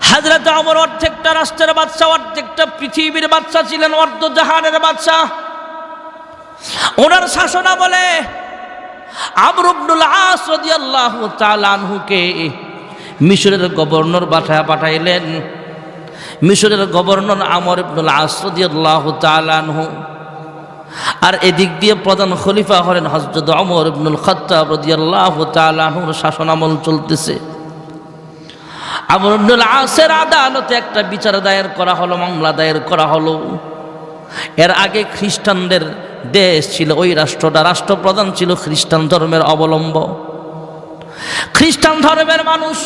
হযরত ওমর অর্ধেকটা রাষ্ট্রের বাদশা, অর্ধেকটা পৃথিবীর বাদশা ছিলেন, অর্ধ জাহানের বাদশা। ওনার শাসনামলে আমর ইবনুল আস রাদিয়াল্লাহু তাআলা আনহুকে মিশরের গভর্নর পাঠাইলেন। মিশরের গভর্নর আমর ইবনুল আস রাদিয়াল্লাহু তাআলা আনহু। আর এদিক দিয়ে প্রধান খলিফা হলেন হযরত ওমর ইবনুল খাত্তাব রাদিয়াল্লাহু তাআলা আনহুর শাসনামল চলতেছে। আমর ইবনুল আসের আদালতে একটা বিচার দায়ের করা হলো, মামলা দায়ের করা হলো। এর আগে খ্রিস্টানদের দেশ ছিল ওই রাষ্ট্রটা, রাষ্ট্রপ্রধান ছিল খ্রিস্টান ধর্মের অবলম্ব। খ্রিস্টান ধর্মের মানুষ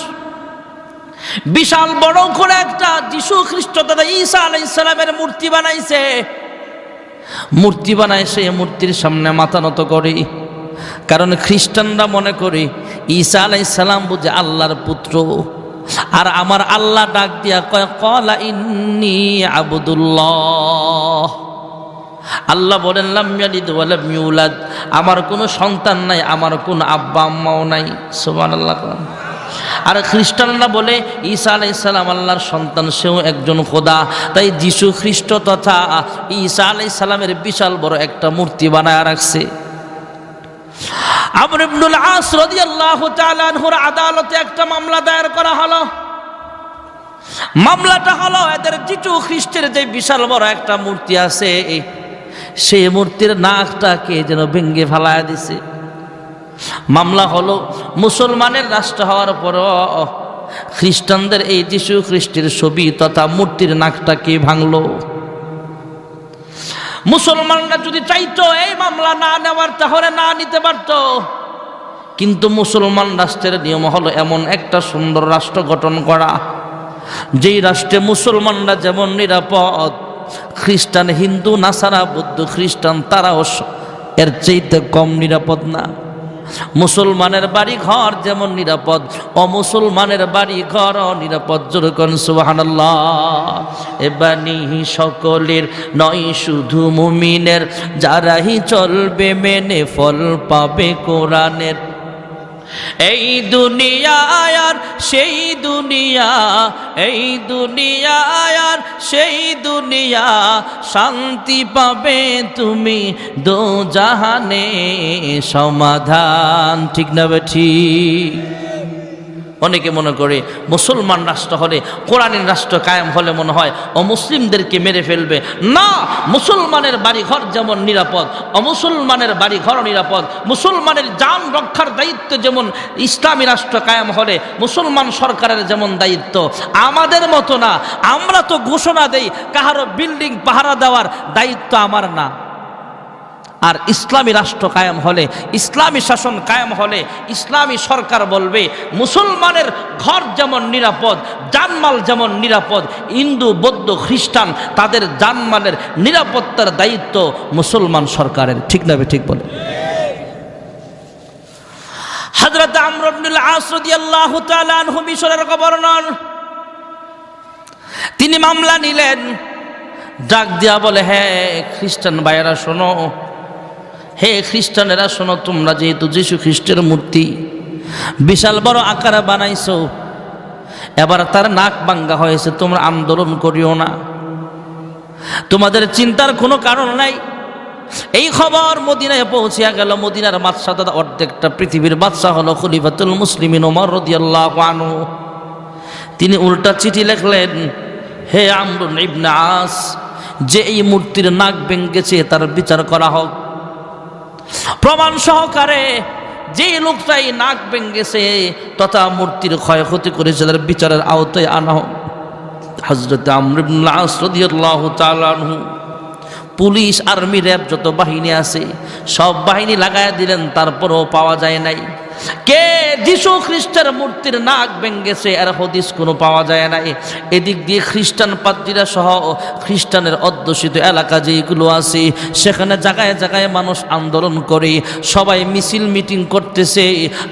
বিশাল বড় করে একটা যিশু খ্রিস্ট তথা ঈসা আলাইহিস সালামের মূর্তি বানাইছে। মূর্তি বানায় সেই মূর্তির সামনে মাথা নত করে, কারণ খ্রিস্টানরা মনে করে ঈসা আলাইহিস সালাম বুঝে আল্লাহর পুত্র। আর আমার আল্লাহ ডাক দিয়া কয় ক্বালা ইন্নী আবদুল্লাহ। আল্লাহ বলেন লাম ইয়ালিদ ওয়া লাম ইউলাদ, আমার কোনো সন্তান নাই, আমার কোনো আব্বা আম্মাও নাই। সুবহানাল্লাহ। আর খ্রিস্টানরা বলে ঈসা আলাইহিস সালাম আল্লাহর সন্তান, সেও একজন খোদা। তাই যিশু খ্রিস্ট তথা ঈসা আলাইহিস সালামের বিশাল বড় একটা মূর্তি বানায় রাখছে। আমর ইবনুল আস রাদিয়াল্লাহু তাআলা আনহুর আদালতে একটা মামলা দায়ের করা হলো। মামলাটা হলো এদের যিশু খ্রিস্টের যে বিশাল বড় একটা মূর্তি আছে, সেই মূর্তির নাকটাকে যেন ভেঙে ফেলায় দিছে। মামলা হলো মুসলমানের রাষ্ট্র হওয়ার পরও খ্রিস্টানদের এই যিশু খ্রিস্টের ছবি তথা মূর্তির নাকটাকে ভাঙলো। মুসলমানরা যদি চাইতো এই মামলা না নেওয়ার, তাহলে না নিতে পারত। কিন্তু মুসলমান রাষ্ট্রের নিয়ম হলো এমন একটা সুন্দর রাষ্ট্র গঠন করা, যেই রাষ্ট্রে মুসলমানরা যেমন নিরাপদ, খ্রিস্টান হিন্দু নাসারা বৌদ্ধ খ্রিস্টান তারাও এর চাইতে কম নিরাপদ না। মুসলমানের বাড়ি ঘর যেমন নিরাপদ, অমুসলমানের বাড়ি ঘর নিরাপদ। যেরকম সুবহানাল্লাহ। এ বাণী সকলের নয় শুধু মুমিনের, যারাই চলবে মেনে ফল পাবে কোরআনের। এই দুনিয়া আর সেই দুনিয়া, এই দুনিয়া আর সেই দুনিয়া, শান্তি পাবে তুমি দোজাহানে সমাধান। ঠিক না ঠিক? অনেকে মনে করে মুসলমান রাষ্ট্র হলে, কোরআনের রাষ্ট্র কায়েম হলে মনে হয় অমুসলিমদেরকে মেরে ফেলবে। না, মুসলমানের বাড়িঘর যেমন নিরাপদ, অমুসলমানের বাড়িঘর নিরাপদ। মুসলমানের জান রক্ষার দায়িত্ব যেমন ইসলামী রাষ্ট্র কায়েম হলে মুসলমান সরকারের যেমন দায়িত্ব, আমাদের মতো না। আমরা তো ঘোষণা দেই, কাহারও বিল্ডিং পাহারা দেওয়ার দায়িত্ব আমার না। আর ইসলামী রাষ্ট্র কায়েম হলে, ইসলামী শাসন কায়েম হলে, ইসলামী সরকার বলবে মুসলমানের ঘর যেমন নিরাপদ, জানমাল যেমন নিরাপদ, হিন্দু বৌদ্ধ খ্রিস্টান তাদের জানমালের নিরাপত্তার দায়িত্ব মুসলমান সরকারের। ঠিক না ঠিক বলে? হযরত আমর ইবনুল আস রাদিয়াল্লাহু তাআলা আনহু মিশরের গভর্নর, তিনি মামলা নিলেন। ডাক দিয়া বলে, হ্যাঁ খ্রিস্টান ভাইয়েরা শোনো, হে খ্রিস্টানেরা শোনো, তোমরা যেহেতু যিশু খ্রিস্টের মূর্তি বিশাল বড় আকারে বানাইছো, এবার তার নাক ভাঙ্গা হয়েছে, তোমরা আন্দোলন করিও না, তোমাদের চিন্তার কোনো কারণ নাই। এই খবর মদিনায় পৌঁছিয়া গেল। মদিনার বাদশা দাদা অর্ধেকটা পৃথিবীর বাদশা হলো খলিফাতুল মুসলিমিন ওমর রাদিয়াল্লাহু আনহু। তিনি উল্টা চিঠি লিখলেন, হে আমর ইবনে আস, যে এই মূর্তির নাক ভেঙেছে তার বিচার করা হোক। প্রমাণ সহকারে যে লোকটাই নাক ভেঙেছে তথা মূর্তির ক্ষয়ক্ষতি করেছে তার বিচারের আওতায় আনা হোক। হযরত আমর ইবনুল আস রাদিয়াল্লাহু তাআলা আনহু পুলিশ, আর্মি, র্যাব যত বাহিনী আছে সব বাহিনী লাগায়া দিলেন, তারপরও পাওয়া যায় নাই। কে যিশু খ্রিস্টের মূর্তির নাক ভেঙেছে এর হদিস কোনো পাওয়া যায় নাই। এদিক দিয়ে খ্রিস্টান পাদ্রীরা সহ খ্রিস্টানের অধ্যুষিত এলাকা যেগুলো আছে সেখানে জায়গায় জায়গায় মানুষ আন্দোলন করে, সবাই মিছিল মিটিং করতেছে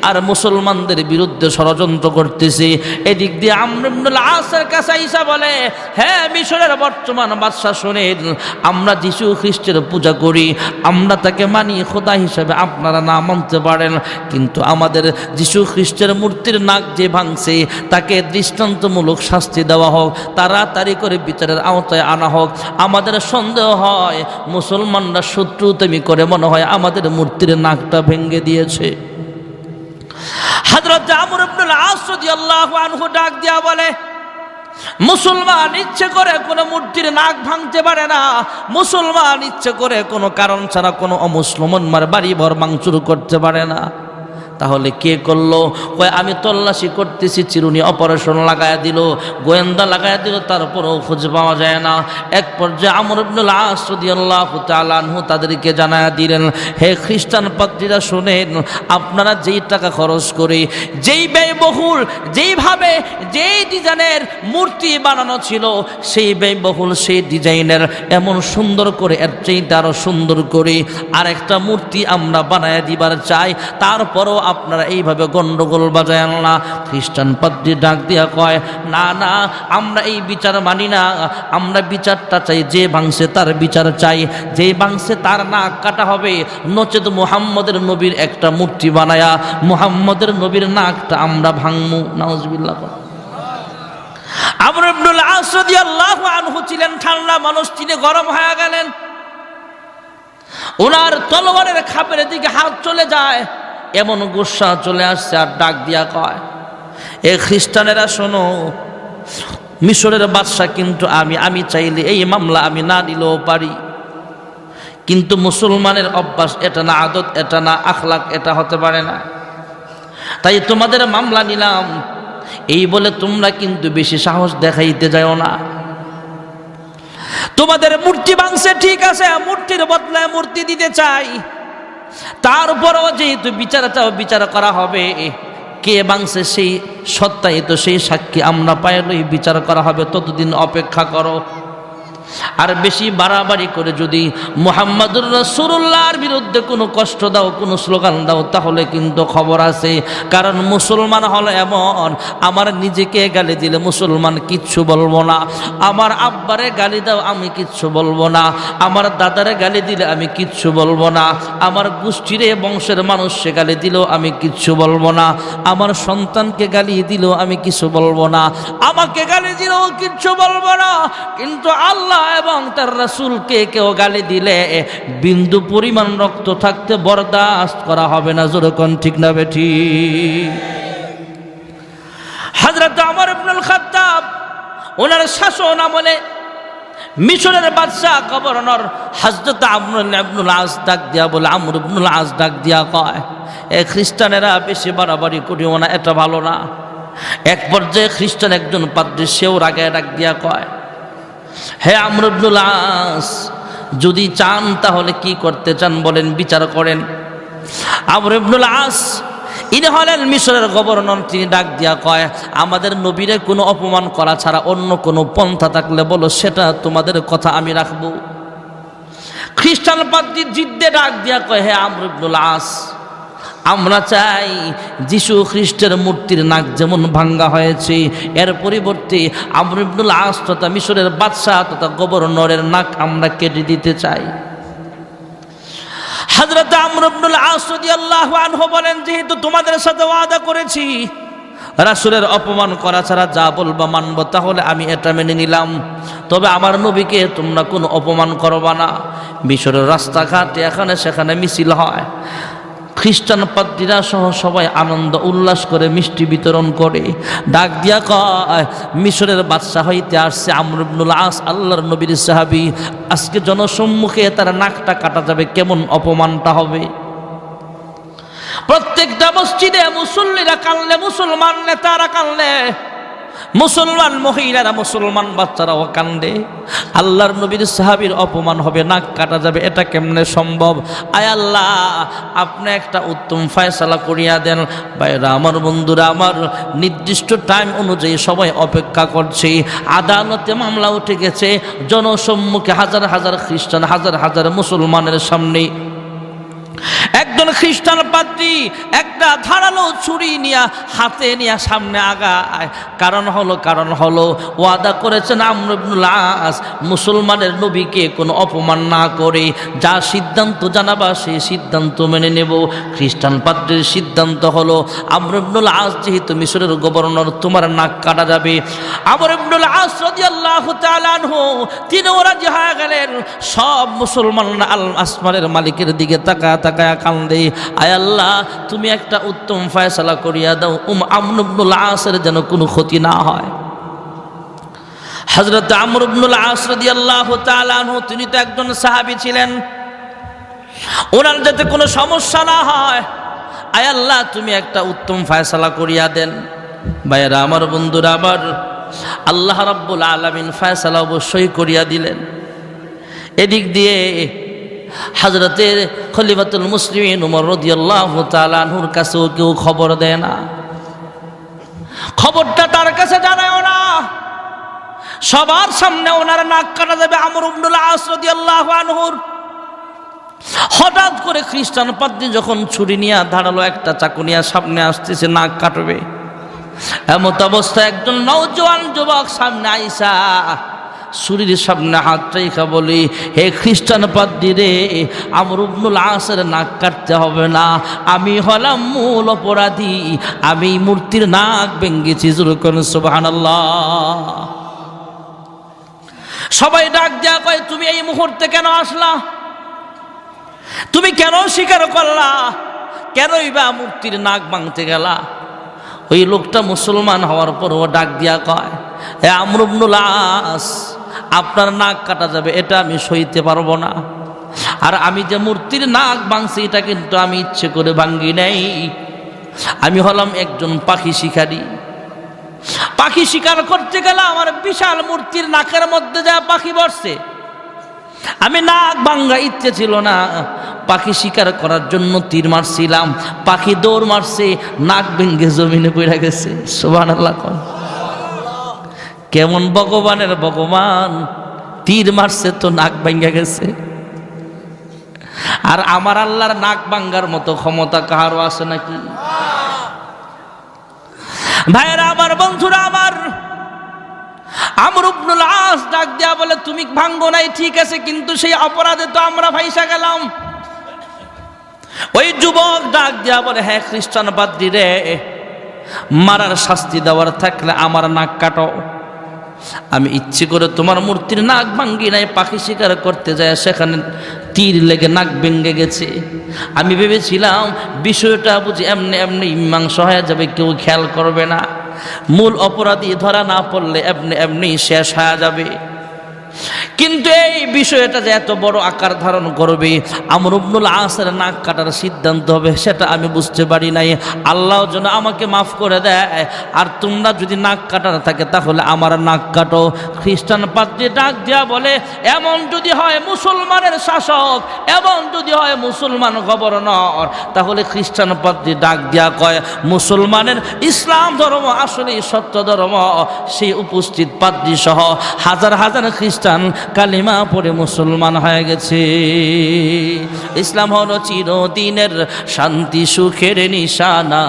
আর মুসলমানদের বিরুদ্ধে ষড়যন্ত্র করতেছে। এদিক দিয়ে আমর ইবনুল আসের কাছে আইসা বলে, হ্যাঁ মিশরের বর্তমান বাদশা শোনেন, আমরা যিশু খ্রিস্টের পূজা করি, আমরা তাকে মানি খোদা হিসেবে, আপনারা না মানতে পারেন, কিন্তু আমাদের যিশু খ্রিস্টের মূর্তির নাক যে ভাঙছে তাকে দৃষ্টান্তমূলক শাস্তি দেওয়া হোক, তাড়াতাড়ি করে বিচারের আওতায় আনা হোক। আমাদের সন্দেহ হয় মুসলমানরা শত্রুতামি করে মনে হয় আমাদের মূর্তির নাকটা ভেঙে দিয়েছে। হযরত আমর ইবনুল আস রাদিয়াল্লাহু আনহু ডাক দিয়া বলে, মুসলমান ইচ্ছে করে কোনো মূর্তির নাক ভাঙতে পারে না, মুসলমান ইচ্ছে করে কোনো কারণ ছাড়া কোনো অমুসলমানদের বাড়ি ঘর ভাঙচুর করতে পারে না। তাহলে কে করলো? কয় আমি তল্লাশি করতেছি, চিরুনি অপারেশন লাগায়া দিল, গোয়েন্দা লাগায়া দিল, তারপরেও খুঁজে পাওয়া যায় না। এক পর্যায়ে আমর ইবনুল আস রাদিয়াল্লাহু তাআলা আনহু তাদেরকে জানায়া দিলেন, হে খ্রিস্টান পাদ্রীরা শোনেন, আপনারা যেই টাকা খরচ করে, যেই ব্যয়বহুল, যেইভাবে যেই ডিজাইনের মূর্তি বানানো ছিল, সেই ব্যয়বহুল সেই ডিজাইনের এমন সুন্দর করে, এর চাইতে আরো সুন্দর করে আরেকটা মূর্তি আমরা বানায়া দিবার চাই, তারপরও আপনারা এইভাবে গন্ডগোল বাজায় না। খ্রিস্টান পাদ্রী ডাক দিয়া কয়, না না, আমরা এই বিচার মানি না, আমরা বিচারটা চাই, যে ভাঙছে তার বিচার চাই, যে ভাঙছে তার নাক কাটা হবে, নচেত মুহাম্মদের নবীর একটা মূর্তি বানায়া মুহাম্মদের নবীর নাকটা আমরা ভাঙমু। নাউজুবিল্লাহ। আমর ইবনুল আস রাদিয়াল্লাহু আনহু ছিলেন ঠান্ডা মানুষ, তিনি গরম হয়ে গেলেন। ওনার তলোয়ারের খাপের দিকে হাত চলে যায়, এমন গুসা চলে আসছে, আর ডাক দিয়া কয়, এ খ্রিস্টানেরা শোনো, মিশরের বাদশা কিন্তু আমি চাইলে এই মামলা আমি না নিলেও পারি, কিন্তু মুসলমানের অভ্যাস এটা না, আদত এটা না, আখলাক এটা হতে পারে না, তাই তোমাদের মামলা নিলাম। এই বলে তোমরা কিন্তু বেশি সাহস দেখাইতে যাও না। তোমাদের মূর্তি ভাঙছে ঠিক আছে, মূর্তির বদলায় মূর্তি দিতে চাই, তারপরও যেহেতু বিচার চাও, বিচার করা হবে। কে ভাঙছে সেই সত্তাই তো, সেই সাক্ষী আমরা পাইলেই বিচার করা হবে, ততদিন অপেক্ষা করো। আর বেশি বাড়াবাড়ি করে যদি মুহাম্মাদুর রাসূলুল্লাহর বিরুদ্ধে কোনো কষ্ট দাও, কোনো স্লোগান দাও, তাহলে কিন্তু খবর আছে। কারণ মুসলমান হলো এমন, আমার নিজেকে গালি দিলে মুসলমান কিচ্ছু বলবো না, আমার আব্বারে গালি দাও আমি কিচ্ছু বলবো না, আমার দাদারে গালি দিলে আমি কিচ্ছু বলবো না, আমার গোষ্ঠীরে বংশের মানুষকে গালি দিলেও আমি কিচ্ছু বলবো না, আমার সন্তানকে গালি দিলেও আমি কিছু বলবো না, আমাকে গালি দিলেও কিচ্ছু বলবো না। কিন্তু আল্লাহ এবং তার রাসূলকে কেউ গালি দিলে বিন্দু পরিমাণ রক্ত থাকতে বরদাস্ত করা হবে না। জোরে কোন ঠিক না বেঠি? হযরত ওমর ইবনুল খাত্তাব ওনার শাসন আমলে মিশরের বাদশা গভর্নর হযরত আমর ইবনুল আস ডাক দিয়া বলে, আমর ইবনুল আস ডাক দিয়া কয়, এ খ্রিস্টানেরা বেশি বাড়াবাড়ি করিও না, এটা ভালো না। এক পর্যায়ে খ্রিস্টান একজন পাদ্রী সেও রাগে ডাক দিয়া কয়, হে আমর ইবনুল আস, যদি চান তাহলে কি করতে চান বলেন, বিচার করেন। আমর ইবনুল আস ইনি হলেন মিশরের গভর্নর, তিনি ডাক দিয়া কয়, আমাদের নবীরে কোনো অপমান করা ছাড়া অন্য কোনো পন্থা থাকলে বলো, সেটা তোমাদের কথা আমি রাখবো। খ্রিস্টান পাদ্রী জিদ্দে ডাক দিয়া কয়, হে আমর ইবনুল আস, আমরা চাই যিশু খ্রিস্টের মূর্তির নাক যেমন ভাঙ্গা হয়েছে, এর পরিবর্তে আমর ইবনুল আস তথা মিশরের বাদশাহ তথা গভর্নরের নাক আমরা কেটে দিতে চাই। হযরত আমর ইবনুল আস রাদিয়াল্লাহু আনহু বলেন, যেহেতু তোমাদের সাথে ওয়াদা করেছি রাসূলের অপমান করা ছাড়া যা বলবা মানব, তাহলে আমি এটা মেনে নিলাম, তবে আমার নবীকে তোমরা কোনো অপমান করবা না। মিশরের রাস্তাঘাটে এখানে সেখানে মিছিল হয়, খ্রিস্টান পাদ্রীরা সহ সবাই আনন্দ উল্লাস করে মিষ্টি বিতরণ করে। ডাক দিয়া কয়, মিশরের বাদশা হইতে আসছে আমর ইবনুল আস, আল্লাহর নবীর সাহাবী, আজকে জনসম্মুখে তার নাকটা কাটা যাবে, কেমন অপমানটা হবে। প্রত্যেকটা মসজিদে মুসল্লিরা কানলে, মুসলমান নেতারা কানলে, মুসলমান মহিলারা, মুসলমান বাচ্চারাও কান্দে। আল্লাহর নবীর সাহাবীর অপমান হবে, নাক কাটা যাবে, এটা কেমনে সম্ভব? আয় আল্লাহ, আপনি একটা উত্তম ফয়সালা করিয়া দেন। ভাইরা আমার, বন্ধুরা আমার, নির্দিষ্ট টাইম অনুযায়ী সবাই অপেক্ষা করছে। আদালতে মামলা উঠে গেছে, জনসম্মুখে হাজার হাজার খ্রিস্টান, হাজার হাজার মুসলমানের সামনে একজন খ্রিস্টান পাদ্রী একটা ধারালো ছুরি নিয়ে হাতে নিয়ে সামনে আগায়। কারণ হলো ওয়াদা করেছেন আমর ইবনুল আস মুসলমানের নবীকে কোনো অপমান না করে যা সিদ্ধান্ত জানাবা সেই সিদ্ধান্ত মেনে নেব। খ্রিস্টান পাদ্রীর সিদ্ধান্ত হলো আমর ইবনুল আস যেহেতু মিশরের গভর্নর, তোমার নাক কাটা যাবে। আমর ইবনুল আস রাদিয়াল্লাহু তাআলা আনহু তিনিও রাজি হয়ে গেলেন। সব মুসলমানরা আল আসমানের মালিকের দিকে তাকায়া কান্দে, আয় আল্লাহ তুমি একটা উত্তম ফয়সালা করিয়া দাও, আমর ইবনুল আসের যেন কোনো ক্ষতি না হয়। হযরত আমর ইবনুল আস রাদিয়াল্লাহু তাআলা আনহু তিনি তো একজন সাহাবী ছিলেন, ওনার যাতে কোনো সমস্যা না হয়, আয় আল্লাহ তুমি একটা উত্তম ফয়সালা করিয়া দেন। ভাইয়েরা আমার, বন্ধুরা আমার, আল্লাহ রাব্বুল আলামিন ফয়সালা অবশ্যই করিয়া দিলেন। এদিক দিয়ে হযরতে খলিফাতুল মুসলিমিন ওমর রাদিয়াল্লাহু তাআলা আনহুর কাছেও কেউ খবর দেয় না, খবরটা তার কাছে জানায়ও না। সবার সামনে ওনার নাক কাটা যাবে আমর ইবনুল আস রাদিয়াল্লাহু আনহুর। হঠাৎ করে খ্রিস্টান পাদ্রী যখন ছুরি নিয়ে ধারালো একটা চাকু নিয়ে সামনে আসতেছে নাক কাটবে, এমত অবস্থায় একজন নওজোয়ান যুবক সামনে আইসা ছুরির সামনে হাত রেখা বলি, হে খ্রিস্টান পাদ্রী রে, আমর ইবনুল আসের নাক কাটতে হবে না, আমি হলাম মূল অপরাধী, আমি মূর্তির নাক ভেঙ্গেছি। জোরে করেন সুবহানাল্লাহ। সবাই ডাক দেয়া কয়, তুমি এই মুহূর্তে কেন আসলা? তুমি কেন স্বীকার করলা? কেনই বা মূর্তির নাক ভাঙতে গেলা? ওই লোকটা মুসলমান হওয়ার পর ও ডাক দিয়া কয়, হে আমর ইবনুল আস, আপনার নাক কাটা যাবে এটা আমি সইতে পারবো না। আর আমি যে মূর্তির নাক ভাঙছি এটা কিন্তু আমি ইচ্ছে করে ভাঙ্গি নাই, আমি হলাম একজন পাখি শিকারী। পাখি শিকার করতে গেলে আমার বিশাল মূর্তির নাকের মধ্যে যা পাখি বসছে, আমি নাক ভাঙ্গা ইচ্ছে ছিল না, পাখি শিকার করার জন্য তীর মারছিলাম, পাখি দৌড় মারছে, নাক ভেঙ্গে জমিনে পড়ে গেছে। সুবহানাল্লাহ। কেমন ভগবানের ভগবান, তীর মারছে তো নাক ভেঙ্গে গেছে। আর আমার আল্লাহর নাক ভাঙ্গার মতো ক্ষমতা কারো আছে নাকি? ভাইরা আমার, বন্ধুরা আমার, আমর ইবনুল আস ডাক দিয়া বলে, তুমি ভাঙ্গো নাই ঠিক আছে, কিন্তু সেই অপরাধে তো আমরা ভাইসা গেলাম। ওই যুবক ডাক দিয়া বলে, হ্যাঁ খ্রিস্টান পাদ্রী রে, মারার শাস্তি দেওয়ার থাকলে আমার নাক কাটো। আমি ইচ্ছে করে তোমার মূর্তির নাক ভাঙ্গি নাই, পাখি শিকার করতে যায় সেখানে তীর লেগে নাক ভেঙে গেছে। আমি ভেবেছিলাম বিষয়টা বুঝি এমনি এমনি মীমাংসা হয়ে যাবে, কেউ খেয়াল করবে না, মূল অপরাধী ধরা না পড়লে এমনি এমনি শেষ হয়ে যাবে। কিন্তু এই বিষয়টা যে এত বড় আকার ধারণ করবে, আমর ইবনুল আসের নাক কাটার সিদ্ধান্ত হবে, সেটা আমি বুঝতে পারি নাই। আল্লাহ যেন আমাকে মাফ করে দেয়। আর তোমরা যদি নাক কাটার থাকে তাহলে আমার নাক কাটো। খ্রিস্টান পাদ্রী ডাক দিয়া বলে, এমন যদি হয় মুসলমানের শাসক, এমন যদি হয় মুসলমান গভর্নর, তাহলে খ্রিস্টান পাদ্রী ডাক দিয়া কয়, মুসলমানের ইসলাম ধর্ম আসলে সত্য ধর্ম। সেই উপস্থিত পাদ্রী সহ হাজার হাজার খ্রিস্টান কালিমা পড়ে মুসলমান হয়ে গেছে। ইসলাম হলো চিরদিনের শান্তি সুখের নিশানা,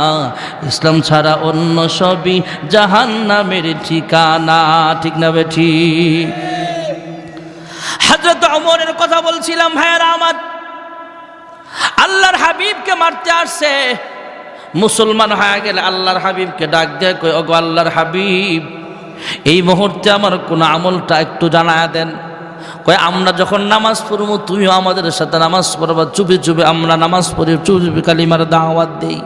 ইসলাম ছাড়া অন্য সবই জাহান্নামের ঠিকানা। ঠিক না বেঠি? হযরত ওমরের কথা বলছিলাম। ভাইয়েরা আমার, আল্লাহর হাবিবকে মারতে আসছে, মুসলমান হয়ে গেলে আল্লাহর হাবিবকে ডাক দেয়, কই ওগো আল্লাহর হাবিব, এই মুহূর্তে আমার কোন আমলটা একটু জানায়া দেন। কয় আমরা যখন নামাজ পড়বো তুমিও আমাদের সাথে নামাজ পড়বা, চুপি চুপি আমরা নামাজ পড়ি, চুপি চুপি কালিমার দাওয়াত দেই।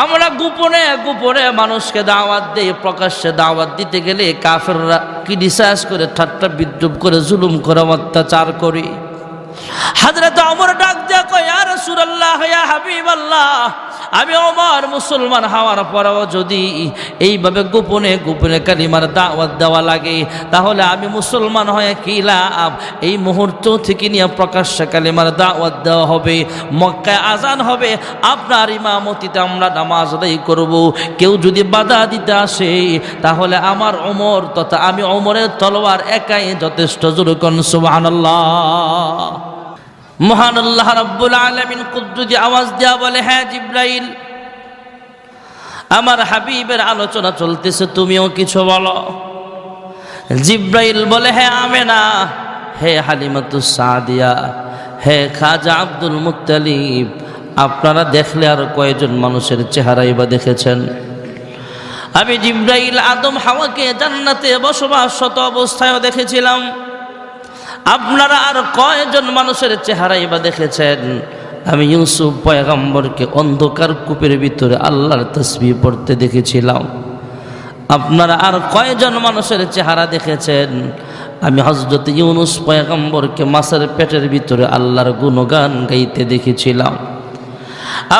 আমরা গোপনে গোপনে মানুষকে দাওয়াত দেই, প্রকাশ্যে দাওয়াত দিতে গেলে কাফেররা ক্রিটিসাইজ করে, ঠাট্টা বিদ্রুপ করে, জুলুম করে, অত্যাচার করে। হযরত ওমর ডাক দিয়া কয়, ইয়া রাসূলুল্লাহ, ইয়া হাবিবাল্লাহ, আমি ওমর মুসলমান হওয়ার পরেও যদি এইভাবে গোপনে গোপনে কালিমার দাওয়াত দেওয়া লাগে, তাহলে আমি মুসলমান হয়ে কি লাভ? এই মুহূর্ত থেকে নিয়ে প্রকাশ্যে কালিমার দাওয়াত দেওয়া হবে, মক্কায় আজান হবে, আপনার ইমামতিতে আমরা নামাজ আদায় করব। কেউ যদি বাধা দিতে আসে তাহলে আমার ওমর তথা আমি ওমরের তলোয়ার একাই যথেষ্ট। জোরে কোন সুবহানাল্লাহ। মহান আল্লাহ রাব্বুল আলামিন কুদরতি আওয়াজ দেয়া বলে, হ্যাঁ জিব্রাইল, আমার হাবিবের আলোচনা চলতেছে, তুমিও কিছু বলো। জিব্রাইল বলে, হ্যাঁ আমেনা, হে হালিমাতুস সাদিয়া, হে খাজা আব্দুল মুত্তালিব, আপনারা দেখলে আর কয়জন মানুষের চেহারাই বা দেখেছেন? আমি জিব্রাইল আদম হাওয়াকে জান্নাতে বসবাসরত অবস্থায়ও দেখেছিলাম। আপনারা আর কয়জন মানুষের চেহারাই বা দেখেছেন? আমি ইউসুফ পয়গম্বরকে অন্ধকার কূপের ভিতরে আল্লাহর তাসবিহ পড়তে দেখেছিলাম। আপনারা আর কয়জন মানুষের চেহারা দেখেছেন? আমি হযরত ইউনুস পয়গম্বরকে মাছের পেটের ভিতরে আল্লাহর গুণগান গাইতে দেখেছিলাম।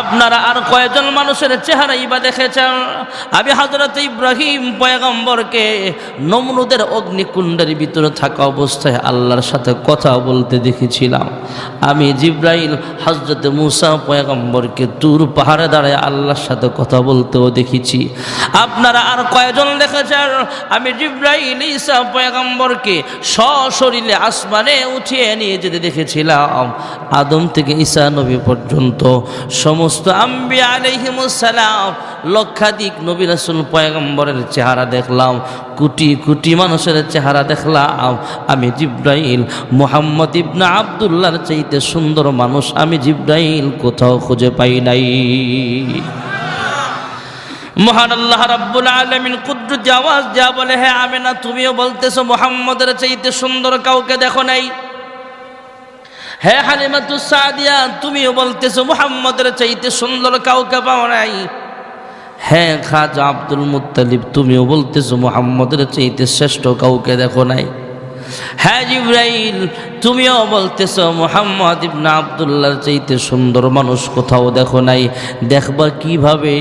আপনারা আর কয়জন মানুষের চেহারাই বা দেখেছেন? আমি হযরত ইব্রাহিম পয়গম্বরকে নমরুদের অগ্নিকুণ্ডের ভিতরে থাকা অবস্থায় আল্লাহর সাথে কথা বলতে দেখেছিলাম। আমি জিব্রাইল হযরত মুসা পয়গম্বরকে তুর পাহাড়ে দাঁড়ায় আল্লাহর সাথে কথা বলতেও দেখেছি। আপনারা আর কয়জন দেখেছেন? আমি জিব্রাইল ঈসা পয়গম্বরকে সশরীরে আসমানে উঠিয়ে নিয়ে যেতে দেখেছিলাম। আদম থেকে ঈসা নবী পর্যন্ত সমস্ত আম্বিয়া আলাইহিমুস সালাম, লক্ষাধিক নবী রাসূল পয়গম্বরের চেহারা দেখলাম, কোটি কোটি মানুষের চেহারা দেখলাম। আমি জিব্রাইল মুহাম্মদ ইবনে আব্দুল্লাহর চাইতে সুন্দর মানুষ আমি জিব্রাইল কোথাও খুঁজে পাই নাই। মহান আল্লাহ রাব্বুল আলামিন কুদরতি আওয়াজ দেয়া বলে, হ্যাঁ আমেনা, তুমিও বলতেছো মুহাম্মদের চাইতে সুন্দর কাউকে দেখো নাই। হে হালিমাতুস সাদিয়া, তুমিও বলতেছো মুহাম্মদের চাইতে সুন্দর কাউকে পাও নাই। হ্যাঁ খাজা আব্দুল মুত্তালিব, তুমিও বলতেছো মুহাম্মদের চাইতে শ্রেষ্ঠ কাউকে দেখো নাই। হ্যাঁ জিব্রাইল, তুমিও বলতেছো মুহাম্মদ ইবনে আব্দুল্লাহর চাইতে সুন্দর মানুষ কোথাও দেখো নাই। দেখবা কিভাবে?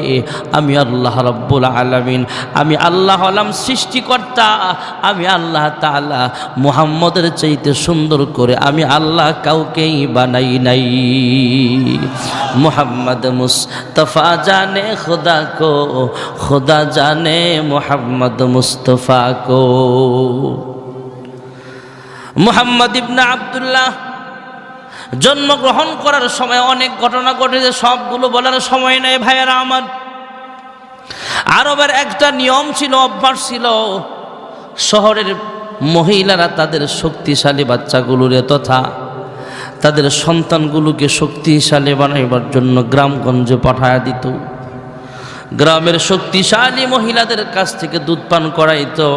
আমি আল্লাহ রাব্বুল আলামিন, আমি আল্লাহ হলাম সৃষ্টিকর্তা। আমি আল্লাহ তাআলা মুহাম্মদের চাইতে সুন্দর করে আমি আল্লাহ কাউকেই বানাই নাই। মুহাম্মদ মুস্তাফা জানে খুদা কো, খুদা জানে মুহাম্মদ মুস্তাফা কো। মুহাম্মদ ইবনে আব্দুল্লাহ জন্মগ্রহণ করার সময় অনেক ঘটনা ঘটেছে, সবগুলো বলার সময় নেই ভাইয়েরা আমার। আরবের একটা নিয়ম ছিল, অভ্যাস ছিল, শহরের মহিলারা তাদের শক্তিশালী বাচ্চাগুলোরে তথা তাদের সন্তানগুলোকে শক্তিশালী বানাইবার জন্য গ্রামগঞ্জে পাঠায়া দিত। গ্রামের শক্তিশালী মহিলাদের কাছ থেকে দুধ পান করাইতো,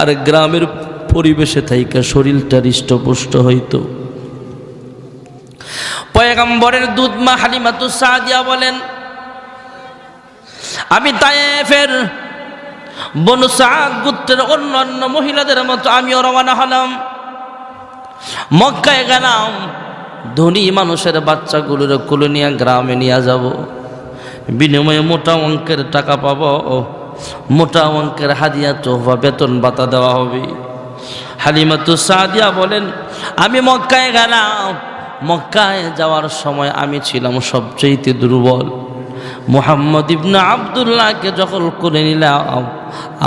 আর গ্রামের পরিবেশে থাইকা শরীরটা হৃষ্টপুষ্ট হইত। পয়গম্বরের দুধ মা হালিমাতুস সাদিয়া বলেন, আমি তায়েফের বনু সাদ গোত্রের অন্যান্য মহিলাদের মতো আমিও রওনা হলাম, মক্কায় গেলাম। ধনী মানুষের বাচ্চাগুলোর কোলে নিয়ে গ্রামে নিয়ে যাব, বিনিময়ে মোটা অঙ্কের টাকা পাবো, মোটা অঙ্কের হাদিয়া তোহফা বেতন ভাতা দেওয়া হবে। হালিমাতুস সাদিয়া বলেন, আমি মক্কায় গেলাম। মক্কায় যাওয়ার সময় আমি ছিলাম সবচেয়ে দুর্বল। মুহাম্মদ ইবনে আব্দুল্লাহকে যখন করে নিলাম,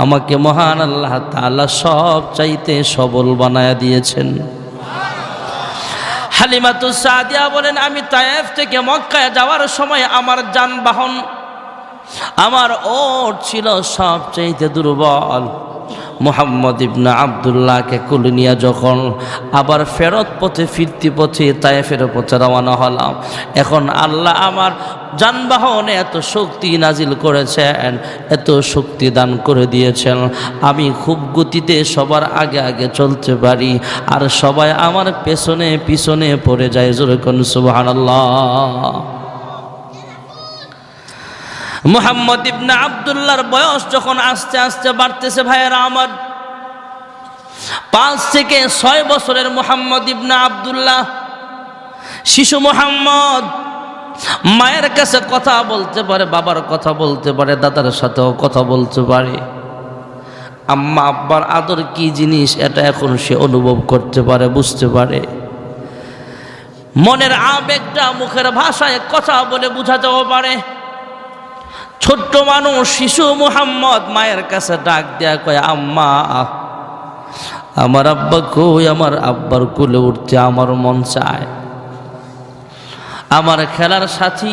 আমাকে মহান আল্লাহ তাআলা সব চাইতে সবল বানায়া দিয়েছেন। হালিমাতুস সাদিয়া বলেন, আমি তায়েফ থেকে মক্কায় যাওয়ার সময় আমার যানবাহন, আমার ওট ছিল সবচেয়ে দুর্বল। মুহাম্মদ ইবনে আব্দুল্লাহকে কোলে নিয়ে যখন আবার ফেরত পথে ফিরতি পথে তায়েফের পথে রওনা হলাম, এখন আল্লাহ আমার যানবাহনে এত শক্তি নাজিল করেছেন, এত শক্তি দান করে দিয়েছেন, আমি খুব গতিতে সবার আগে আগে চলতে পারি, আর সবাই আমার পেছনে পিছনে পড়ে যায়। জোরে কোন সুবহানাল্লাহ। মুহাম্মদ ইবনে আব্দুল্লাহর বয়স যখন আস্তে আস্তে বাড়তেছে ভাইয়েরা আমার, 5 থেকে 6 বছরের মুহাম্মদ ইবনে আব্দুল্লাহ, শিশু মুহাম্মদ মায়ের কাছে কথা বলতে পারে, বাবার কথা বলতে পারে, দাদার সাথেও কথা বলতে পারে। আম্মা আব্বার আদর কি জিনিস এটা এখন সে অনুভব করতে পারে, বুঝতে পারে। মনের আবেগটা মুখের ভাষায় কথা বলে বোঝাতেও পারে। ছোট্ট মানুষ শিশু মুহাম্মদ মায়ের কাছে ডাক দেয়া কয়, আম্মা, আমার আব্বা কই, আমার আব্বার কোলে উঠতে আমার মন চায়। আমার খেলার সাথী,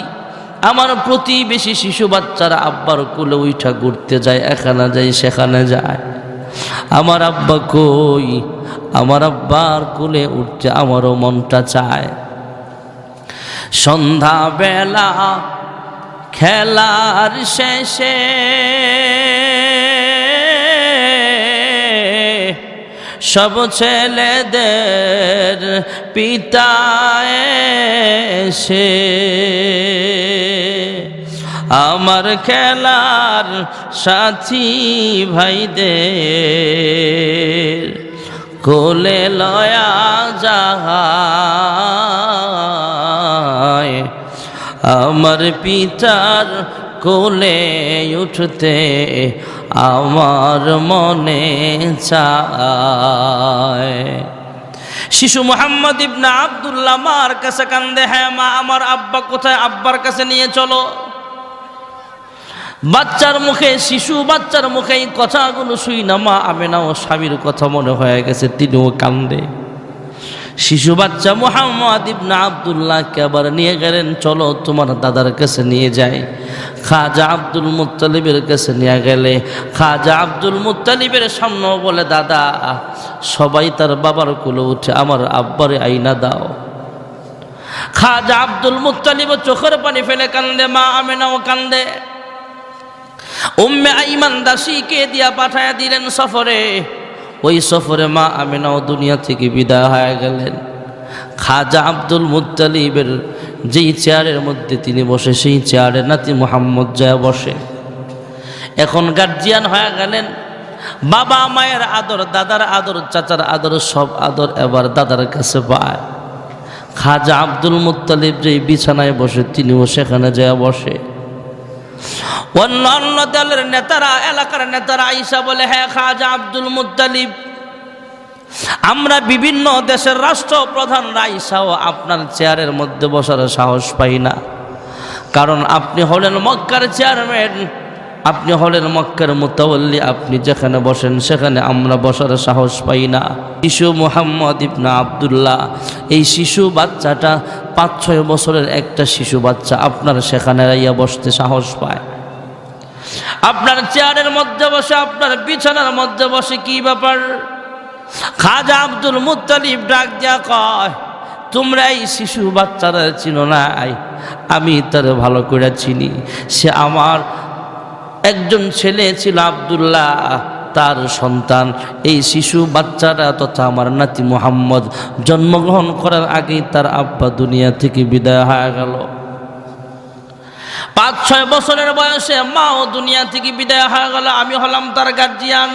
আমার প্রতিবেশী শিশু বাচ্চারা আব্বার কোলে উঠা ঘুরতে যায়, এখানে যায় সেখানে যায়। আমার আব্বা কই? আমার আব্বার কোলে উঠতে আমারও মনটা চায়। সন্ধ্যা বেলা খেলার শেষে সব ছেলেদের পিতা এসে আমার খেলার সাথী ভাইদের কোলে লয়া যায়। আমার পিতার কোলে উঠতে আমার মনে চায়। শিশু মুহাম্মদ ইবনে আব্দুল্লাহ মার কাছে কান্দে, হ্যাঁ মা, আমার আব্বা কোথায়? আব্বার কাছে নিয়ে চলো। বাচ্চার মুখে, শিশু বাচ্চার মুখে এই কথাগুলো শুই না মা আমেনা ও স্বামীর কথা মনে হয়ে গেছে, তিনিও কান্দে। শিশু বাচ্চা মুহাম্মদ ইবনে আব্দুল্লাহকে আবার নিয়ে গেলেন, চলো তোমার দাদার কাছে নিয়ে যাই। খাজা আব্দুল মুত্তালিবের কাছে নিয়ে গেলে খাজা আব্দুল মুত্তালিবের সামনে বলে, দাদা সবাই তার বাবার কোলে উঠে, আমার আব্বারে আইনা দাও। খাজা আব্দুল মুত্তালিব চোখের পানি ফেলে কান্দে, মা আমেনাও কান্দে। উম্মে আইমান দাসীকে দিয়া পাঠায়া দিলেন সফরে। ওই সফরে মা আমেনাও দুনিয়া থেকে বিদায় হয়ে গেলেন। খাজা আব্দুল মুত্তালিবের যেই চেয়ারের মধ্যে তিনি বসে, সেই চেয়ারে নাতি মুহাম্মদ যায় বসে। এখন গার্জিয়ান হয়ে গেলেন। বাবা মায়ের আদর, দাদার আদর, চাচার আদর, সব আদর এবার দাদার কাছে পায়। খাজা আব্দুল মুত্তালিব যেই বিছানায় বসে, তিনিও সেখানে যায় বসে। অন্য দলের নেতারা, এলাকার নেতারা আইসা বলে, হ্যাঁ খাজা আব্দুল মুত্তালিব, আমরা বিভিন্ন দেশের রাষ্ট্রপ্রধানরা আইসাও আপনার চেয়ারের মধ্যে বসার সাহস পাই না, কারণ আপনি হলেন মক্কার চেয়ারম্যান, আপনি হলেন মক্কার মুতাওয়াল্লি, আপনি যেখানে বসেন সেখানে আমরা বসার সাহস পাই না। শিশু মুহাম্মদ ইবনে আব্দুল্লাহ, এই শিশু বাচ্চাটা 5-6 বছরের একটা শিশু বাচ্চা, আপনার সেখানে রাইয়া বসতে সাহস পায়। আপনার চেয়ারের মধ্যে বসে, আপনার বিছানার মধ্যে বসে, কি ব্যাপার? খাজা আব্দুল মুত্তালিব ডাক দিয়া কয়, তোমরা এই শিশু বাচ্চারা চিনো না? আমি তার ভালো করে চিনি। সে আমার একজন ছেলে ছিল আব্দুল্লাহ, তার সন্তান। এই শিশু বাচ্চারা তথা আমার নাতি মুহাম্মদ জন্মগ্রহণ করার আগেই তার আব্বা দুনিয়া থেকে বিদায় হয়ে গেল। 5-6 বছরের বয়সে মাও দুনিয়া থেকে বিদায় হয়ে গেল। আমি হলাম তার গার্জিয়ান।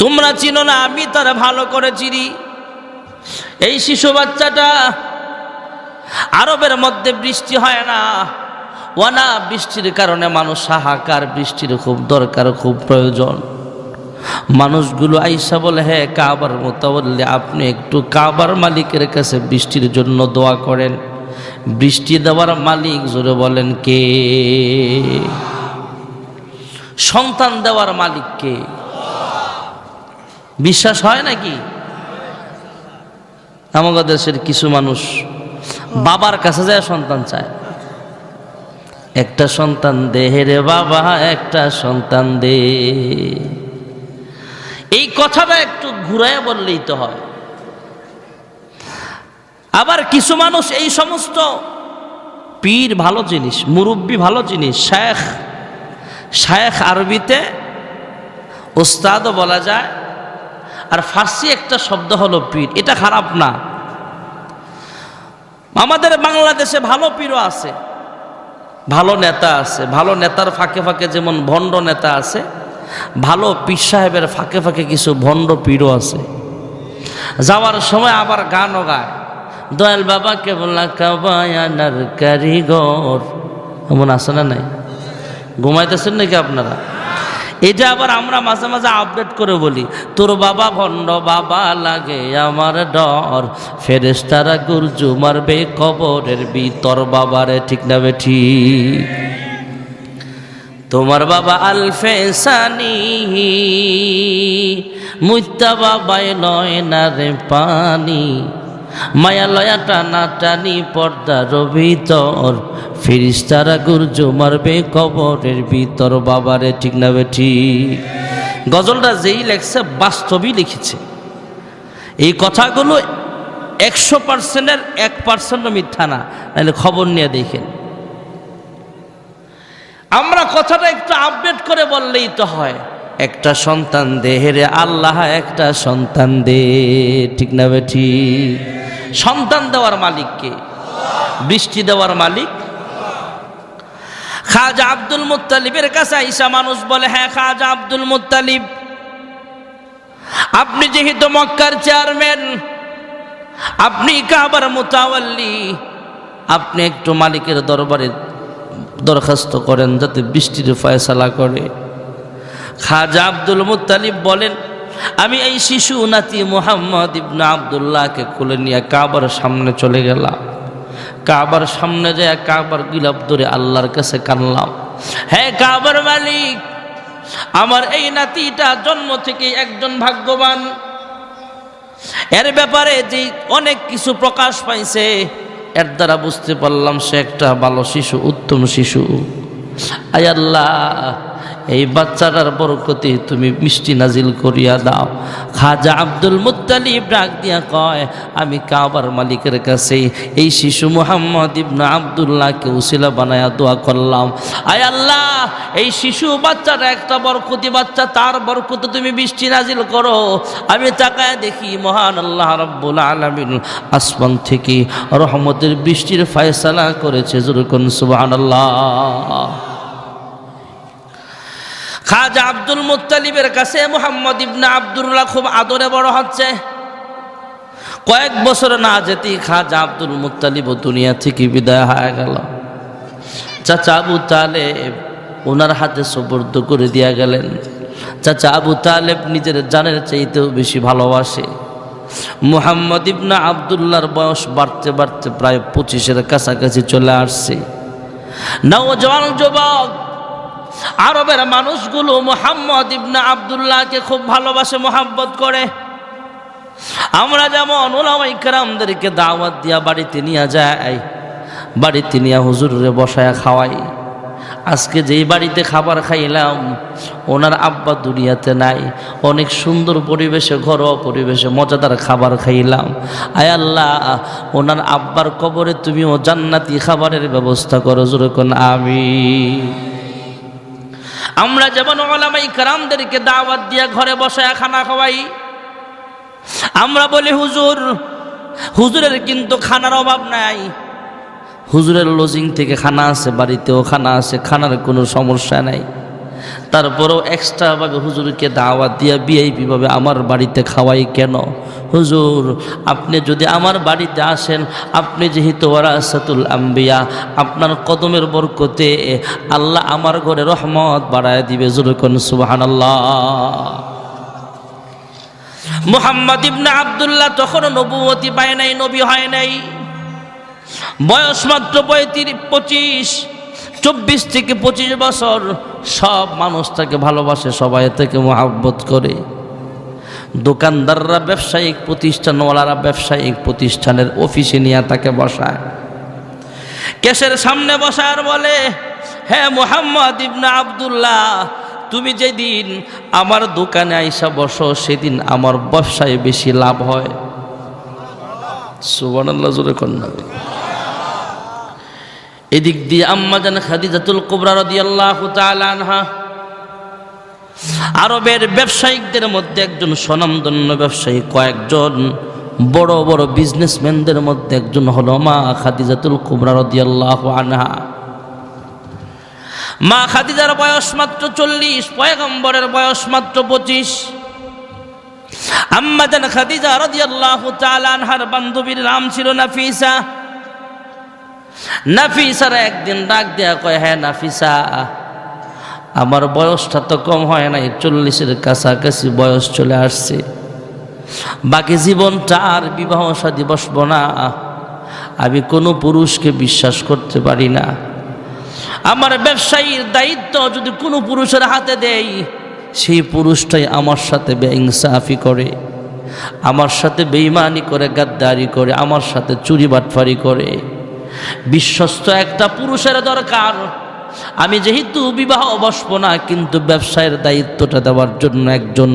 তোমরা চিনো না, আমি তার ভালো করে চিনি। এই শিশু বাচ্চাটা, আরবের মধ্যে বৃষ্টি হয় না, ওয়ানা বৃষ্টির কারণে মানুষ হাহাকার, বৃষ্টির খুব দরকার, খুব প্রয়োজন। মানুষগুলো আইসা বলে, হ্যাঁ কাবার মুতাওয়াল্লি, আপনি একটু কাবার মালিকের কাছে বৃষ্টির জন্য দোয়া করেন। বৃষ্টি দেওয়ার মালিক জোরে বলেন কে? সন্তান দেওয়ার মালিক কে? বিশ্বাস হয় নাকি? আমাদের দেশের কিছু মানুষ বাবার কাছে যায় সন্তান চায়। একটা সন্তান দে রে বাবা, একটা সন্তান দে। এই কথাটা একটু ঘুরায় বললেই তো হয়। আবার কিছু মানুষ এই সমস্ত পীর ভালো জিনিস, মুরব্বী ভালো জিনিস, শেখ, শেখ আরবিতে ওস্তাদও বলা যায়, আর ফার্সি একটা শব্দ হলো পীর। এটা খারাপ না। আমাদের বাংলাদেশে ভালো পীরও আছে, ভালো নেতা আছে। ভালো নেতার ফাঁকে ফাঁকে যেমন ভণ্ড নেতা আছে, ভালো পীর সাহেবের ফাঁকে ফাঁকে কিছু ভণ্ড পীরও আছে। যাওয়ার সময় আবার গানও গায়, দয়াল বাবা কেবলা কাবায়ানার কারিগর। এমন আছে না নাই? ঘুমাইতেছেন নাকি আপনারা? এটা আবার আমরা মাঝে মাঝে আপডেট করে বলি, তোর বাবা ভণ্ড বাবা লাগে আমার ডর, ফেরেশতারা গুরজু মারবে কবরের ভিতর বাবারে, ঠিক না বেঠি? তোমার বাবা আলফেসানি মুত্তা বাবাই নয় না রে পানি, মায়া লয়া টানা টানি পর্দার ভিতর, ফেরেশতারা গুরজো মারবে কবরের ভিতর। বাবারে ঠিক না বেঠি? গজলটা যেই লেখছে বাস্তবই লিখেছে। এই কথাগুলো 100%-এর 1% মিথ্যা না, নাহলে খবর নিয়ে দেখেন। আমরা কথাটা একটু আপডেট করে বললেই তো হয়। একটা সন্তান দে হেরে আল্লাহ, একটা সন্তান দে, ঠিক না বেঠি? সন্তান দেওয়ার মালিক কে? বৃষ্টি দেওয়ার মালিক। খাজা আব্দুল মুত্তালিবের কাছে আইসা মানুষ বলে, হ্যাঁ খাজা আব্দুল মুত্তালিব, আপনি যেহেতু মক্কার চেয়ারম্যান, আপনি কাবার মুতাওয়াল্লি, আপনি একটু মালিকের দরবারে দরখাস্ত করেন যাতে বৃষ্টির ফয়সালা করে। খাজা আব্দুল মুত্তালিব বলেন, আমি এই শিশু নাতি মুহাম্মদ ইবনে আব্দুল্লাহকে কোলে নিয়ে কাবার সামনে চলে গেলাম। কাবার সামনে যায় কাবার গিলাফ ধরে আল্লাহর কাছে কানলাম, হ্যাঁ কাবার মালিক, আমার এই নাতিটা জন্ম থেকে একজন ভাগ্যবান। এর ব্যাপারে যে অনেক কিছু প্রকাশ পাইছে, এর দ্বারা বুঝতে পারলাম সে একটা ভালো শিশু, উত্তম শিশু। আয় আল্লাহ, এই বাচ্চাটার বরকতে তুমি মিষ্টি নাজিল করিয়া দাও। খাজা আব্দুল মুত্তালিব ডাক দিয়া কয়, আমি কাবার মালিকের কাছে এই শিশু মুহাম্মদ ইবনে আব্দুল্লাহকে উসিলা বানায়া দোয়া করলাম, আয় আল্লাহ, এই শিশু বাচ্চাটা একটা বরকতি বাচ্চা, তার বরকতে তুমি বৃষ্টি নাজিল করো। আমি তাকায় দেখি মহান আল্লাহ রাব্বুল আলামিন আসমান থেকে রহমতের বৃষ্টির ফয়সালা করেছে। যেরকম সুবহানাল্লাহ। খাজা আব্দুল মুত্তালিবের কাছে মুহাম্মদ ইবনে আব্দুল্লাহ খুব আদরে বড় হচ্ছে। কয়েক বছর না যেতেই খাজা আব্দুল মুত্তালিব দুনিয়া থেকে বিদায় হয়ে গেল। চাচা আবু তালেব ওনার হাতে সুপর্দ করে দিয়া গেলেন। চাচা আবু তালেব নিজের জানের চাইতেও বেশি ভালোবাসে। মুহাম্মদ ইবনে আব্দুল্লাহর বয়স বাড়তে বাড়তে প্রায় 25-এর কাছাকাছি চলে আসছে। নওজোয়ান যুবক আরবের মানুষগুলো মুহাম্মদ ইবনে আব্দুল্লাহকে খুব ভালোবাসে, মোহাব্বত করে। আমরা যেমন উলামায়ে কেরামদেরকে দাওয়াত দিয়া বাড়িতে নিয়ে যাই, বাড়িতে নিয়ে হুজুরে বসায়া খাওয়াই। আজকে যেই বাড়িতে খাবার খাইলাম, ওনার আব্বা দুনিয়াতে নাই, অনেক সুন্দর পরিবেশে, ঘরোয়া পরিবেশে মজাদার খাবার খাইলাম। আয় আল্লাহ, ওনার আব্বার কবরে তুমিও জান্নাতি খাবারের ব্যবস্থা করো। যেরকম আমিন। আমরা যেমন উলামায়ে কেরামদেরকে দাওয়াত দিয়া ঘরে বসায়া খানা খাওয়াই, আমরা বলি হুজুরের কিন্তু খানার অভাব নাই, হুজুরের লজিং থেকে খানা আছে, বাড়িতেও খানা আছে, খানার কোনো সমস্যা নাই। তারপরেও এক্সট্রাভাবে হুজুরকে দাওয়াত দিয়া ভিআইপি ভাবে আমার বাড়িতে খাওয়াই কেন? হুজুর, আপনি যদি আমার বাড়িতে আসেন, আপনি যেহেতু ওয়ারাসাতুল আম্বিয়া, আপনার কদমের বরকতে আল্লাহ আমার ঘরে রহমত বাড়ায় দিবে। যেরকম সুবহানাল্লাহ। মুহাম্মদ ইবনে আব্দুল্লাহ তখনও নবুয়তি পায় নাই, নবী হয় নাই। বয়স মাত্র 24 থেকে 25 বছর। সব মানুষ তাকে ভালোবাসে, সবাই তাকে মহব্বত করে। দোকানদাররা, ব্যবসায়িক প্রতিষ্ঠানওয়ালারা ব্যবসায়িক প্রতিষ্ঠানের অফিসে নিয়ে তাকে বসায়, কেসের সামনে বসায় আর বলে, হ্যাঁ মুহাম্মদ ইবনে আব্দুল্লাহ, তুমি যেদিন আমার দোকানে আইসা বসো, সেদিন আমার ব্যবসায় বেশি লাভ হয়। সুবহানাল্লাহ, জোরে কন্যা। এদিক দিয়ে আম্মাজান খাদিজাতুল কুবরা রাদিয়াল্লাহু তাআলা আনহা, আরবের ব্যবসায়িকদের মধ্যে একজন স্বনামধন্য ব্যবসায়ী, কয়েকজন বড় বড় বিজনেসম্যানদের মধ্যে একজন হলো মা খাদিজাতুল কুবরা রাদিয়াল্লাহু আনহা। মা খাদিজার বয়স মাত্র 40, পয়গম্বরের বয়স মাত্র 25। আম্মাজান খাদিজা রাদিয়াল্লাহু তাআলা আনহার বান্ধবীর নাম ছিল নাফিসা। নাফিসার একদিন ডাক দেয়া কয়, হ্যাঁ নাফিসা, আমার বয়সটা তো কম হয় নাই, 40-এর কাছাকাছি বয়স চলে আসছে। বাকি জীবনটা আর বিবাহ শাদী বসবো না। আমি কোনো পুরুষকে বিশ্বাস করতে পারি না। আমার ব্যবসায়ীর দায়িত্ব যদি কোনো পুরুষের হাতে দেই, সেই পুরুষটাই আমার সাথে বেইনসাফি করে। আমার সাথে বেঈমানি করে, গাদ্দারি করে, আমার সাথে চুরি বাটফারি করে। বিশ্বস্ত একটা পুরুষের দরকার। আমি যেহেতু বিবাহ বসবো না, কিন্তু ব্যবসায়ের দায়িত্বটা দেওয়ার জন্য একজন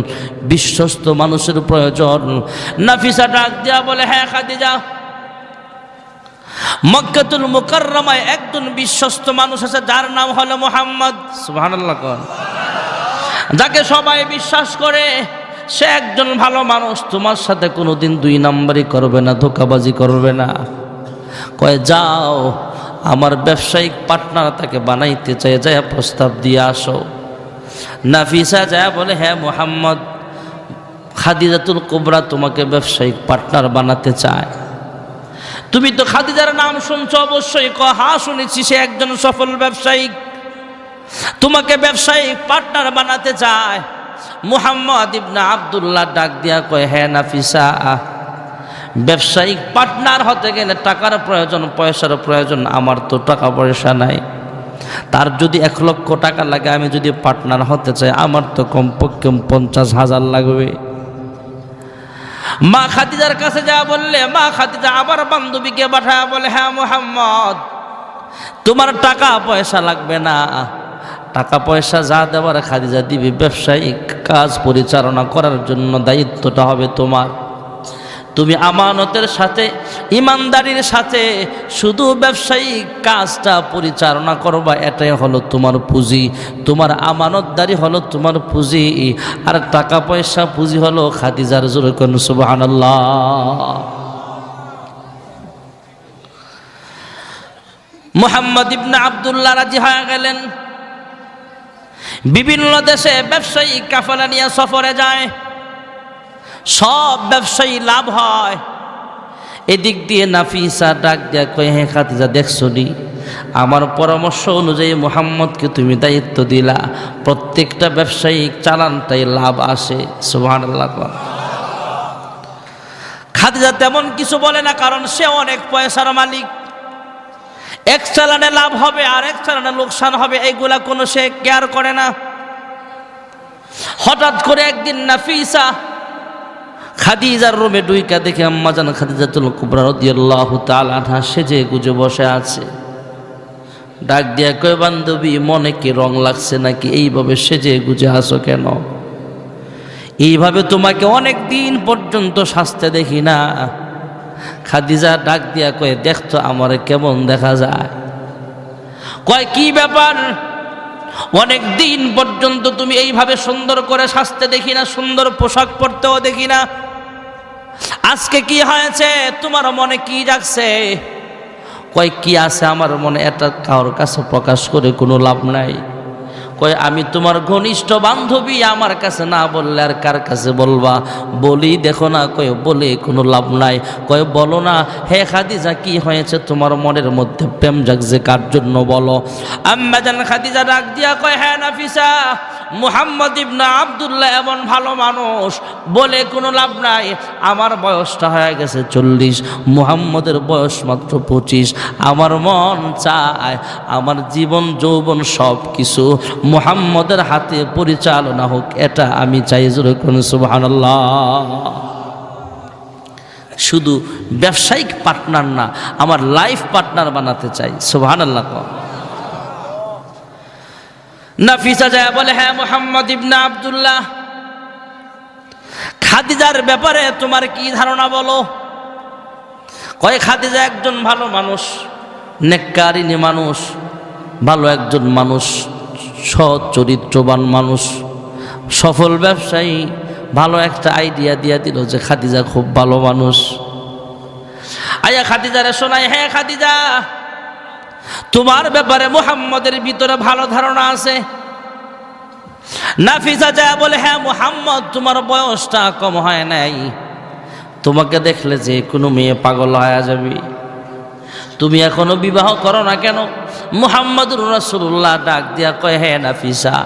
বিশ্বস্ত মানুষের প্রয়োজন। নাফিসা ডাক দিয়া বলে, হ্যাঁ খাদিজা, মক্কাতুল মুকাররমায় একজন বিশ্বস্ত মানুষ আছে, যার নাম হলো মুহাম্মদ। সুবহানাল্লাহ। যাকে সবাই বিশ্বাস করে, সে একজন ভালো মানুষ, তোমার সাথে কোনোদিন দুই নাম্বারি করবে না, ধোঁকাবাজি করবে না। কয় যাও, আমার ব্যবসায়িক পার্টনার তাকে বানাইতে চাই, যায় প্রস্তাব দিয়ে আসো। নাফিসা যায় বলে, হ্যাঁ মুহাম্মদ, খাদিজাতুল কুবরা তোমাকে ব্যবসায়িক পার্টনার বানাতে চায়। তুমি তো খাদিজার নাম শুনছো অবশ্যই। হ্যাঁ শুনেছি, সে একজন সফল ব্যবসায়িক, তোমাকে ব্যবসায়িক পার্টনার বানাতে চায়। মুহাম্মদ ইবনে আব্দুল্লাহ ডাক দিয়া কয়, হ্যাঁ নাফিসা, ব্যবসায়িক পার্টনার হতে গেলে টাকার প্রয়োজন, পয়সার প্রয়োজন। আমার তো টাকা পয়সা নাই, তার যদি 1 লক্ষ টাকা লাগে, আমি যদি পার্টনার হতে চাই, আমার তো কমপক্ষে 50,000 লাগবে। মা খাদিজার কাছে যা বললে, মা খাদিজা আবার বান্ধবীকে পাঠায় বলে, হ্যাঁ মুহাম্মদ, তোমার টাকা পয়সা লাগবে না, টাকা পয়সা যা দেওয়ার খাদিজা দিবি, ব্যবসায়িক কাজ পরিচালনা করার জন্য দায়িত্বটা হবে তোমার। তুমি আমানতের সাথে, ইমানদারির সাথে শুধু ব্যবসায়িক কাজটা পরিচালনা করবা, এটাই হলো তোমার পুঁজি। তোমার আমানতদারি হলো তোমার পুঁজি, আর টাকা পয়সা পুঁজি হলো খাদিজার। জোরে কোন সুবহানাল্লাহ। মুহাম্মদ ইবনে আব্দুল্লাহ রাজি হয়ে গেলেন। বিভিন্ন দেশে ব্যবসায়িক কাফেলা নিয়ে সফরে যায়, সব ব্যবসায়ী লাভ হয়। এদিক দিয়ে নাফিসা ডাক দেয়া কয়, হ্যাঁ খাদিজা, দেখছো নি, আমার পরামর্শ অনুযায়ী মুহাম্মদকে তুমি দায়িত্ব দিলা, প্রত্যেকটা ব্যবসায়িক চালানটাই লাভ আসে। সুবহানাল্লাহ। খাদিজা তেমন কিছু বলে না, কারণ সে অনেক পয়সার মালিক। এক চালানে লাভ হবে আর এক চালানে লোকসান হবে, এইগুলা কোনো সে কেয়ার করে না। হঠাৎ করে একদিন নাফিসা খাদিজার রুমে ডুইকা দেখে আম্মাজান খাদিজাতুল কুবরা রাদিয়াল্লাহু তাআলা আনহা সেজে গুজে বসে আছে। ডাক দিয়া কয়, বান্ধবী, মনে কি রং লাগছে নাকি? এইভাবে সেজে গুজে আসো কেন? এইভাবে তোমাকে অনেক দিন পর্যন্ত সাজতে দেখি না। খাদিজা ডাক দিয়া কয়, দেখতো আমারে কেমন দেখা যায়। কয়, কি ব্যাপার? অনেক দিন পর্যন্ত তুমি এইভাবে সুন্দর করে সাজতে দেখি না, সুন্দর পোশাক পরতেও দেখি না, আজকে কি হয়েছে? তোমার মনে কি জাগছে? কয়, কি আছে আমার মনে, এটা কারোর কাছে প্রকাশ করে কোনো লাভ নাই। কয়, আমি তোমার ঘনিষ্ঠ বান্ধবী, আমার কাছে না বললে আর কার কাছে বলবা? বলি দেখো না। কয়, বলে কোনো লাভ নাই। কয়, বলো না। হে খাদিজা, কি হয়েছে? তোমার মনের মধ্যে প্রেম জাগছে কার জন্য বলো। আম্মাজান খাদিজা ডাক দিয়া কয়, হ্যাঁ নাফিসা, মুহাম্মদ ইবনে আব্দুল্লাহ এমন ভালো মানুষ, বলে কোনো লাভ নাই। আমার বয়সটা হয়ে গেছে 40, মুহাম্মদের বয়স মাত্র 25। আমার মন চায় আমার জীবন যৌবন সব কিছু মুহাম্মদের হাতে পরিচালনা হোক, এটা আমি চাই। জোরে কোন সুবহানাল্লাহ। শুধু ব্যবসায়িক পার্টনার না, আমার লাইফ পার্টনার বানাতে চাই। সুবহানাল্লাহ। নাফিসা যায় বলে, হ্যাঁ মুহাম্মদ ইবনে আব্দুল্লাহ, খাদিজার ব্যাপারে তোমার কি ধারণা বলো? কয়, খাদিজা একজন ভালো মানুষ, নেককারিনী মানুষ, ভালো একজন মানুষ, সৎ চরিত্রবান মানুষ, সফল ব্যবসায়ী। ভালো একটা আইডিয়া দিয়া দিল যে খাদিজা খুব ভালো মানুষ। আয়া খাদিজারে শোনায়, হ্যাঁ খাদিজা, তোমার ব্যাপারে মুহাম্মদের ভিতরে ভালো ধারণা আছে। নাফিসা যায় বলে, হ্যাঁ মুহাম্মদ, তোমার বয়সটা কম হয় নাই, তোমাকে দেখলে যে কোনো মেয়ে পাগল হয়ে যাবে, তুমি এখনো বিবাহ করো না কেন? মুহাম্মদুর রাসূলুল্লাহ ডাক দিয়া কয়, হ্যাঁ নাফিসা,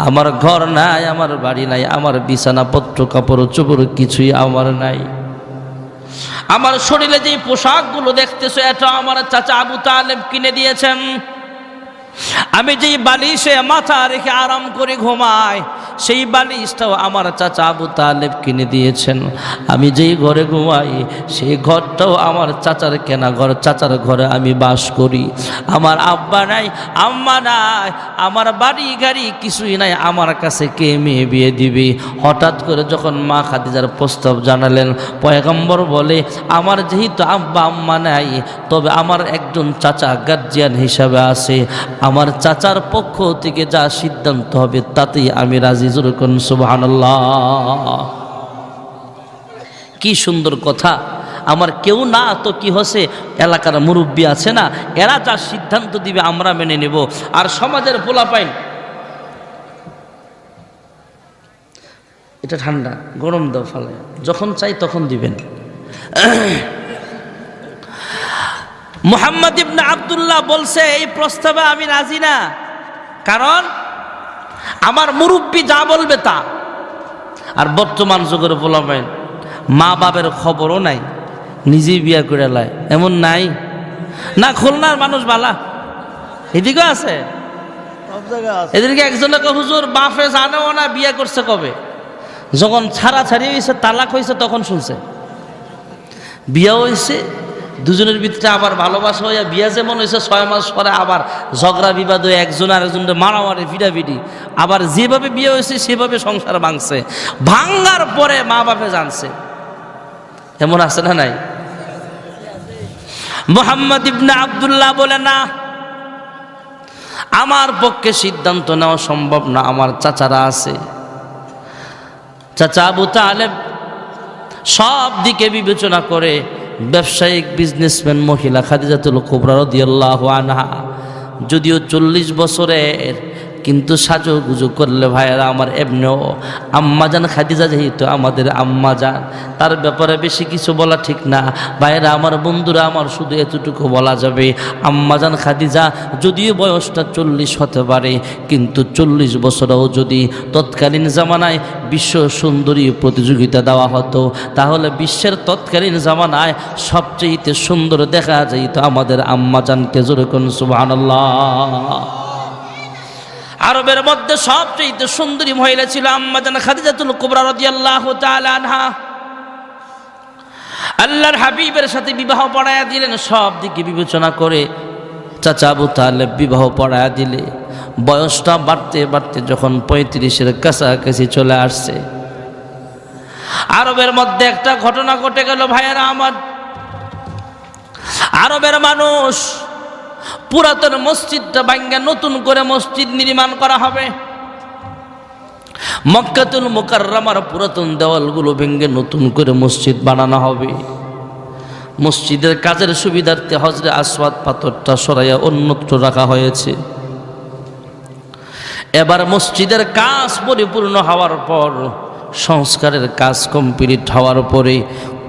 আমার ঘর নাই, আমার বাড়ি নাই, আমার বিছানাপত্র কাপড় চোপড় কিছুই আমার নাই। আমার শরীরে যে পোশাকগুলো দেখতেছো, এটা আমার চাচা আবু তালেব কিনে দিয়েছেন। আমি যেই বালিশে মাথা রেখে আরাম করে ঘুমাই, সেই বালিশটাও আমার চাচা আবু তালেব কিনে দিয়েছেন। আমি যেই ঘরে ঘুমাই, সেই ঘরটাও আমার চাচার কেনা ঘর, চাচার ঘরে আমি বাস করি। আমার আব্বা নাই, আম্মা নাই, আমার বাড়ি গাড়ি কিছুই নাই, আমার কাছে কে মেয়ে বিয়ে দিবে? হঠাৎ করে যখন মা খাদিজার প্রস্তাব জানালেন, পয়গম্বর বলে, আমার যেহেতু আব্বা আম্মা নাই, তবে আমার একজন চাচা গার্জিয়ান হিসাবে আছে, আমার চাচার পক্ষ থেকে যা সিদ্ধান্ত হবে তাতেই আমি রাজি। জোরে করুন সুবহানাল্লাহ। কি সুন্দর কথা! আমার কেউ না তো কি হচ্ছে, এলাকার মুরব্বী আছে না, এরা যা সিদ্ধান্ত দিবে আমরা মেনে নেব। আর সমাজের পোলাপাইন, এটা ঠান্ডা গরম দাও ফালে, যখন চাই তখন দিবেন। মুহাম্মদ ইবনে আব্দুল্লাহ বলছে, এই প্রস্তাবে আমি রাজি না, কারণ আমার মুরব্বী যা বলবে তা। আর বর্তমান যুগের পোলাপাইন মা বাপের খবরও নাই, নিজেই বিয়া করে লায়, এমন নাই না? খুলনার মানুষ বালা, এদিকেও আছে, এদেরকে একজনকে হুজুর বাপে জানেও না বিয়া করছে কবে, যখন ছাড়াছাড়ি হয়েছে, তালাক হয়েছে, তখন শুনছে। বিয়া হয়েছে, দুজনের ভিতরে আবার ভালোবাসা হইয়া বিয়া যেমন হয়েছে, 6 মাস পরে আবার ঝগড়া বিবাদ হয়ে একজন আরেকজনের মারামারি ফিডাফিডি, আবার যেভাবে বিয়ে হয়েছে সেভাবে সংসার ভাঙছে। ভাঙ্গার পরে মা বাপে জানছে। এমন আছে না নাই? মুহাম্মদ ইবনে আব্দুল্লাহ বলে, না, আমার পক্ষে সিদ্ধান্ত নেওয়া সম্ভব না, আমার চাচারা আছে। চাচা আবু তালেব সব দিকে বিবেচনা করে ব্যবসায়িক বিজনেসম্যান মহিলা খাদিজাতুল কুবরা রাদিয়াল্লাহু আনহা, যদিও 40 বছরের, কিন্তু সাজুগুজু করলে ভাইয়েরা আমার এমনিও আম্মাজান খাদিজা যেহেতু আমাদের আম্মাজান, তার ব্যাপারে বেশি কিছু বলা ঠিক না। ভাইয়েরা আমার, বন্ধুরা আমার, শুধু এতটুকু বলা যাবে, আম্মাজান খাদিজা যদিও বয়সটা 40 হতে পারে, কিন্তু 40 বছরেও যদি তৎকালীন জামানায় বিশ্ব সুন্দরী প্রতিযোগিতা দেওয়া হতো, তাহলে বিশ্বের তৎকালীন জামানায় সবচেয়ে সুন্দর দেখা যেত আমাদের আম্মাজানকে। জোরে কোন সুবহানাল্লাহ। আরবের মধ্যে সবচেয়ে সুন্দরী মহিলা ছিল আম্মাজান খাদিজাতুল কুবরা রাদিয়াল্লাহু তাআলা আনহা। আল্লাহর হাবিবের সাথে বিবাহ পড়ায়া দিলেন, সব দিকে বিবেচনা করে চাচা আবু তালেব বিবাহ পড়ায়া দিলে, বয়সটা বাড়তে বাড়তে যখন 35-এর কাছাকাছি চলে আসছে, আরবের মধ্যে একটা ঘটনা ঘটে গেল। ভাইয়েরা আমার, আরবের মানুষ পুরাতন মসজিদটা ভাঙ্গা নতুন করে মসজিদ নির্মাণ করা হবে। মক্কাতুল মুকাররমার পুরাতন দেওয়ালগুলো ভেঙে নতুন করে মসজিদ বানানো হবে। মসজিদের কাজের সুবিধার্থে হজরে আসওয়াদ পাথরটা সরাইয়া অন্যত্র রাখা হয়েছে। এবার মসজিদের কাজ পরিপূর্ণ হওয়ার পর, সংস্কারের কাজ কমপ্লিট হওয়ার পরে,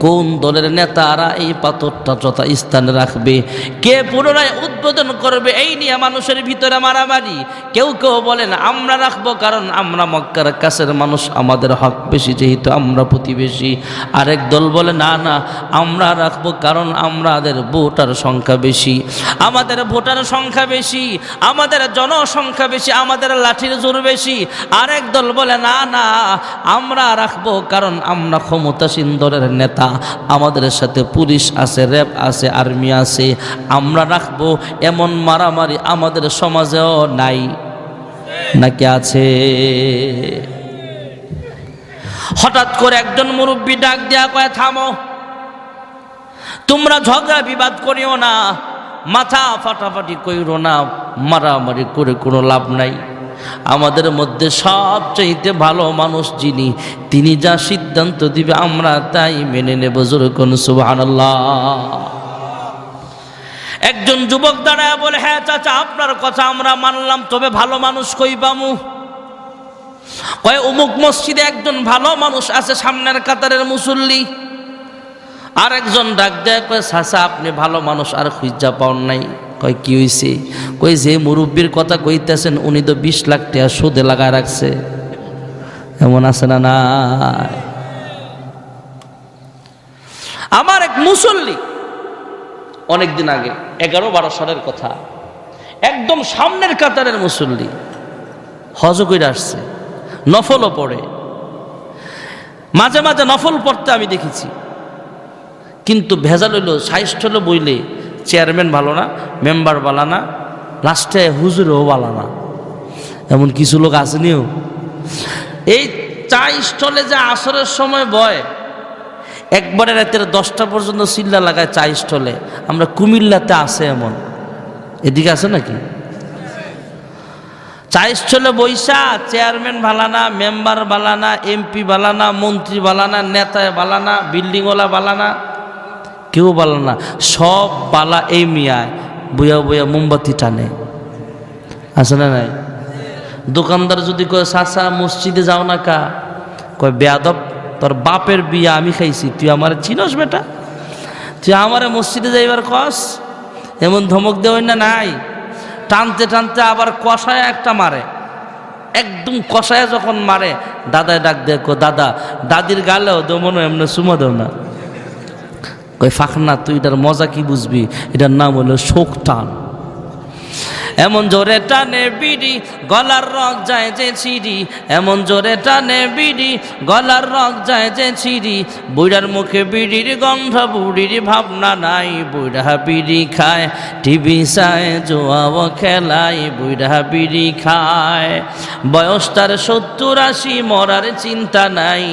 কোন দলের নেতারা এই পাথরটা যথা স্থানে রাখবে, কে পুনরায় উদ্বোধন করবে, এই নিয়ে মানুষের ভিতরে মারামারি। কেউ কেউ বলেন আমরা রাখবো কারণ আমরা মক্কার কাছের মানুষ, আমাদের হক বেশি যেহেতু আমরা প্রতিবেশী। আরেক দল বলে না না, আমরা রাখবো কারণ আমাদের ভোটার সংখ্যা বেশি, আমাদের ভোটার সংখ্যা বেশি, আমাদের জনসংখ্যা বেশি, আমাদের লাঠির জোর বেশি। আরেক দল বলে না না, আমরা রাখবো কারণ আমরা ক্ষমতাসীন দলের নেতা, আমাদের সাথে পুলিশ আছে, র্যাব আছে, আর্মি আছে, আমরা রাখবো। এমন মারামারি আমাদের সমাজেও নাই নাকি আছে? হঠাৎ করে একজন মুরব্বী ডাক দেয়া কয়, থামো, তোমরা ঝগড়া বিবাদ করিও না, মাথা ফাটাফাটি কইরো না, মারামারি করে কোনো লাভ নাই। আমাদের মধ্যে সবচাইতে ভালো মানুষ যিনি, তিনি যা সিদ্ধান্ত দিবে আমরা তাই মেনে নেব। জোরে কোন সুবহানাল্লাহ। একজন যুবক দাঁড়ায় বলে, হ্যাঁ চাচা, আপনার কথা আমরা মানলাম, তবে ভালো মানুষ কই পামু? কয় অমুক মসজিদে একজন ভালো মানুষ আছে, সামনের কাতারের মুসল্লি। আর একজন ডাক দেয়, কয় চাচা আপনি ভালো মানুষ আর খুঁজা পাওন নাই। কয় কি হয়েছে? কই যে মুরব্বীর কথা কইতেছেন উনি তো 20 লাখ টাকা সুদে লাগায় রাখছে। এমন আছে না? না, আমার এক মুসল্লি অনেকদিন আগে, 11-12 সালের কথা, একদম সামনের কাতারের মুসল্লি, হজ করে আসছে, নফলও পড়ে, মাঝে মাঝে নফল পড়তে আমি দেখেছি। কিন্তু ভেজাল হইল, সাইস্ট হলো বইলে চেয়ারম্যান ভালো না, মেম্বার ভালো না, লাস্টে হুজুরও ভালো না, এমন কিছু লোক আসেনিও। এই চা স্টলে যে আসরের সময় বয়, একবারে রাতের 10টা পর্যন্ত চিল্লা লাগায় চা স্টলে। আমরা কুমিল্লাতে আছে এমন, এদিকে আছে নাকি? চা স্টলে বৈশা চেয়ারম্যান ভালানা, মেম্বার বালানা, এমপি বালানা, মন্ত্রী বালানা, নেতায় বালানা, বিল্ডিংওয়ালা বালানা, কেউ বালানা, সব বালা এই মিয়ায় বইয়া বইয়া মোমবাতি টানে, আছে না নাই? দোকানদার যদি কয় চাচা মসজিদে যাও না কা, কয় বেয়াদব, তোর বাপের বিয়া আমি খাইছি, তুই আমার চিনস বেটা, তুই আমারে মসজিদে যাইবার কস? এমন ধমক দেওয়াই না নাই। টানতে টানতে আবার কষায় একটা মারে, একদম কষায় যখন মারে, দাদায় ডাক দেখো, দাদা, দাদির গালেও দো মনে এমনি চুমা দেও না। কই ফাঁকনা, তুই এটার মজা কি বুঝবি, এটার নাম হলো শোক টান। এমন জোরে টানে বিড়ি গলার রক যায় যে ছিড়ি, এমন জোরে টানে বিড়ি গলার রক যায় যে ছিড়ি, বুড়ার মুখে বিড়ির গন্ধ, বুড়ির ভাবনা নাই, বুড়া বিড়ি খায় টিভি চায় জোয়াও খেলায়, বুড়া বিড়ি খায়। বয়স তার 70-80, মরার চিন্তা নাই,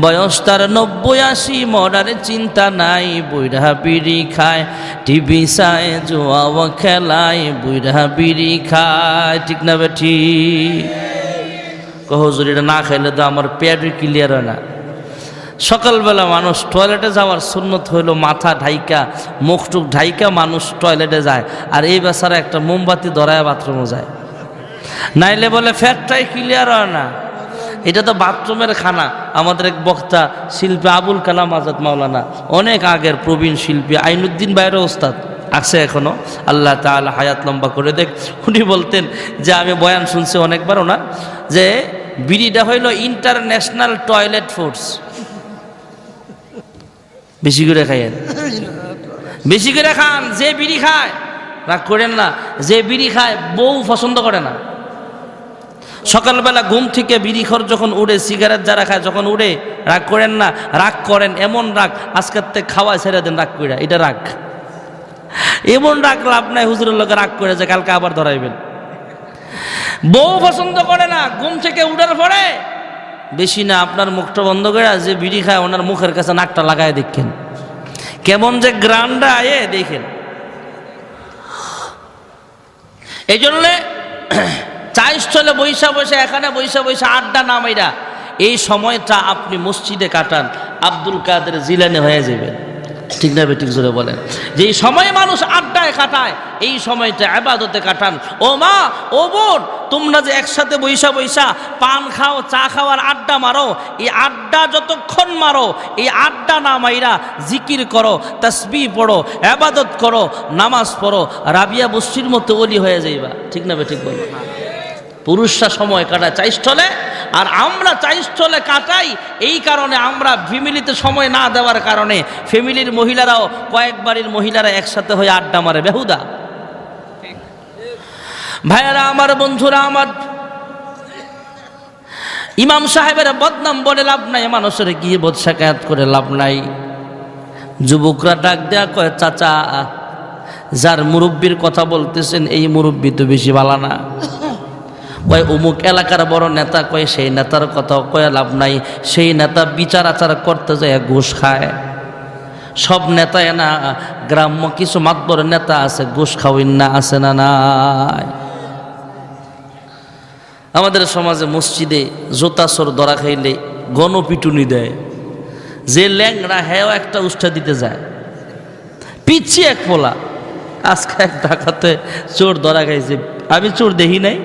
বয়স তার 90-80, মরার চিন্তা নাই, বুড়া বিড়ি খায় টিভি চায় জোয়াও খেলায়, বুড়া বিড়ি খায়। ঠিক না বেঠি? হুজুর এটা না খাইলে তো আমার পেট ক্লিয়ার হয় না। সকালবেলা মানুষ টয়লেটে যাওয়ার সুন্নত হইল মাথা ঢাইকা, মুখটুক ঢাইকা মানুষ টয়লেটে যায়, আর এই বেচারা একটা মোমবাতি ধরায় বাথরুমে যায়, নাইলে বলে ফ্যাটটাই ক্লিয়ার হয় না। এটা তো বাথরুমের খানা। আমাদের এক বক্তা শিল্পী আবুল কালাম আজাদ মাওলানা, অনেক আগের প্রবীণ শিল্পী, আইনুদ্দিন ভাইয়ের ওস্তাদ আছে এখনো, আল্লাহ তাআলা হায়াত লম্বা করে দেখ। উনি বলতেন যে, আমি বয়ান শুনছি অনেকবার ওনার, যে বিড়িটা হইল ইন্টারন্যাশনাল টয়লেট ফুডস। বেশি করে খাইয়েন, বেশি করে খান। যে বিড়ি খায়, রাগ করেন না, যে বিড়ি খায় বউ পছন্দ করে না। সকালবেলা ঘুম থেকে বিড়িখর যখন উড়ে, সিগারেট যারা খায় যখন উড়ে, রাগ করেন না, রাগ করেন এমন রাগ, আজকের থেকে খাওয়া ছেড়ে দেন, রাগ করে, এটা রাগ। এমন রাগ লাভ নাই, হুজুরের লোকে রাগ করে যে কালকে আবার ধরাইবেন। বউ পছন্দ করে না, ঘুম থেকে উঠার পরে বেশি না, আপনার মুখটা বন্ধ করে যে বিড়ি খায় ওনার মুখের কাছে নাকটা লাগায় দেখেন, কেমন যে গ্রান্ডা আয়ে দেখেন। এই জন্যে চা স্টলে বৈশা বৈশা, এখানে বৈশা বৈশা আড্ডা না মাইরা, এই সময়টা আপনি মসজিদে কাটান, আব্দুল কাদের জিলানী হয়ে যাবেন। ঠিক না বেঠিক? জোরে বলেন। যে এই সময় মানুষ আড্ডায় কাটায়, এই সময়টা ইবাদতে কাটান। ও মা, ও বোন, তোমরা যে একসাথে বৈশা বৈশা পান খাও, চা খাওয়ার আড্ডা মারো, এই আড্ডা যতক্ষণ মারো, এই আড্ডা না মাইরা জিকির করো, তাসবিহ পড়ো, ইবাদত করো, নামাজ পড়ো, রাবিয়া বস্তির মতো ওলি হয়ে যাইবা। ঠিক না বেঠিক? বলো। পুরুষরা সময় কাটায় চা স্টলে, আর আমরা চা স্টলে কাটাই এই কারণে, আমরা ফ্যামিলিতে সময় না দেওয়ার কারণে ফ্যামিলির মহিলারাও, কয়েক বাড়ির মহিলারা একসাথে হয়ে আড্ডা মারে, বেহুদা। ভাইয়ারা আমার, বন্ধুরা আমার, ইমাম সাহেবের বদনাম বলে লাভ নাই, মানুষের গিয়ে বোধ শেখায়াত করে লাভ নাই। যুবকরা ডাক দেয়া কয়, চাচা, যার মুরব্বীর কথা বলতেছেন এই মুরব্বী তো বেশি ভালো না। কয় অমুক এলাকার বড় নেতা, কয় সেই নেতার কথা কয়ে লাভ নাই, সেই নেতা বিচার আচার করতে যায় ঘুষ খায়। সব নেতায় না, গ্রাম্য কিছু মাতবর নেতা আছে ঘুষ খাওয়িন না, আছে না নাই? আমাদের সমাজে মসজিদে জোতাসর ধরা খাইলে গণপিটুনি দেয়, যে ল্যাংড়া হ্যাঁ একটা উষ্ঠা দিতে যায়, পিচ্ছি এক পোলা। আজকে এক ডাকাতে চোর ধরা খাইছে, আমি চোর দেখি নাই,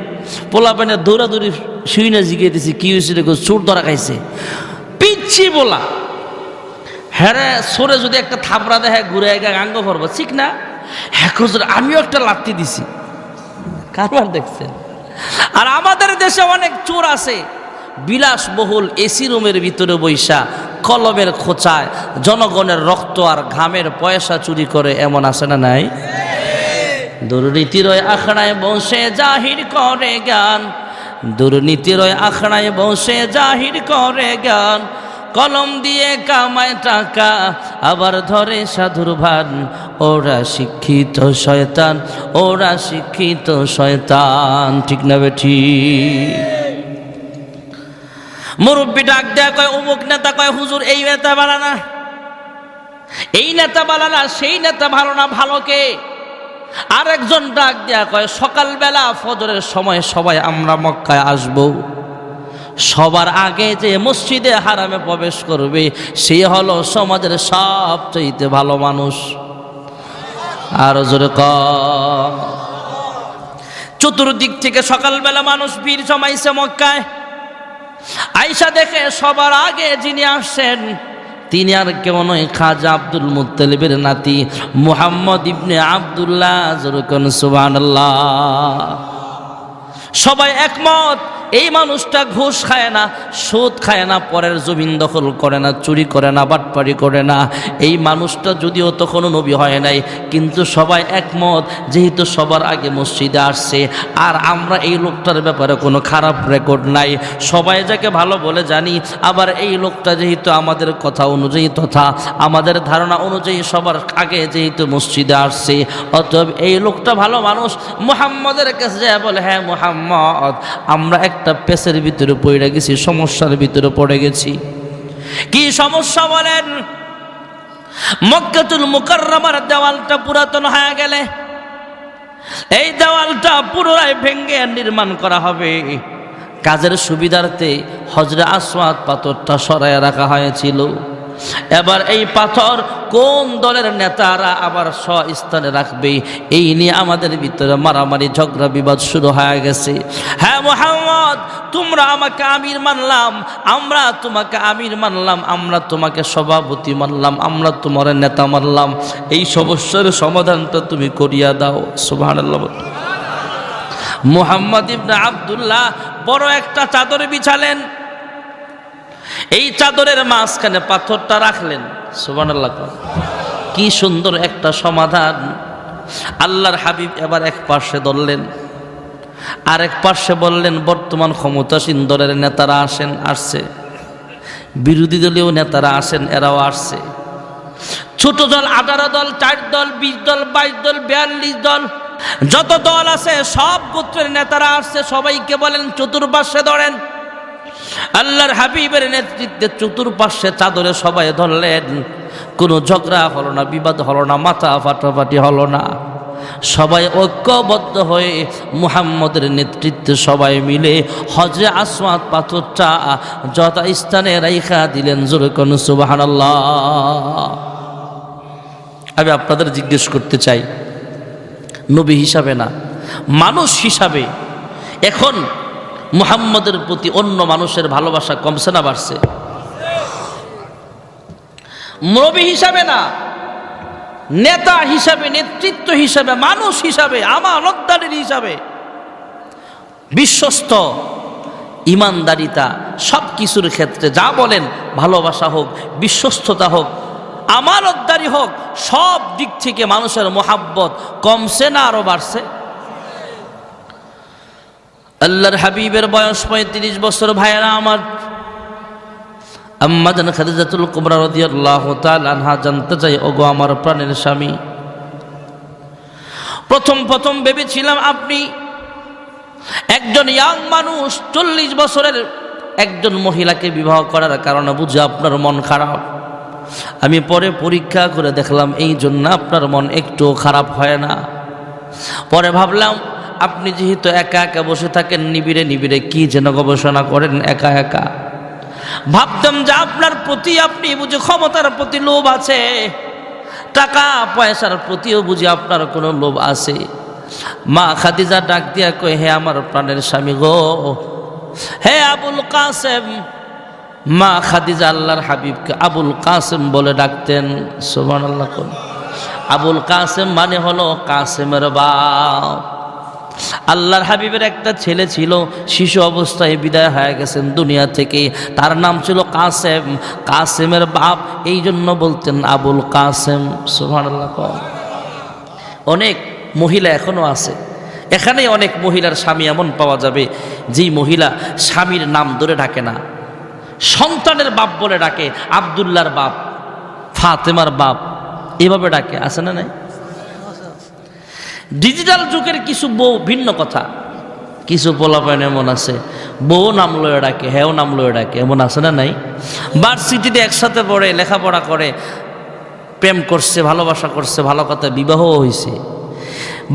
পোলা পানে দৌড়াদৌড়ি শুই না, জিগিয়ে দিছি কি হয়েছে, চোর ধরা খাইছে, পিচ্ছি বলা। হ্যাঁ, সরে যদি একটা থাপড়া দেয়, হ্যাঁ ঘুরে গাঙ্গ পড়বো, ঠিক না? হ্যাঁ হুজুর, আমিও একটা লাত্তি দিছি। কারবার দেখছেন? আর আমাদের দেশে অনেক চোর আছে, বিলাসবহুল এসি রুমের ভিতরে বৈশা কলমের খোঁচায় জনগণের রক্ত আর ঘামের পয়সা চুরি করে, এমন আছে না নাই? দুর্নীতির ওই আখড়ায় বসে জাহির করে জ্ঞান, দুর্নীতির ওই আখড়ায় বসে জাহির করে জ্ঞান, কলম দিয়ে কামায় টাকা আবার ধরে সাধুর ভান, ওরা শিক্ষিত শয়তান, ওরা শিক্ষিত শয়তান। ঠিক না বেঠি? মুরব্বী ডাক দেয়া কয়, অমুক নেতা কয়, হুজুর এই নেতা ভালো না, এই নেতা ভালো না, সেই নেতা ভালো না, ভালো কে? আর একজন ডাক দেয়া কয়, সকালবেলা ফজরের সময় সবাই আমরা মক্কায় আসব, সবার আগে যে মসজিদে হারামে প্রবেশ করবে সে হলো সমাজের সবচেয়ে ভালো মানুষ। আর জোরে কর। চতুর্দিক থেকে সকালবেলা মানুষ ভিড় জমাইছে মক্কায়। আয়েশা দেখে সবার আগে যিনি আসছেন তিনি আর কেউ নয়, খাজা আব্দুল মুত্তালিবের নাতি মুহাম্মদ ইবনে আব্দুল্লাহ। জোরে কোন সুবহানাল্লাহ। সবাই একমত, এই মানুষটা ঘুষ খায় না, সুদ খায় না, পরের জমিন দখল করে না, চুরি করে না, বাটপারি করে না। এই মানুষটা যদিও তখনও নবী হয় নাই, কিন্তু সবাই একমত যেহেতু সবার আগে মসজিদে আসছে আর আমরা এই লোকটার ব্যাপারে কোনো খারাপ রেকর্ড নাই, সবাই যাকে ভালো বলে জানি, আবার এই লোকটা যেহেতু আমাদের কথা অনুযায়ী তথা আমাদের ধারণা অনুযায়ী সবার আগে যেহেতু মসজিদে আসছে, অতএব এই লোকটা ভালো মানুষ। মুহাম্মদের কাছে যায় বলে, হ্যাঁ মুহাম্মদ, আমরা একটা পেছের ভিতরে পড়ে গেছি, সমস্যার ভিতরে পড়ে গেছি। কি সমস্যা বলেন? মক্কাতুল মুকাররমার দেওয়ালটা পুরাতন হয়ে গেলে এই দেওয়ালটা পুনরায় ভেঙে নির্মাণ করা হবে। কাজের সুবিধার্থে হজরে আসওয়াদ পাথরটা সরাইয়া রাখা হয়েছিল। এবার এই পাথর কোন দলের নেতারা আবার স্থানে রাখবে, এই নিয়ে আমাদের ভিতরে মারামারি ঝগড়া বিবাদ শুরু হয়ে গেছে। হ্যাঁ মুহাম্মদ, তোমরা আমাকে আমির মানলাম, আমরা তোমাকে আমির মানলাম, আমরা তোমাকে সভাপতি মানলাম, আমরা তোমার নেতা মানলাম, এই সমস্যার সমাধানটা তুমি করিয়া দাও। সুবহানাল্লাহ। মুহাম্মদ ইবনে আব্দুল্লাহ বড় একটা চাদর বিছালেন, এই চাদরের মাঝখানে পাথরটা রাখলেন। সুবহানাল্লাহ। কি সুন্দর একটা সমাধান। আল্লাহর হাবিব এবার এক পাশে ধরলেন, আরেক পাশে বললেন বর্তমান ক্ষমতাসীন দলের নেতারা আসছে, বিরোধী দলীয় নেতারা আসেন, এরাও আসছে, ছোট দল 18 দল, 4 দল, 20 দল, 22 দল, 42 দল, যত দল আছে সব গোত্রের নেতারা আসছে, সবাইকে বলেন চতুর্পাশে ধরেন। আল্লাহর হাবিবের নেতৃত্বে চতুর্পাশে চাদরে সবাই ধরলেন। কোনো ঝগড়া হলো না, বিবাদ হলো না, মাথা ফাটাফাটি হলো না, সবাই ঐক্যবদ্ধ হয়ে মুহাম্মদের নেতৃত্বে সবাই মিলে হজরে আসওয়াদ পাথরটা যথা স্থানে রাইখা দিলেন। জোরে কোন সুবহানাল্লাহ। আমি আপনাদের জিজ্ঞেস করতে চাই, নবী হিসাবে না, মানুষ হিসাবে এখন মুহাম্মদের প্রতি অন্য মানুষের ভালোবাসা কমছে না বাড়ছে? নবী হিসাবে না, নেতা হিসাবে, নেতৃত্ব হিসাবে, মানুষ হিসাবে, আমানতদারের হিসাবে, বিশ্বস্ত, ইমানদারিতা, সব কিছুর ক্ষেত্রে যা বলেন, ভালোবাসা হোক, বিশ্বস্ততা হোক, আমানতদারি হোক, সব দিক থেকে মানুষের মোহাব্বত কমছে না আরো বাড়ছে? আল্লাহর হাবিবের বয়স 35 বছর। ভাইয়েরা আমার, আম্মা জান খাদিজাতুল কুবরা রাদিয়াল্লাহু তাআলা আনহা জানতে চাই, ওগো আমার প্রাণের স্বামী, প্রথম ভেবেছিলাম আপনি একজন ইয়াং মানুষ, 40 বছরের একজন মহিলাকে বিবাহ করার কারণে বুঝে আপনার মন খারাপ। আমি পরে পরীক্ষা করে দেখলাম এই জন্য আপনার মন একটু খারাপ হয় না। পরে ভাবলাম আপনি যেহেতু একা একা বসে থাকেন, নিবিড়ে নিবিড়ে কি যেন গবেষণা করেন একা একা, ভাবতাম যে আপনার প্রতি আপনি বুঝে ক্ষমতার প্রতি লোভ আছে, টাকা পয়সার প্রতিও বুঝি আপনার কোনো লোভ আছে। মা খাদিজা ডাক দিয়া কয়, হে আমার প্রাণের স্বামী গো, হে আবুল কাসেম। মা খাদিজা আল্লাহর হাবিবকে আবুল কাসেম বলে ডাকতেন। সুবহানাল্লাহ। আবুল কাসেম মানে হলো কাসেমের বাপ। আল্লাহর হাবিবের একটা ছেলে ছিল, শিশু অবস্থায় বিদায় হয়ে গেছেন দুনিয়া থেকে, তার নাম ছিল কাসেম। কাসেমের বাপ, এই জন্য বলতেন আবুল কাসেম। সুবহানাল্লাহ। অনেক মহিলা এখনো আছে। এখানে অনেক মহিলার স্বামী এমন পাওয়া যাবে যেই মহিলা স্বামীর নাম ধরে ডাকে না, সন্তানের বাপ বলে ডাকে, আব্দুল্লাহর বাপ, ফাতেমার বাপ, এভাবে ডাকে। আছে না নাই? ডিজিটাল যুগের কিছু বউ ভিন্ন কথা, কিছু পোলাপাইন এমন আছে বউ নাম লয়ে ডাকে, হ্যাঁ নাম লয়ে ডাকে, এমন আছে না নাই? ভার্সিটিতে একসাথে পড়ে, লেখাপড়া করে, প্রেম করছে, ভালোবাসা করছে, ভালো কথা, বিবাহ হয়েছে।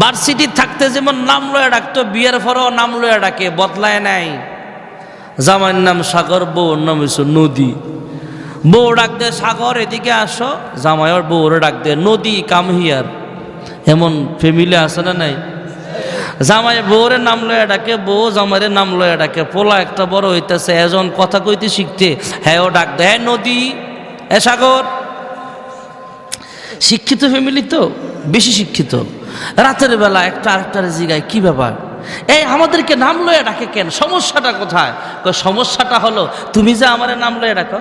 ভার্সিটি থাকতে যেমন নাম লয়ে ডাকতো, বিয়ের পরেও নাম লয়ে ডাকে, বদলায় নাই। জামাইয়ের নাম সাগর, বউর নাম হয়েছে নদী। বউ ডাক দে সাগর এদিকে আসো, জামাইয়ের বউরে ডাক দে নদী কাম হিয়ার। এমন ফ্যামিলি আছে না নাই? জামাই বউরের নাম লয়ে ডাকে, বউ জামাইয়ের নাম লয়ে ডাকে। পোলা একটা বড় হইতেছে, এজন কথা কইতে শিখতে, হ্যাঁ ও ডাক দে, হ্যাঁ নদী, এ সাগর। শিক্ষিত ফ্যামিলি তো, বেশি শিক্ষিত। রাতের বেলা একটা আরেকটার জিগায়, কি ব্যাপার, এই আমাদেরকে নাম লয়ে ডাকে কেন, সমস্যাটা কোথায়? সমস্যাটা হলো তুমি যে আমার নাম লয়ে ডাকো,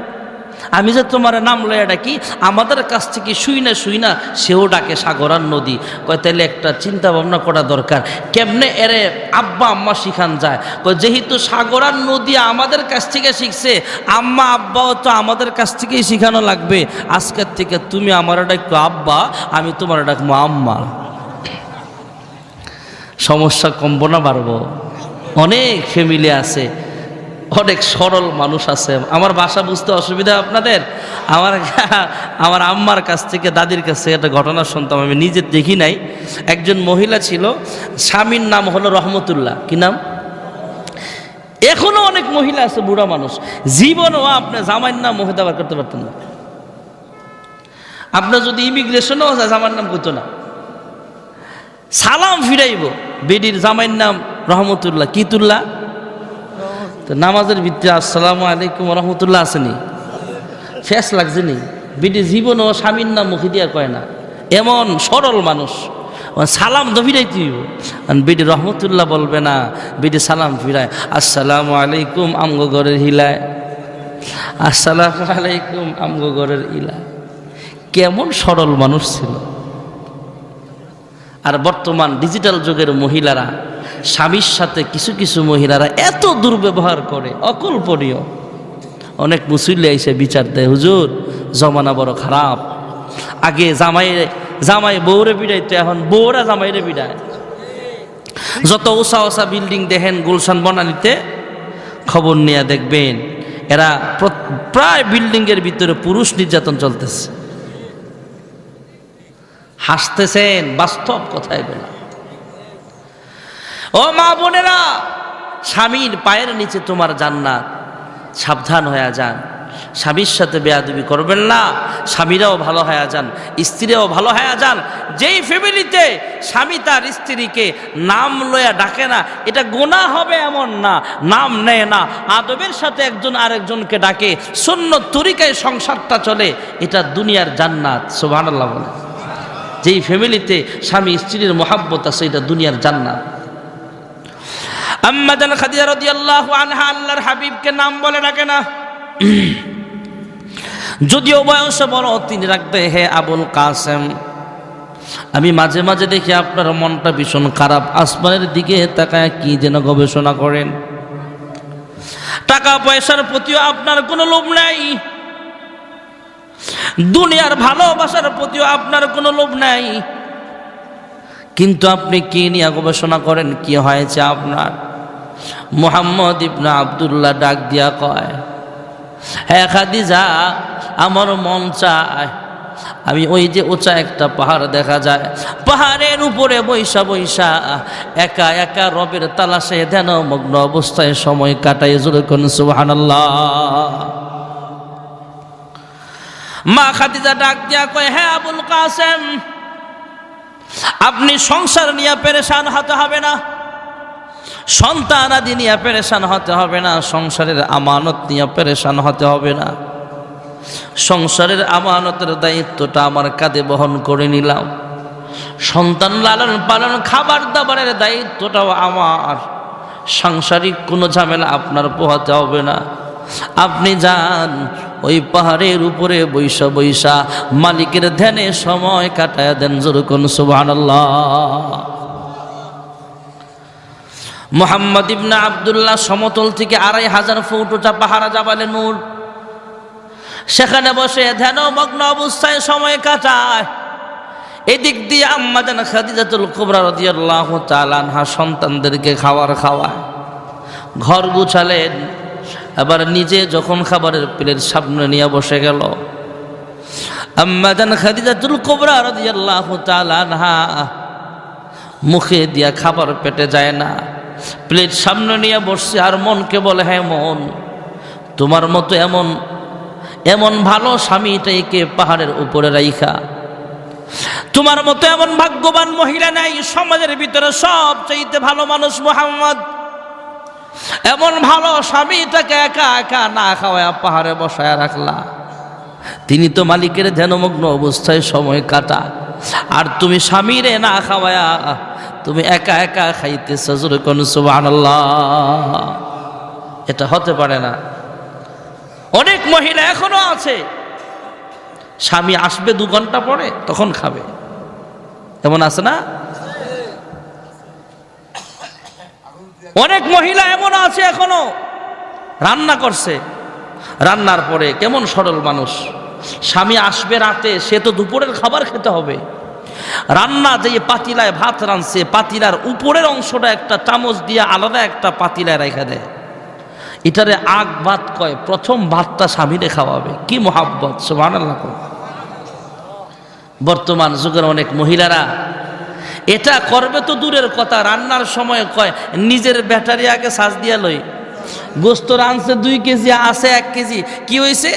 আমি যে তোমার নাম লয়ে ডাকি, আমাদের কাছ থেকে শুই না সেও ডাকে সাগর আর নদী। কয় তাইলে একটা চিন্তা ভাবনা করা দরকার, কেমনে এরে আব্বা আম্মা শিখান যায়। কয় যেহেতু সাগর আর নদী আমাদের কাছ থেকে শিখছে, আম্মা আব্বাও তো আমাদের কাছ থেকেই শিখানো লাগবে। আজকের থেকে তুমি আমার ডাকো আব্বা, আমি তোমার ডাকবো আম্মা। সমস্যা কমবো না বাড়বো? অনেক ফ্যামিলি আছে, অনেক সরল মানুষ আছে। আমার ভাষা বুঝতে অসুবিধা আপনাদের? আমার আম্মার কাছ থেকে, দাদির কাছ থেকে একটা ঘটনা শুনতাম, আমি নিজে দেখি নাই। একজন মহিলা ছিল, স্বামীর নাম হলো রহমতুল্লাহ। কি নাম? এখনো অনেক মহিলা আছে, বুড়া মানুষ, জীবনও আপনি জামাইয়ের নাম মুখে দাবার করতে পারতেন না। আপনার যদি ইমিগ্রেশনও যায়, জামাইয়ের নাম কইতো না। সালাম ফিরাইব, বেডির জামাইয়ের নাম রহমতুল্লাহ। কি তুল্লাহ? তো নামাজের ভিতরে আসসালামু আলাইকুম রহমতুল্লাহ আসেনি, ফেস লাগছে নি। বিডি জীবন ও স্বামীর নাম মুখে দিয়া কয় না, এমন সরল মানুষ। সালাম তো ফিরাই তুই, বিডি রহমতুল্লাহ বলবে না, বিডি সালাম ফিরায় আসসালামু আলাইকুম আমগো ঘরের হিলায়, আসসালামু আলাইকুম আমগো ঘরের ইলা। কেমন সরল মানুষ ছিল। আর বর্তমান ডিজিটাল যুগের মহিলারা, স্বামীর সাথে কিছু কিছু মহিলারা এত দুর্ব্যবহার করে, অকল্পনীয়। অনেক মুসল্লি এসে বিচার দেয়, হুজুর জমানা বড় খারাপ। আগে জামাই বউরে বিড়াইতো, এখন বউরা জামাইরে বিড়ায়। যত উঁচা উঁচা বিল্ডিং দেখেন গুলশান বনানীতে, খবর নিয়ে দেখবেন এরা প্রায় বিল্ডিংয়ের ভিতরে পুরুষ নির্যাতন চলতেছে। হাসতেছেন, বাস্তব কথা এগুলো। ও মা বোনেরা, স্বামীর পায়ের নিচে তোমার জান্নাত, সাবধান হয়ে যান। স্বামীর সাথে বেয়াদবি করবেন না, স্বামীরাও ভালো হয়ে যান, স্ত্রীরাও ভালো হয়ে যান। যেই ফ্যামিলিতে স্বামী তার স্ত্রীকে নাম লয়া ডাকে না, এটা গুনাহ হবে এমন না, নাম নেয় না, আদবের সাথে একজন আরেকজনকে ডাকে, সুন্নত তরিকায় সংসারটা চলে, এটা দুনিয়ার জান্নাত। সুবহানাল্লাহ বলে। যেই ফ্যামিলিতে স্বামী স্ত্রীর মহাব্বত আছে, এটা দুনিয়ার জান্নাত। আম্মা জান খাদিজা রাদিয়াল্লাহু আনহা আল্লাহর হাবিবকে নাম বলে ডাকে না, যদিও বয়সে বড়, তিনি রাখতে, হে আবুল কাসেম। আমি মাঝে মাঝে দেখি আপনার মনটা ভীষণ খারাপ, আসমানের দিকে তাকায় কি যেন গবেষণা করেন। টাকা পয়সার প্রতিও আপনার কোনো লোভ নাই, দুনিয়ার ভালোবাসার প্রতিও আপনার কোনো লোভ নাই, কিন্তু আপনি কি নিয়ে গবেষণা করেন, কি হয়েছে আপনার? মুহাম্মদ ইবনে আব্দুল্লাহ ডাক দিয়া কয়, হ্যাঁ খাদিজা, আমার মন চায় আমি ওই যে উঁচা একটা পাহাড় দেখা যায়, পাহাড়ের উপরে বৈশা বৈশা একা একা রবের তালাশে ধ্যানমগ্ন অবস্থায় সময় কাটাই। জোরে কোন সুবহানাল্লাহ। মা খাদিজা ডাক দিয়া কয়, হ্যাঁ আবুল কাসেম, আপনি সংসার নিয়ে পেরেশান হতে হবে না, সন্তান আদি নিয়ে পেরেশান হতে হবে না, সংসারের আমানত নিয়ে পেরেশান হতে হবে না। সংসারের আমানতের দায়িত্বটা আমার কাঁধে বহন করে নিলাম, সন্তান লালন পালন খাবার দাবারের দায়িত্বটাও আমার, সাংসারিক কোনো ঝামেলা আপনার পোহাতে হবে না। আপনি যান ওই পাহাড়ের উপরে বৈশা বৈশা মালিকের ধ্যানে সময় কাটায় দেন। যেরকম সুবহানাল্লাহ। মুহাম্মদ ইবনে আব্দুল্লাহ সমতল থেকে 2500 ফুট উঁচা পাহাড় জাবালে নূর, সেখানে বসে ধ্যানমগ্ন অবস্থায় সময় কাটায়। এদিক দিয়ে আম্মা জান খাদিজাতুল কুবরা রাদিয়াল্লাহু তাআলা আনহা সন্তানদেরকে খাবার খাওয়ায়, ঘর গুছালেন। আবার নিজে যখন খাবারের প্লেট সামনে নিয়ে বসে গেল, আম্মা জান খাদিজাতুল কুবরা রাদিয়াল্লাহু তাআলা আনহা মুখে দিয়া খাবার পেটে যায় না, প্লেট সামনে নিয়ে বসছে। আর মনকে বলে, হ্যাঁ মন, তোমার মতো এমন এমন ভালো স্বামীটাইকে পাহাড়ের উপরে রাইখা, তোমার মতো এমন ভাগ্যবান মহিলা নাই সমাজের ভিতরে, সবচাইতে ভালো মানুষ মুহাম্মদ। এমন ভালো স্বামীটাকে একা একা না খাওয়ায় পাহাড়ে বসায় রাখলা। তিনি তো মালিকের ধ্যানমগ্ন অবস্থায় সময় কাটা, আর তুমি স্বামীরে না খাওয়ায়া তুমি একা একা খাইতেছ। যেরকম সুবহানাল্লাহ। এটা হতে পারে না। অনেক মহিলা এখনো আছে, স্বামী আসবে 2 ঘন্টা পরে তখন খাবে, এমন আছে না? অনেক মহিলা এমন আছে এখনো রান্না করছে, রান্নার পরে কেমন সরল মানুষ, স্বামী আসবে রাতে, সে তো দুপুরের খাবার খেতে হবে। রান্না যে পাতিলায় ভাত রাঁধছে, পাতিলার উপরের অংশটা একটা চামচ দিয়ে আলাদা একটা পাতিলায় রেখে দেয়। এটারে আগ ভাত কয়। প্রথম ভাতটা স্বামীরে খাওয়াবে। কি মোহাব্বত! সুবহানাল্লাহ। বর্তমান যুগের অনেক মহিলারা এটা করবে তো দূরের কথা, রান্নার সময় কয় নিজের ব্যাটারি আগে সাজ দিয়া লই, গোস্ত রাঁধছে 2 কেজি, আছে 1 কেজি, কি হয়েছে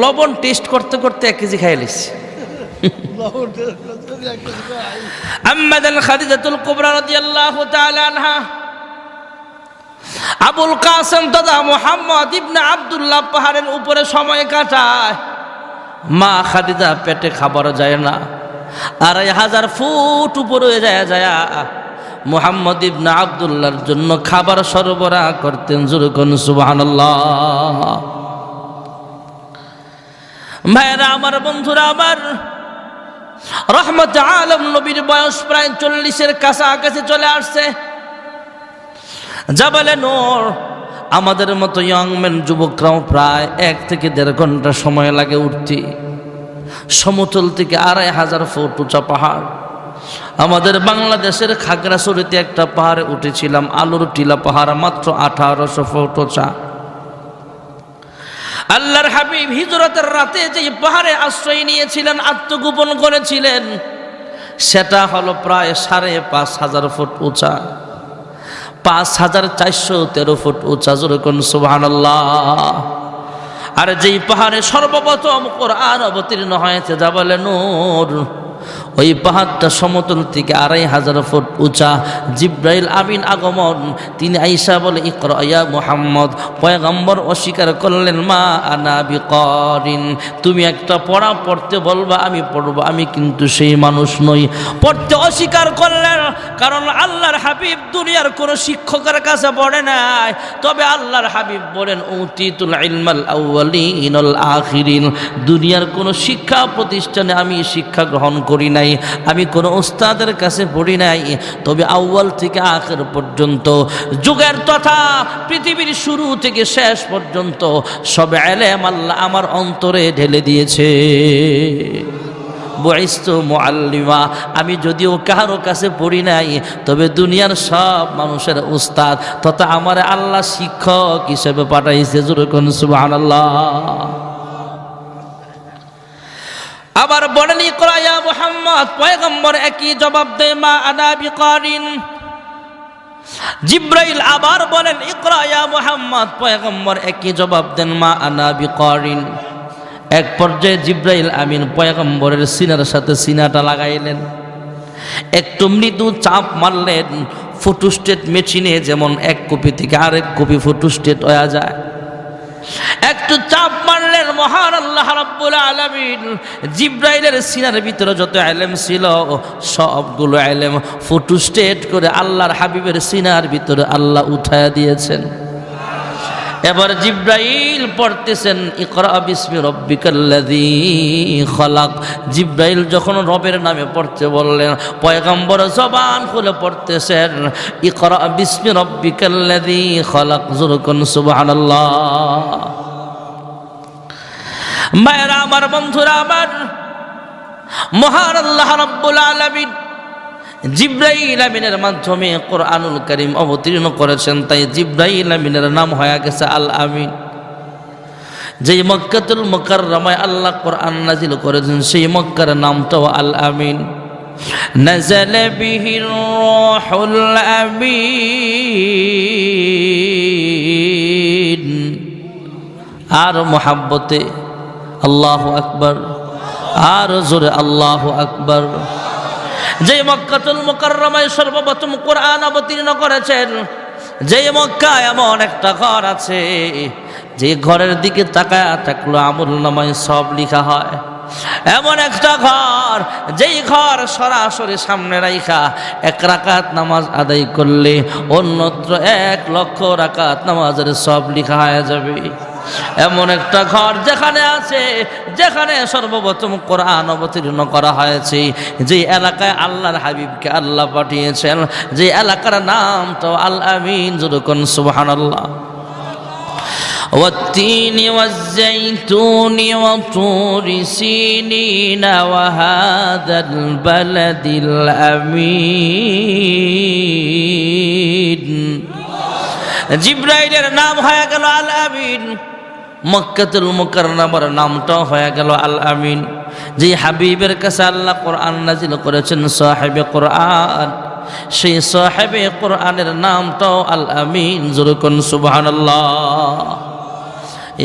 লবণ টেস্ট করতে করতে 1 কেজি খাই লিস। আম্মা জান খাদিজাতুল কুবরা রাদিয়াল্লাহু তাআলা আনহা আবুল কাসেম দাদা মুহাম্মদ ইবনে আব্দুল্লাহ পাহাড়ের উপরে সময় কাটায়। মা খাদিজা পেটে খাবার যায় না, 2500 ফুট উপরে যায় মুহাম্মদ ইবনে আব্দুল্লাহর জন্য খাবার সরবরাহ করতেন। যেরকম সুবহানাল্লাহ। ভাইরা আমার, বন্ধুরা আমার, রহমত আলম নবীর বয়স প্রায় 40-এর কাছাকাছি চলে আসছে। জাবালে নূর আমাদের মতো ইয়ংম্যান যুবকরাও প্রায় 1 থেকে 1.5 ঘন্টা সময় লাগে উঠতে। সমতল থেকে 2500 ফুট উঁচা পাহাড়। আমাদের বাংলাদেশের খাগড়াছড়িতে একটা পাহাড়ে উঠেছিলাম, আলুর টিলা পাহাড়, মাত্র 1800 ফুট উঁচা। আল্লাহর হাবিব হিজরতের রাতে যে পাহাড়ে আশ্রয় নিয়েছিলেন, আত্মগোপন করেছিলেন, সেটা হলো প্রায় 5500 ফুট উঁচা, 5413 ফুট উঁচা। যেরকম সুবহানাল্লাহ। আর যেই পাহাড়ে সর্বপ্রথম কোরআন অবতীর্ণ হয়েছে জাবালে নূর, ওই পাহাড়টা সমতল থেকে 2500 ফুট উঁচা। জিব্রাইল আমিন আগমন, তিনি আয়েশা বলে, ইকরা ইয়া মুহাম্মদ। পয়গম্বর অস্বীকার করলেন, মা আনা বিকারিন, তুমি একটা পড়া পড়তে বলবা আমি পড়ব, আমি কিন্তু সেই মানুষ নই। পড়তে অস্বীকার করলেন, কারণ আল্লাহর হাবিব দুনিয়ার কোনো শিক্ষকের কাছে পড়ে নাই। তবে আল্লাহর হাবিব বলেন, উতিতুল ইলমাল আউয়ালিন ওয়াল আখিরিন, দুনিয়ার কোনো শিক্ষা প্রতিষ্ঠানে আমি শিক্ষা গ্রহণ করি নাই, আমি কোনো উস্তাদের কাছে পড়ি নাই। তবে আউয়াল থেকে আখির পর্যন্ত, যুগের তথা পৃথিবীর শুরু থেকে শেষ পর্যন্ত সব ইলম আল্লাহ আমার অন্তরে ঢেলে দিয়েছে। বুইস্তু মুআল্লিমা, আমি যদিও কারো কাছে পড়ি নাই, তবে দুনিয়ার সব মানুষের উস্তাদ তথা আমার আল্লাহ শিক্ষক হিসেবে পাঠাইছে। যেরকম সুবহানাল্লাহ। আবার বলেন, ইকরা ইয়া মুহাম্মদ, পয়গম্বর একই জবাব দেয়, মা আনা বিকারিন। জিব্রাইল আবার বলেন, ইকরা ইয়া মুহাম্মদ, পয়গম্বর একই জবাব দেন, মা আনা বিকারিন। এক পর্যায়ে জিব্রাইল আমিন পয়গম্বরের সিনার সাথে সিনাটা লাগাইলেন, একটু মৃদু চাপ মারলেন। ফটোস্টেট মেশিনে যেমন 1 কপি থেকে আরেক কপি ফটোস্টেট হয়ে যায়, একটু চাপ মারলেন। মহান আল্লাহ রাব্বুল আলামিন জিব্রাইলের সিনার ভিতরে যত ইলম ছিল সবগুলো ইলম ফটোস্টেট করে আল্লাহর হাবিবের সিনার ভিতরে আল্লাহ উঠায়া দিয়েছেন। এবার জিব্রাইল পড়তেছেন ইকরা বিসমি রাব্বিকাল্লাযী খলাক। জিব্রাইল যখন রবের নামে পড়তে বললেন, পয়গম্বর জবান খুলে পড়তেছেন ইকরা বিসমি রাব্বিকাল্লাযী খলাক। যুরকুন সুবহানাল্লাহ। মায়েরা আমার, বন্ধুরা আমার, মহান আল্লাহ রাব্বুল আলামিন জিব্রাইল আমিনের মাধ্যমে কোরআনুল কারীম অবতীর্ণ করেছেন। তাই জিব্রাইল আমিনের নাম হয়ে গেছে আল আমিন। যেই মক্কাতুল মুকাররমায় আল্লাহ কোরআন নাজিল করেছেন সেই মক্কার নামটাও আল আমিন। নাযালা বিহির রূহুল আমিন। আর মুহাব্বতে আল্লাহু আকবার, আর জোরে আল্লাহু আকবার। যে মক্কাতুল মুকাররমায় সর্বপ্রথম কোরআন অবতীর্ণ করেছেন, যে মক্কায় এমন একটা ঘর আছে যে ঘরের দিকে তাকায়া থাকলো আমলনামায় সব লেখা হয়। এমন একটা ঘর, যেই ঘর সরাসরি সামনে রাইখা 1 রাকাত নামাজ আদায় করলে অন্যত্র 1 লক্ষ রাকাত নামাজের সব লেখা হয়ে যাবে। এমন একটা ঘর যেখানে আছে, যেখানে সর্বপ্রথম কোরআন অবতীর্ণ করা হয়েছে, যে এলাকায় আল্লাহর হাবিবকে আল্লাহ পাঠিয়েছেন, যে এলাকার নামটা আল আমিন। যুরকুন সুবহানাল্লাহ। والتين والزيتون وطور سينين وهذا البلد الأمين। জিব্রাইলের নাম হয়ে গেল আল আমিন, মক্কাতুল মুকাররমার নামটাও হয়ে গেল আল আমিন। যে হাবিবের কাছে আল্লাহ কোরআন নাজিল করেছেন সাহেবে কোরআন, সেই সাহেবে কোরআনের নামটাও আল আমিন। যুরকুন সুবহানাল্লাহ।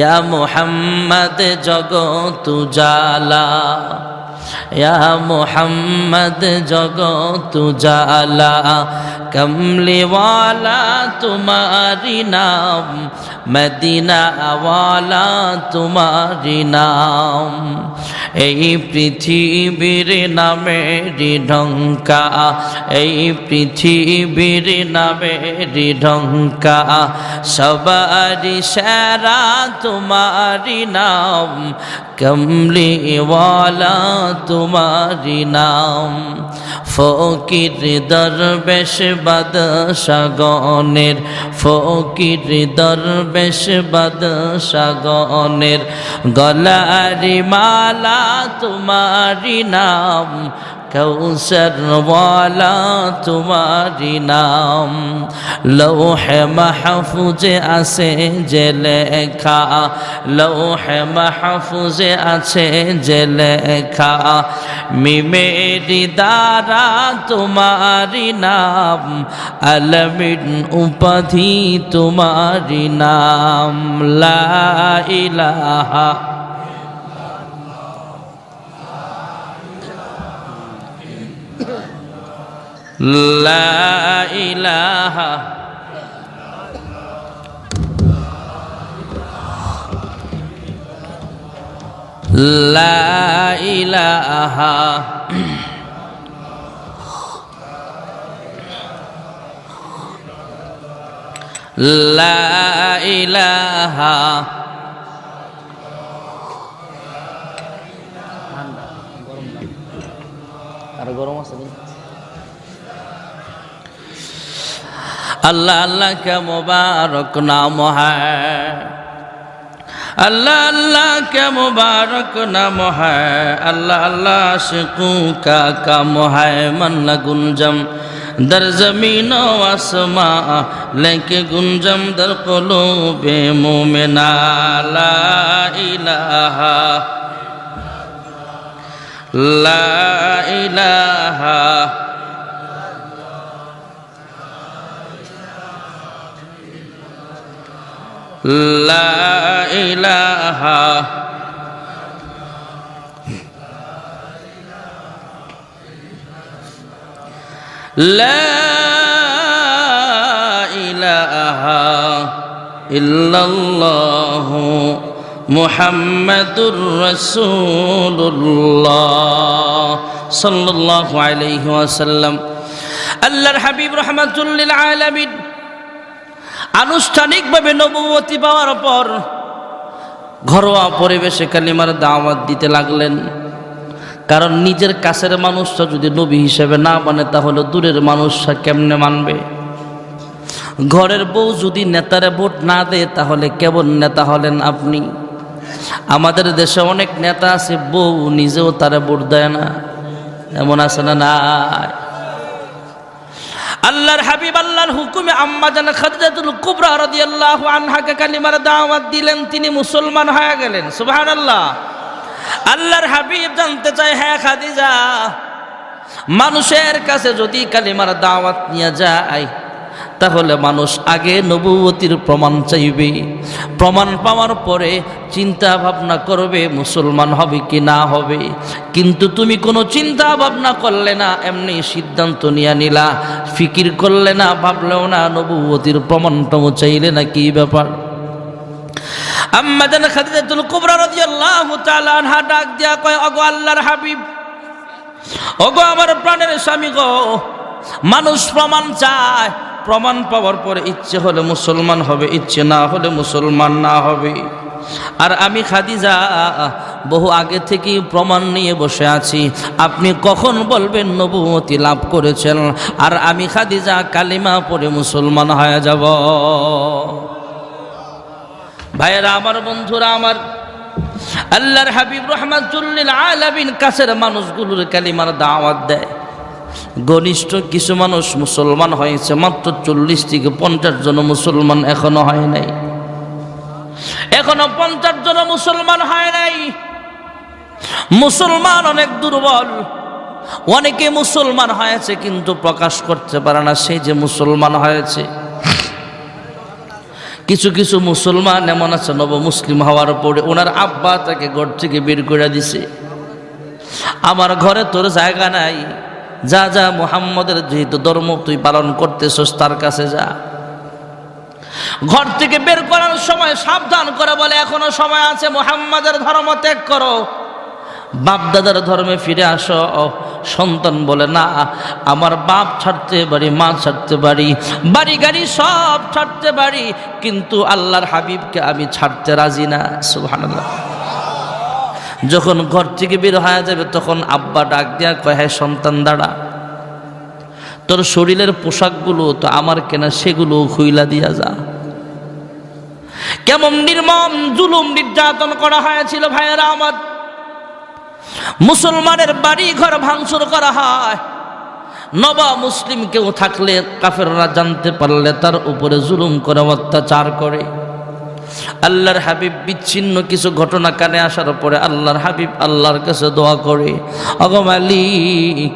ইয়া মুহাম্মদ জগত উজালা, ইয়া মুহাম্মদ জগত উজালা, কমলি ওয়ালা তোমারি নাম, মদিনা ওয়ালা তোমারি নাম। এই পৃথিবীর নামেরি ঢঙ্কা, এই পৃথিবীর নামেরি ঢঙ্কা, সবারি সেরা তোমারি নাম, কমলি ওয়ালা তোমারি নাম। ফকির দরবেশ বাদশাগণের, ফকির দরবেশ বাদশাগণের গলারি মালা তোমারি নাম, কৌসর ওয়ালা তোমারি নাম। লৌহে মাহফুজে আছে যে লেখা, লৌহে মাহফুজে আছে যে লেখা, মিমেরি দ্বারা তোমারি নাম, আলমিন উপাধি তোমারি নাম। লা ইলাহা লা ইলাহা লা ইলাহা লা ইলাহা আর গরম আছে। अल्लाह अल्लाह का मुबारक नाम है, अल्लाह अल्लाह का मुबारक नाम है, अल्लाह अल्लाह आशिकों का काम है। मन गुंजम दर ज़मीन व आसमां, लेके गुंजम दर क़ुलूबे मोमिना। ला इलाहा ला इलाहा লা ইলাহা লা ইলাহা ইল্লাল্লাহু মুহাম্মাদুর রাসূলুল্লাহ সাল্লাল্লাহু আলাইহি ওয়াসাল্লাম। আল্লাহর হাবিব রাহমাতুল লিল আলামিন আনুষ্ঠানিকভাবে নবুয়তি পাওয়ার পর ঘরোয়া পরিবেশে কালিমার দাওয়াত দিতে লাগলেন। কারণ নিজের কাছের মানুষটা যদি নবী হিসেবে না মানে তাহলে দূরের মানুষরা কেমনে মানবে? ঘরের বউ যদি নেতারে ভোট না দেয় তাহলে কেমন নেতা হলেন আপনি? আমাদের দেশে অনেক নেতা আছে বউ নিজেও তারে ভোট দেয় না, এমন আছে না? নাই। আল্লাহর হাবিব আল্লাহর হুকুমে আম্মা জান খাদিজাতুল কুবরা রাদিয়াল্লাহু আনহাকে কালিমার দাওয়াত দিলেন, তিনি মুসলমান হয়ে গেলেন। সুবহানাল্লাহ। আল্লাহর হাবিব জানতে চায়, হ্যাঁ খাদিজা, মানুষের কাছে যদি কালিমার দাওয়াত নিয়ে যায় তাহলে মানুষ আগে নবুয়তির প্রমাণ চাইবে, প্রমাণ পাওয়ার পরে চিন্তা ভাবনা করবে মুসলমান হবে কি না হবে। কিন্তু তুমি কোনো চিন্তা ভাবনা করলে না, এমনি সিদ্ধান্ত নিয়ে নিলা, ফিকির করলে না, ভাবলেও না, নবুয়তির প্রমাণটাও চাইলে না, কি ব্যাপার? আম্মা জান খাদিজাতুল কুবরা রাদিয়াল্লাহু তাআলা আনহা ডাক দিয়া কয়, ওগো আল্লাহর হাবিব, ওগো আমার প্রাণের স্বামী গো, মানুষ প্রমাণ চায়, প্রমাণ পাওয়ার পরে ইচ্ছে হলে মুসলমান হবে, ইচ্ছে না হলে মুসলমান না হবে। আর আমি খাদিজা বহু আগে থেকেই প্রমাণ নিয়ে বসে আছি, আপনি কখন বলবেন নবুয়তি লাভ করেছেন, আর আমি খাদিজা কালিমা পড়ে মুসলমান হয়ে যাব। ভাইয়েরা আমার, বন্ধুরা আমার, আল্লাহর হাবিব রাহমাতুল লিল আলামিন কাছের মানুষগুলোর কালিমার দাওয়াত দেয়। ঘনিষ্ঠ কিছু মানুষ মুসলমান হয়েছে, মাত্র 40 থেকে 50 জন মুসলমান এখনো হয় নাই, এখনো 50 জন মুসলমান হয় নাই। মুসলমান অনেক দুর্বল, অনেকে মুসলমান হয়েছে কিন্তু প্রকাশ করতে পারে না সে যে মুসলমান হয়েছে। কিছু কিছু মুসলমান এমন আছে নব মুসলিম হওয়ার পরে ওনার আব্বা তাকে ঘর থেকে বের করে দিছে, আমার ঘরে তোর জায়গা নাই, যা যা মুহাম্মদের যেহেতু ধর্ম তুই পালন করতেছস তার কাছে যা। ঘর থেকে বের করার সময় সাবধান করে বলে, এখনো সময় আছে, মুহাম্মদের ধর্ম ত্যাগ করো, বাপ দাদার ধর্মে ফিরে আসো। সন্তান বলে, না, আমার বাপ ছাড়তে পারি, মা ছাড়তে পারি, বাড়ি গাড়ি সব ছাড়তে পারি, কিন্তু আল্লাহর হাবিবকে আমি ছাড়তে রাজি না। সুবহানাল্লাহ। যখন ঘর থেকে বের হয়ে যাবে তখন আব্বা ডাক দিয়া কয়, হ্যাঁ সন্তান দাঁড়া, তোর শরীরের পোশাকগুলো তো আমার কেনা, সেগুলো খুইলা দিয়া যা। কেমন নির্মম জুলুম নির্যাতন করা হয়েছিল ভাইয়েরা আমার। মুসলমানের বাড়ি ঘর ভাঙচুর করা হয়, নবা মুসলিম কেউ থাকলে কাফেররা জানতে পারলে তার উপরে জুলুম করে, অত্যাচার করে। আল্লাহর হাবিব বিচ্ছিন্ন কিছু ঘটনা কানে আসার পরে আল্লাহর হাবিব আল্লাহর কাছে দোয়া করে, ওগো মালিক,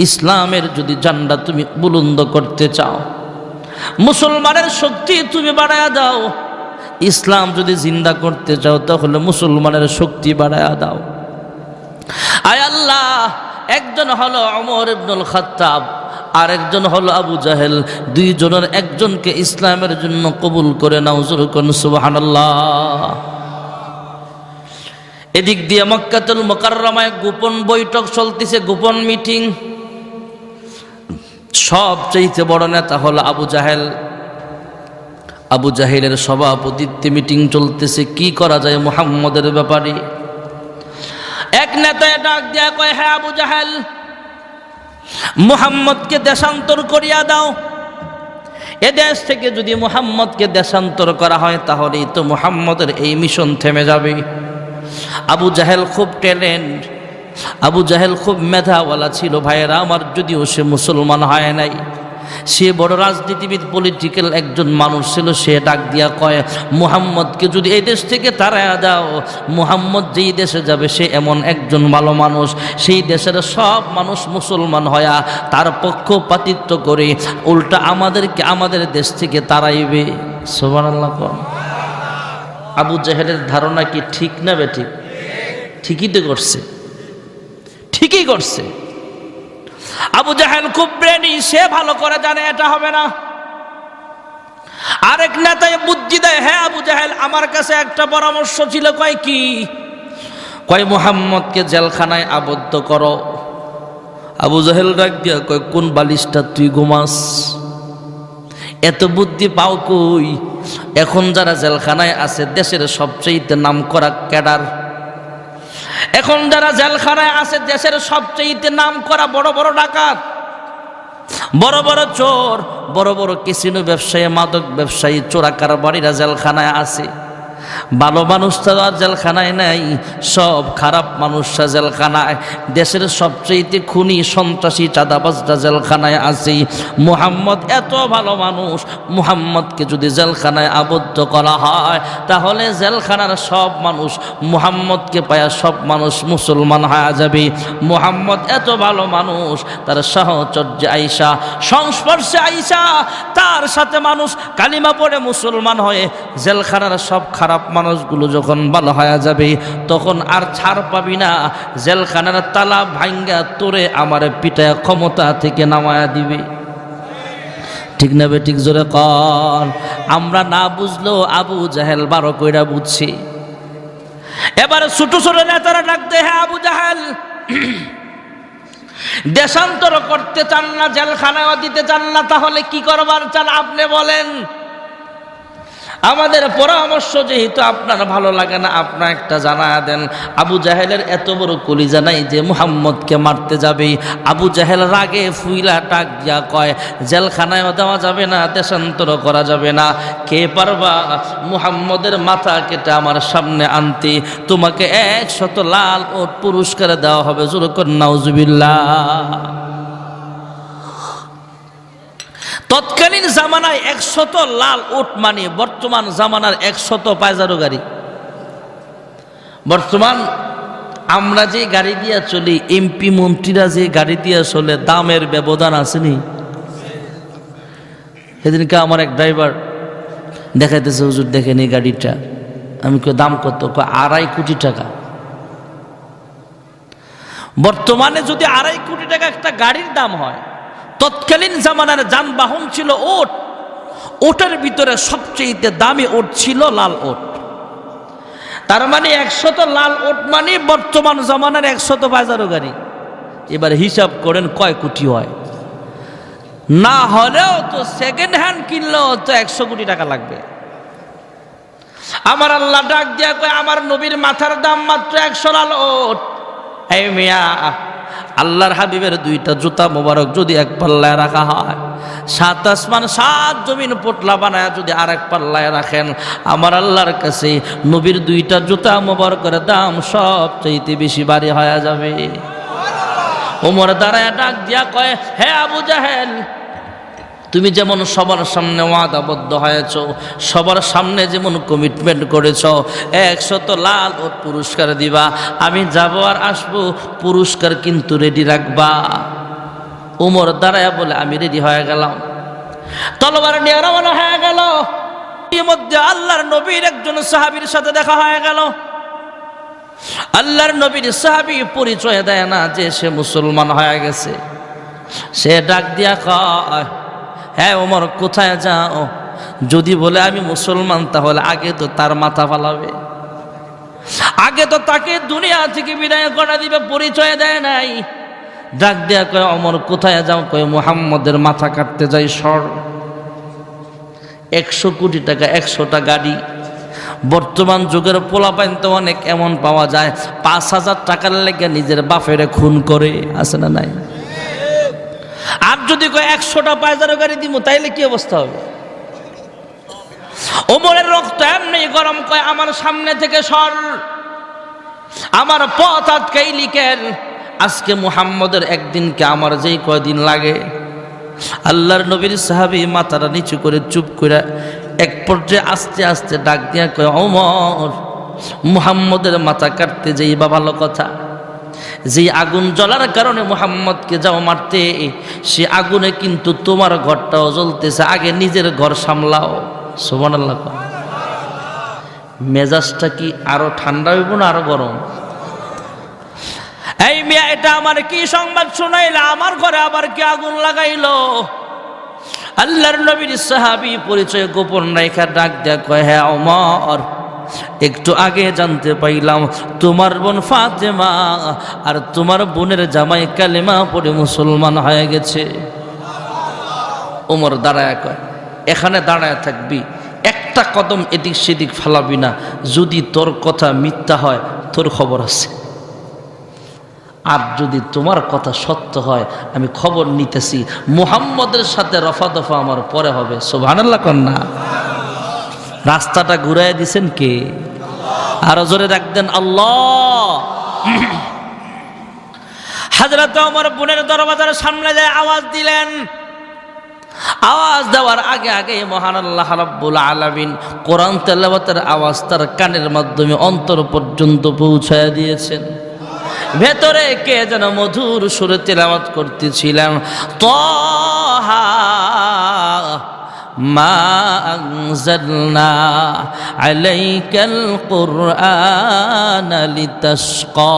ইসলামের যদি ঝান্ডা তুমি বুলন্দ করতে চাও, মুসলমানের শক্তি তুমি বাড়ায়া দাও, ইসলাম যদি জিন্দা করতে চাও তাহলে মুসলমানের শক্তি বাড়ায়া দাও। আয় আল্লাহ, একজন হলো ওমর ইবনুল খাত্তাব, আর একজন হলো আবু জাহেল, দুইজনের একজনকে ইসলামের জন্য কবুল করে নাও। জোরে কোন সুবহানাল্লাহ। এদিক দিয়ে মক্কাতুল মুকাররমায় গোপন বৈঠক চলতেছে, গোপন মিটিং। সবচেয়ে বড় নেতা হলো আবু জাহেল। আবু জাহেলের সভাপতিত্বে মিটিং চলতেছে, কি করা যায় মুহাম্মদের ব্যাপারে। এক নেতা ডাক দিয়া কয়, হ্যাঁ আবু জাহেল, মুহাম্মদকে দেশান্তর করিয়া দাও। এ দেশ থেকে যদি মুহাম্মদকে দেশান্তর করা হয় তাহলেই তো মুহাম্মদের এই মিশন থেমে যাবে। আবু জাহেল খুব ট্যালেন্ট, আবু জাহেল খুব মেধাওয়ালা ছিল ভাইয়েরা আমার, যদিও সে মুসলমান হয় নাই, সে বড় রাজনীতিবিদ, পলিটিক্যাল একজন মানুষ ছিল। সে ডাক দিয়া কয়, মুহাম্মদকে যদি এই দেশ থেকে তাড়াইয়া দাও, মুহাম্মদ যেই দেশে যাবে সে এমন একজন ভালো মানুষ, সেই দেশের সব মানুষ মুসলমান হয়া তার পক্ষপাতিত্ব করে উল্টা আমাদেরকে আমাদের দেশ থেকে তাড়াইবে। সুবহানাল্লাহ। আবু জাহেলের ধারণা কি ঠিক না বেঠিক? ঠিকই তো করছে, ঠিকই করছে। আবু জাহেল খুব ব্রেনি, সে ভালো করে জানে এটা হবে না। আরেক নেতায় বুদ্ধি দেয়, হ্যাঁ আবু জাহেল, আমার কাছে একটা পরামর্শ ছিল। কয় কি? কয় মুহাম্মদকে জেলখানায় আবদ্ধ করো। আবু জাহেল ডাক দিয়া কয়, কোন বালিশটা তুই ঘুমাস? এত বুদ্ধি পাও কই? এখন যারা জেলখানায় আছে দেশের সবচেয়ে নামকরা ক্যাডার, এখন যারা জেলখানায় আছে দেশের সবচেয়ে নামকরা বড় বড় ডাকাত, বড় বড় চোর, বড় বড় ক্যাসিনো ব্যবসায়ী, মাদক ব্যবসায়ী, চোরা কারবারিরা জেলখানায় আছে। ভালো মানুষরা জেলখানায় নাই, সব খারাপ মানুষরা জেলখানায়। দেশের সবচেয়ে খুনি, সন্ত্রাসী, চাঁদাবাজরা জেলখানায় আছে। মুহাম্মদ এত ভালো মানুষ, মুহাম্মদকে যদি জেলখানায় আবদ্ধ করা হয় তাহলে জেলখানার সব মানুষ মুহাম্মদকে পায়া সব মানুষ মুসলমান হয়ে যাবে। মুহাম্মদ এত ভালো মানুষ, তার সাহচর্যে আইসা, সংস্পর্শে আইসা তার সাথে মানুষ কালিমা পড়ে মুসলমান হয়ে জেলখানার সব খারাপ মানুষগুলো যখন ভালো হয়ে যাবে তখন আর ছাড় পাবি না। জেলখানার তালা ভাঙ্গা তোরে আমার পিটায় ক্ষমতা থেকে নামায়া দিবে। ঠিক না বে ঠিক? জোরে কর। আমরা না বুঝলেও আবু জাহেল বারো কইরা বুঝছি। এবারে ছোট ছোট নেতারা ডাকতে, হ্যাঁ আবু জাহেল, দেশান্তর করতে চান না, জেলখানায় দিতে চান না, তাহলে কি করবার চান আপনি বলেন? আমাদের পরামর্শ যেহেতু আপনার ভালো লাগে না, আপনার একটা জানায়া দেন। আবু জাহেলের এত বড় কলিজা নাই যে মুহাম্মদকে মারতে যাবে। আবু জাহেল রাগে ফুইলা টাক দিয়া কয়, জেলখানায়ও দেওয়া যাবে না, দেশান্তর করা যাবে না। কে পারবা মুহাম্মদের মাথা কেটে আমার সামনে আনতে? তোমাকে 100 লাল ওট পুরস্কার দেওয়া হবে। জোরে কর নাউজুবিল্লাহ। তৎকালীন জামানায় 100 লাল উট মানে বর্তমান জামানার 100 পায়জারো গাড়ি। বর্তমান আমরা যে গাড়ি দিয়া চলি, এমপি মন্ত্রীরা যে গাড়ি দিয়া চলে, দামের ব্যবধান আসেনি? সেদিনকে আমার এক ড্রাইভার দেখাইতেছে, হুজুর দেখেন এই গাড়িটা। আমি কই দাম কত? 2.5 কোটি টাকা। বর্তমানে যদি 2.5 কোটি টাকা একটা গাড়ির দাম হয়, তৎকালীন জামানার যানবাহন ছিল ওট। ওটার ভিতরে সবচেয়ে দামি ওট ছিল লাল ওট। তার মানে 100 লাল ওট মানে বর্তমান জামানার 100 পায়জারো গাড়ি। এবার হিসাব করেন কয় কোটি হয়। না হলেও তো সেকেন্ড হ্যান্ড কিনলেও তো 100 কোটি টাকা লাগবে। আমার আল্লাহ ডাক দিয়া কয়, আমার নবীর মাথার দাম মাত্র 100 লাল ওট। এই মিয়া, আল্লাহর হাবিবের 2টা জুতা মোবারক যদি এক পাল্লায় রাখা হয়, 7 আসমান 7 জমিন পোটলা বানায় যদি আরেক পাল্লায় রাখেন, আমার আল্লাহর কাছে নবীর 2টা জুতা মোবারকের দাম সবচাইতে বেশি বাড়ি হয়ে যাবে। ওমর দাঁড়ায় ডাক দিয়া কয়, হে আবু জাহেল, তুমি যেমন সবার সামনে ওয়াদাবদ্ধ হয়েছ, সবার সামনে যেমন কমিটমেন্ট করেছ 100 লাল ও পুরস্কার দিবা, আমি যাব আর আসবো, পুরস্কার কিন্তু রেডি রাখবা। ওমর দাঁড়ায় বলে, আমি রেডি হয়ে গেলাম। তলোয়ার নিয়ে রওনা হয়ে গেল। এর মধ্যে আল্লাহর নবীর একজন সাহাবীর সাথে দেখা হয়ে গেল। আল্লাহর নবীর সাহাবী পরিচয় দেয় না যে সে মুসলমান হয়ে গেছে। সে ডাক দিয়া কয়, হ্যাঁ ওমর, কোথায় যাও? যদি বলে আমি মুসলমান, তাহলে আগে তো তার মাথা ফালাবে, আগে তো তাকে দুনিয়া থেকে বিদায় করে দিবে। পরিচয় দেয় নাই। ডাক দেয়া কয়, ওমর কোথায় যাও? কয়, মুহাম্মদের মাথা কাটতে যাই। সর। 100 কোটি টাকা, 100টা গাড়ি। বর্তমান যুগের পোলাপাইন তো অনেক এমন পাওয়া যায় 5,000 টাকার লেগে নিজের বাপের খুন করে, আছে না নাই? আর যদি কয় 100টা পায়জারো গাড়ি দিব, তাইলে কি অবস্থা হবে? ওমরের রক্ত এমনি গরম। কয়, আমার সামনে থেকে সর, আমার পথ আটকাইলি কেন? আজকে মুহাম্মদের একদিনকে আমার যেই কয়দিন লাগে। আল্লাহর নবীর সাহাবী মাথাটা নিচু করে চুপ করে এক পর্যায়ে আস্তে আস্তে ডাক দিয়া কয়, ওমর, মুহাম্মদের মাথা কাটতে যেই বা ভালো কথা, যে আগুন জ্বলার কারণে মুহাম্মদকে যাও মারতে, সে আগুনে কিন্তু তোমার ঘরটাও জ্বলতেছে। আগে নিজের ঘর সামলাও। সুবহানাল্লাহ। মেজাজটা কি আরো ঠান্ডা হইব না আরো গরম? এই মিয়া, এটা আমার কি সংবাদ শোনাইলা? আমার ঘরে আবার কি আগুন লাগাইলো? আল্লাহর নবীর সাহাবী পরিচয় গোপন রেখা ডাক দেয়া কয়, হ্যাঁ ওমর, একটু আগে জানতে পাইলাম তোমার বোন ফাতেমা আর তোমার বোনের জামাই কালেমা পড়ে মুসলমান হয়ে গেছে। ওমর দাঁড়ায় কয়, এখানে দাঁড়ায় থাকবি, একটা কদম এদিক সেদিক ফালাবি না। যদি তোর কথা মিথ্যা হয় তোর খবর আছে, আর যদি তোমার কথা সত্য হয় আমি খবর নিতেছি, মুহাম্মদের সাথে রফা দফা আমার পরে হবে। সুবহানাল্লাহ কন্যা। রাস্তাটা ঘুরাই দিছেন কে? আরো জোরে ডাকতেন আল্লাহ। হযরত ওমর বোনের দরওয়াজার সামনে যায় আওয়াজ দিলেন। আওয়াজ দেওয়ার আগে আগে মহান আল্লাহ রাব্বুল আলামিন কোরআন তেলাওয়াতের আওয়াজ তার কানের মাধ্যমে অন্তর পর্যন্ত পৌঁছায় দিয়েছেন। ভেতরে কে যেন মধুর সুরে তেলাওয়াত করতেছিলেন, তাহা মা আনজালনা আলাইকাল কুরআনা লিতাশকা।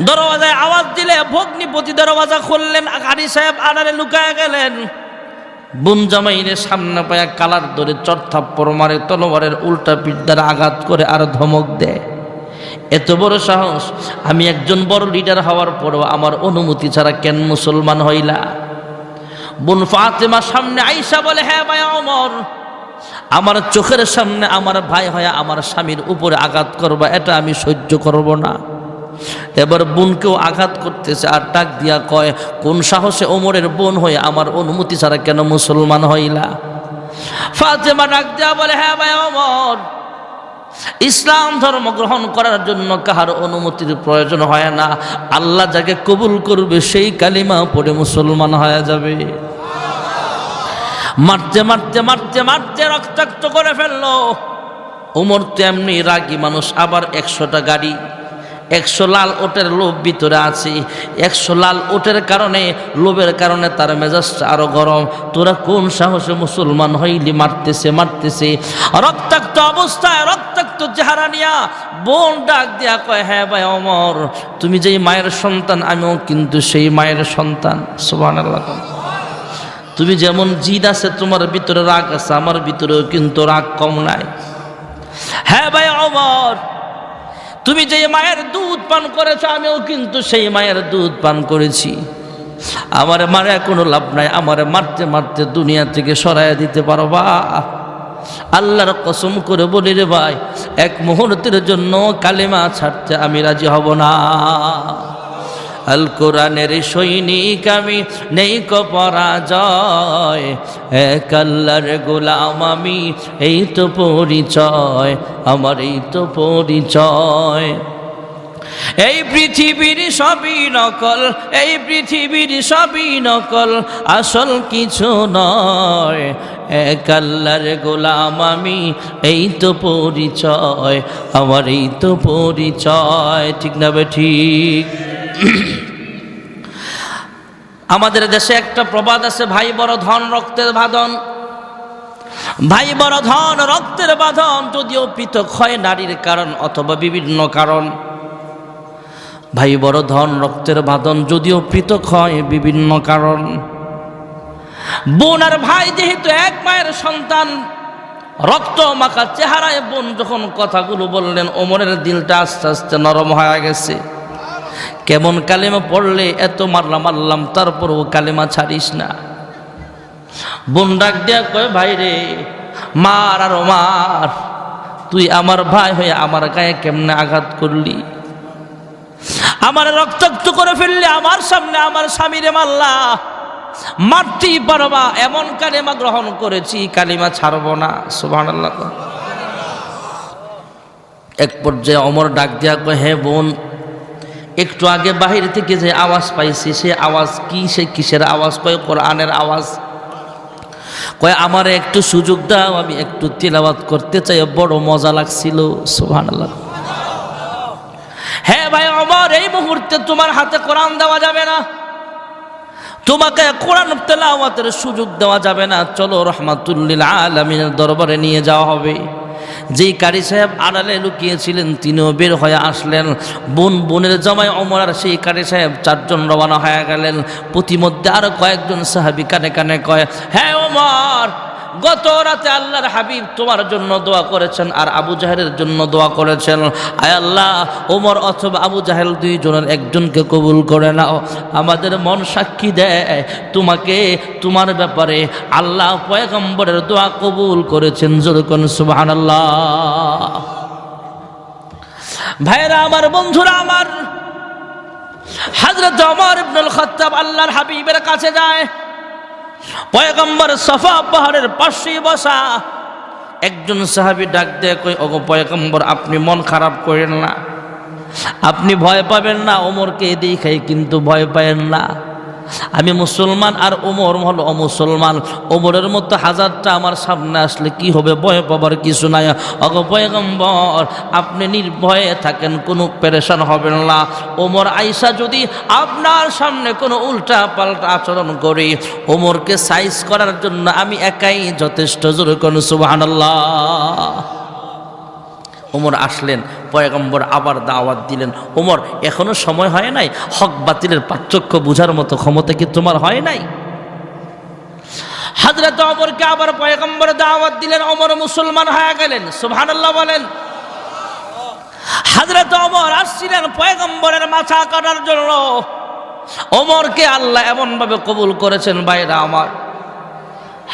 দরওয়াজায় আওয়াজ দিলে ভগ্নিপতি দরওয়াজা খুললেন, কারি সাহেব আড়ালে লুকায় গেলেন। বোন জামাইরে সামনে পায়া কালার ধরে চড়থাপ্পড় মারে, তলোয়ারের উল্টা পিঠ দ্বারা আঘাত করে আর ধমক দেয়। এত বড় সাহস! আমি একজন বড় লিডার হওয়ার পরও আমার অনুমতি ছাড়া কেন মুসলমান হইলা? বোন ফাতেমা সামনে আইসা বলে, হ্যাঁ ভাই ওমর, আমার চোখের সামনে আমার ভাই হয়ে আমার স্বামীর উপরে আঘাত করবা, এটা আমি সহ্য করব না। এবার বোনকেও আঘাত করতেছে আর ডাক দিয়া কয়, কোন সাহসে ওমরের বোন হয়ে আমার অনুমতি ছাড়া কেন মুসলমান হইলা? ফাতেমা ডাক দিয়া বলে, হ্যাঁ ভাই ওমর, ইসলাম ধর্ম গ্রহণ করার জন্য কাহার অনুমতির প্রয়োজন হয় না। আল্লাহ যাকে কবুল করবে সেই কালিমা পড়ে মুসলমান হয়ে যাবে। মারতে মারতে মারতে মারতে রক্তাক্ত করে ফেললো। ওমর তো এমনি রাগী মানুষ, আবার 100টা গাড়ি, 100 লাল ওটের লোভ ভিতরে আছে। 100 লাল ওটের কারণে, লোভের কারণে তার মেজাজটা আরো গরম। তোরা কোন সাহসে মুসলমান হইলি? মারতেছে মারতেছে, রক্তাক্ত অবস্থায়, রক্তাক্ত চেহারা নিয়া বোন ডাক দিয়া কয়, হ্যাঁ ভাই ওমর, তুমি যেই মায়ের সন্তান আমিও কিন্তু সেই মায়ের সন্তান। সুবহানাল্লাহ। তুমি যেমন জিদ আছে তোমার ভিতরে রাগ আছে, আমার ভিতরেও কিন্তু রাগ কম নাই। হ্যাঁ ভাই ওমর, তুমি যে মায়ের দুধ পান করেছো আমিও কিন্তু সেই মায়ের দুধ পান করেছি। আমার মারে কোনো লাভ নাই, আমারে মারতে মারতে দুনিয়া থেকে সরাইয়া দিতে পারবা? আল্লাহর কসম করে বলি রে ভাই, এক মুহূর্তের জন্য কালেমা ছাড়তে আমি রাজি হব না। আল কোরআনের সৈনিক আমি, নেই কো পরাজয়, এক আল্লাহর গোলাম আমি, এই তো পরিচয় আমার, এই তো পরিচয়। এই পৃথিবীর সবই নকল, এই পৃথিবীর সবই নকল, আসল কিছু নয়, এক আল্লাহর গোলাম আমি, এই তো পরিচয় আমার, এই তো পরিচয়। ঠিক না বে ঠিক? আমাদের দেশে একটা প্রবাদ আছে, ভাই বড় ধন রক্তের বাঁধন। ভাই বড় ধন রক্তের বাঁধন, যদিও পৃথক হয় নারীর কারণ অথবা বিভিন্ন কারণ। ভাই বড় ধন রক্তের বাঁধন, যদিও পৃথক হয় বিভিন্ন কারণ। বোন আর ভাই যেহেতু এক মায়ের সন্তান, রক্ত মাখা চেহারায় বোন যখন কথাগুলো বললেন, ওমরের দিলটা আস্তে আস্তে নরম হয়ে গেছে। কেমন কালেমা পড়লে এত মারলাম, তারপরও কালেমা ছাড়িস না। বোন ডাক দিয়া কয়, ভাই রে, মার আর মার, তুই আমার ভাই হয়ে আমার গায়ে কেমনে আঘাত করলি? আমার রক্তাক্ত করে ফেললি, আমার সামনে আমার স্বামীরে মারলা, মারতেই পারবা এমন কালেমা গ্রহণ করেছি, কালেমা ছাড়ব না। সুবহানাল্লাহ। এক পর্যায়ে ওমর ডাক দিয়া কয়, হে বোন, একটু আগে বাহির থেকে যে আওয়াজ পাইছি সে আওয়াজ কি? সে কিসের আওয়াজ? কয় কোরআনের আওয়াজ। কয় আমারে একটু সুযোগ দাও, আমি একটু তিলাওয়াত করতে চাই, বড় মজা লাগছিল। সুবহানাল্লাহ। হ্যাঁ ভাই ওমর, এই মুহূর্তে তোমার হাতে কোরআন দেওয়া যাবে না, তোমাকে কোরআন তেলাওয়াতের সুযোগ দেওয়া যাবে না। চলো রাহমাতুল লিল আলামিনের দরবারে নিয়ে যাওয়া হবে। যেই কারি সাহেব আড়ালে লুকিয়েছিলেন তিনিও বের হয়ে আসলেন। বোনের জামাই ওমর আর সেই কারি সাহেব 4 জন রওনা হয়ে গেলেন। প্রতিমধ্যে আরো কয়েকজন সাহাবী কানে কানে কয়, হ্যাঁ ওমর, গত রাতে আল্লাহর হাবিব তোমার জন্য দোয়া করেছেন আর আবু জাহেলের জন্য দোয়া করেছেন। আয় আল্লাহ, ওমর অথবা আবু জাহেল দুইজনের একজনকে কবুল করে নাও। আমাদের মন সাক্ষী দেয় তোমাকে, তোমার ব্যাপারে আল্লাহ পয়গম্বরের দোয়া কবুল করেছেন। জোরে কোন সুবহানাল্লাহ। ভাইরা আমার, বন্ধুরা আমার, হযরত ওমর ইবনুল খাত্তাব আল্লাহর হাবিবের কাছে যায়। পয়গম্বর সাফা পাহাড়ের পাশে বসা। একজন সাহাবী ডাক দেয়, কই ওগো পয়গম্বর, আপনি মন খারাপ করেন না, আপনি ভয় পাবেন না। ওমরকে দেখাই কিন্তু ভয় পাবেন না। আমি মুসলমান আর ওমর হলো অমুসলমান। ওমরের মতো হাজারটা আমার সামনে আসলে কি হবে, ভয় পাবার কিছু নাই। ওগো পয়গম্বর, আপনি নির্ভয়ে থাকেন, কোনো পেরেশান হবেন না। ওমর আয়েশা যদি আপনার সামনে কোনো উল্টা পাল্টা আচরণ করে, ওমরকে সাইজ করার জন্য আমি একাই যথেষ্ট। জোরে কোন সুবহানাল্লাহ। ওমর আসলেন, পয়গম্বর আবার দাওয়াত দিলেন। ওমর, এখনো সময় হয় নাই, হক বাতিলের পার্থক্য বুঝার মতো ক্ষমতা কি তোমার হয় নাই? হযরত ওমরকে আবার পয়গম্বর দাওয়াত দিলেন। ওমর মুসলমান হয়ে গেলেন। সুবহানাল্লাহ বলেন। হযরত ওমর আসছিলেন পয়গম্বরের মাথা কাটার জন্য। ওমরকে আল্লাহ এমন ভাবে কবুল করেছেন। ভাইরা আমার,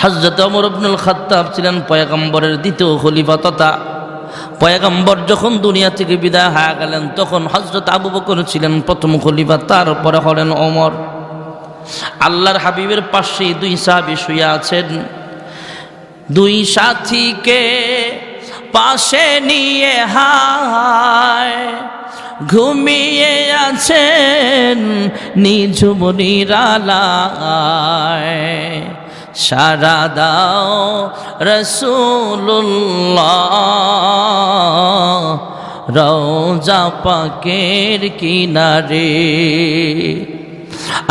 হযরত ওমর ইবনুল খাত্তাব ছিলেন পয়গম্বরের দ্বিতীয় খলিফা তথা পয়গম্বর যখন দুনিয়া থেকে বিদায় হয়ে গেলেন তখন হযরত আবু বকর ছিলেন প্রথম খলিফা, তারপরে হলেন ওমর। আল্লাহর হাবিবের পাশে দুই সাহাবী শুয়ে আছেন। দুই সাথীকে পাশে নিয়ে হায় ঘুমিয়ে আছেন নিঝুম নিরালায়। সারা দাও রাসূলুল্লাহ রওজা পাকের কিনারে।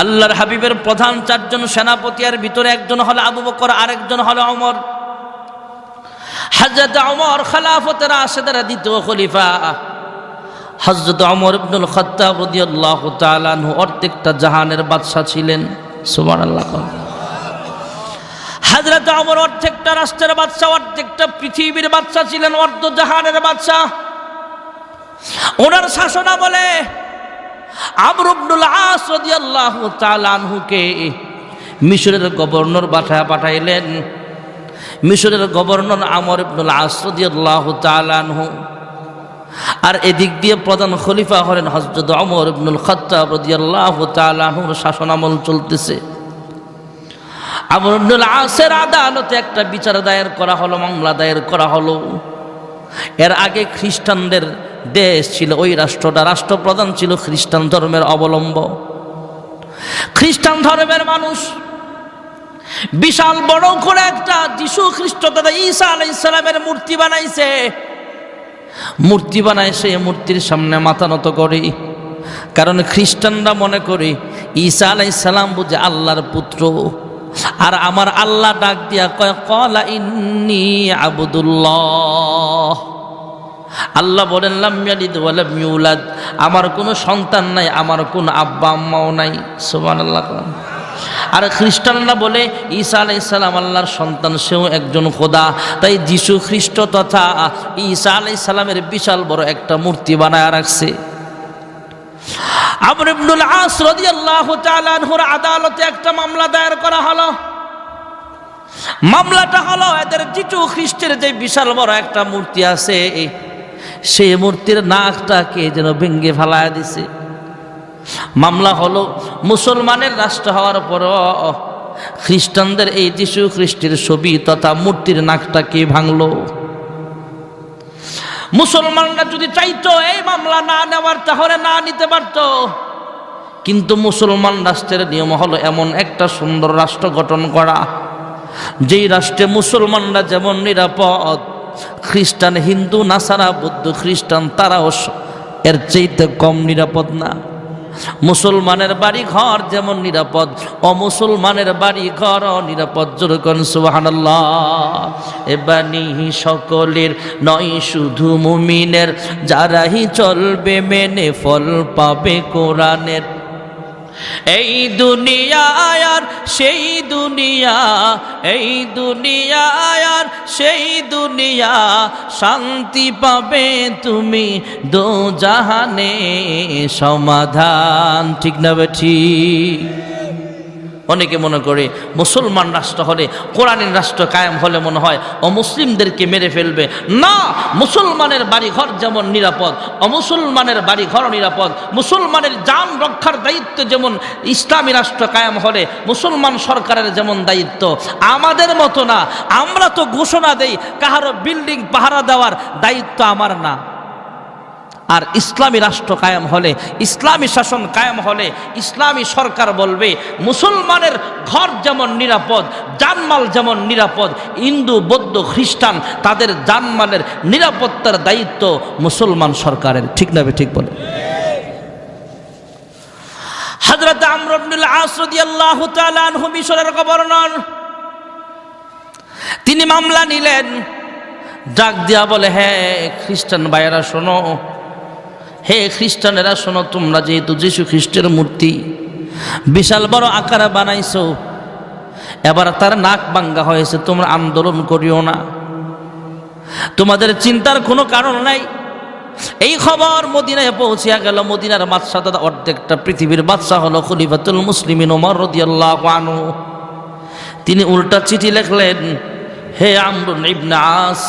আল্লাহর হাবিবের প্রধান চারজন সেনাপতি, আর ভিতরে একজন হলো আবু বকর, আরেকজন হলো ওমর। হযরত ওমর খেলাফতের রাশেদের দ্বিতীয় খলিফা। হযরত ওমর ইবনুল খাত্তাব রাদিয়াল্লাহু তাআলা আনহু অর্ধেকটা জাহানের বাদশা ছিলেন। সুবহানাল্লাহ। হযরত ওমর অর্ধেকটা রাষ্ট্রের বাদশা, অর্ধেকটা পৃথিবীর বাদশা ছিলেন, অর্ধ জাহানের বাদশা। ওনার শাসনামলে আমর ইবনুল আস রাদিয়াল্লাহু তাআলা আনহুকে মিশরের গভর্নর পাঠাইলেন। মিশরের গভর্নর আমর ইবনুল আস রাদিয়াল্লাহু তাআলা আনহু। আর এদিক দিয়ে প্রধান খলিফা হলেন হযরত ওমর ইবনুল খাত্তাব রাদিয়াল্লাহু তাআলা আনহুর শাসনামল চলতেছে। আমর ইবনুল আসের আদালতে একটা বিচার দায়ের করা হলো, মামলা দায়ের করা হলো। এর আগে খ্রিস্টানদের দেশ ছিল ওই রাষ্ট্রটা, রাষ্ট্রপ্রধান ছিল খ্রিস্টান ধর্মের অবলম্ব। খ্রিস্টান ধর্মের মানুষ বিশাল বড় করে একটা যিশু খ্রিস্ট তথা ঈসা আলাইহিস সালামের মূর্তি বানাইছে। মূর্তি বানায় সে মূর্তির সামনে মাথা নত করে, কারণ খ্রিস্টানরা মনে করে ঈসা আলাইহিস সালাম বুঝে আল্লাহর পুত্র। আর আমার আল্লাহ ডাক দিয়া কয়, ক্বালা ইন্নী আবদুল্লাহ। আল্লাহ বলেন, লাম ইয়ালিদ ওয়া লাম ইউলাদ, আমার কোনো সন্তান নাই, আমার কোনো আব্বা আম্মাও নাই। সুবহানাল্লাহ। আর খ্রিস্টানরা বলে ঈসা আলাইহিস সালাম আল্লাহর সন্তান, সেও একজন খোদা। তাই যিশু খ্রিস্ট তথা ঈসা আলাইহিস সালামের বিশাল বড় একটা মূর্তি বানায় রাখছে। আমর ইবনুল আস রাদিয়াল্লাহু তাআলা আনহুর আদালতে একটা মামলা দায়ের করা হলো। মামলাটা হলো এদের যিশু খ্রিস্টের যে বিশাল বড় একটা মূর্তি আছে, সেই মূর্তির নাকটাকে যেন ভেঙে ফেলায় দিছে। মামলা হলো মুসলমানের রাষ্ট্র হওয়ার পরও খ্রিস্টানদের এই যিশু খ্রিস্টের ছবি তথা মূর্তির নাকটাকে ভাঙলো। মুসলমানরা যদি চাইতো এই মামলা না নেওয়ার, তাহলে না নিতে পারত। কিন্তু মুসলমান রাষ্ট্রের নিয়ম হলো এমন একটা সুন্দর রাষ্ট্র গঠন করা, যেই রাষ্ট্রে মুসলমানরা যেমন নিরাপদ, খ্রিস্টান, হিন্দু, নাসারা, বৌদ্ধ, খ্রিস্টান তারাও এর চাইতে কম নিরাপদ না। মুসলমানের বাড়ি ঘর যেমন নিরাপদ, অমুসলমানের বাড়ি ঘর নিরাপদ। যেরকম সুবহানাল্লাহ। এ বাণী সকলের নয় শুধু মুমিনের, যারাই চলবে মেনে ফল পাবে কোরআনের। এই দুনিয়া আর সেই দুনিয়া, এই দুনিয়া আর সেই দুনিয়া, শান্তি পাবে তুমি দোজাহানে সমাধান। ঠিক না ঠিক? অনেকে মনে করে মুসলমান রাষ্ট্র হলে, কোরআনের রাষ্ট্র কায়েম হলে মনে হয় অমুসলিমদেরকে মেরে ফেলবে। না, মুসলমানের বাড়িঘর যেমন নিরাপদ, অমুসলমানের বাড়িঘর নিরাপদ। মুসলমানের জান রক্ষার দায়িত্ব যেমন ইসলামী রাষ্ট্র কায়েম হলে মুসলমান সরকারের যেমন দায়িত্ব, আমাদের মতো না। আমরা তো ঘোষণা দেই, কাহারও বিল্ডিং পাহারা দেওয়ার দায়িত্ব আমার না। আর ইসলামী রাষ্ট্র কায়েম হলে, ইসলামী শাসন কায়েম হলে ইসলামী সরকার বলবে মুসলমানের ঘর যেমন নিরাপদ, জানমাল যেমন নিরাপদ, হিন্দু বৌদ্ধ খ্রিস্টান তাদের জানমালের নিরাপত্তার দায়িত্ব মুসলমান সরকারের। ঠিক না ঠিক বলে? হযরত আমর ইবনুল আস রাদিয়াল্লাহু তাআলা আনহু মিশরের গভর্নর, তিনি মামলা নিলেন। ডাক দিয়া বলে, হ্যাঁ খ্রিস্টান ভাইয়েরা শোনো, হে খ্রিস্টানেরা শোনো, তোমরা যেহেতু যীশু খ্রিস্টের মূর্তি বিশাল বড় আকারে বানাইছো, এবার তার নাক ভাঙ্গা হয়েছে, তোমরা আন্দোলন করিও না, তোমাদের চিন্তার কোনো কারণ নাই। এই খবর মদিনায় পৌঁছিয়া গেল। মদিনার বাদশা, দাদা অর্ধেকটা পৃথিবীর বাদশা হলো খলিফাতুল মুসলিমিন ওমর রাদিয়াল্লাহু আনহু। তিনি উল্টা চিঠি লিখলেন, হে আমর ইবনে আস,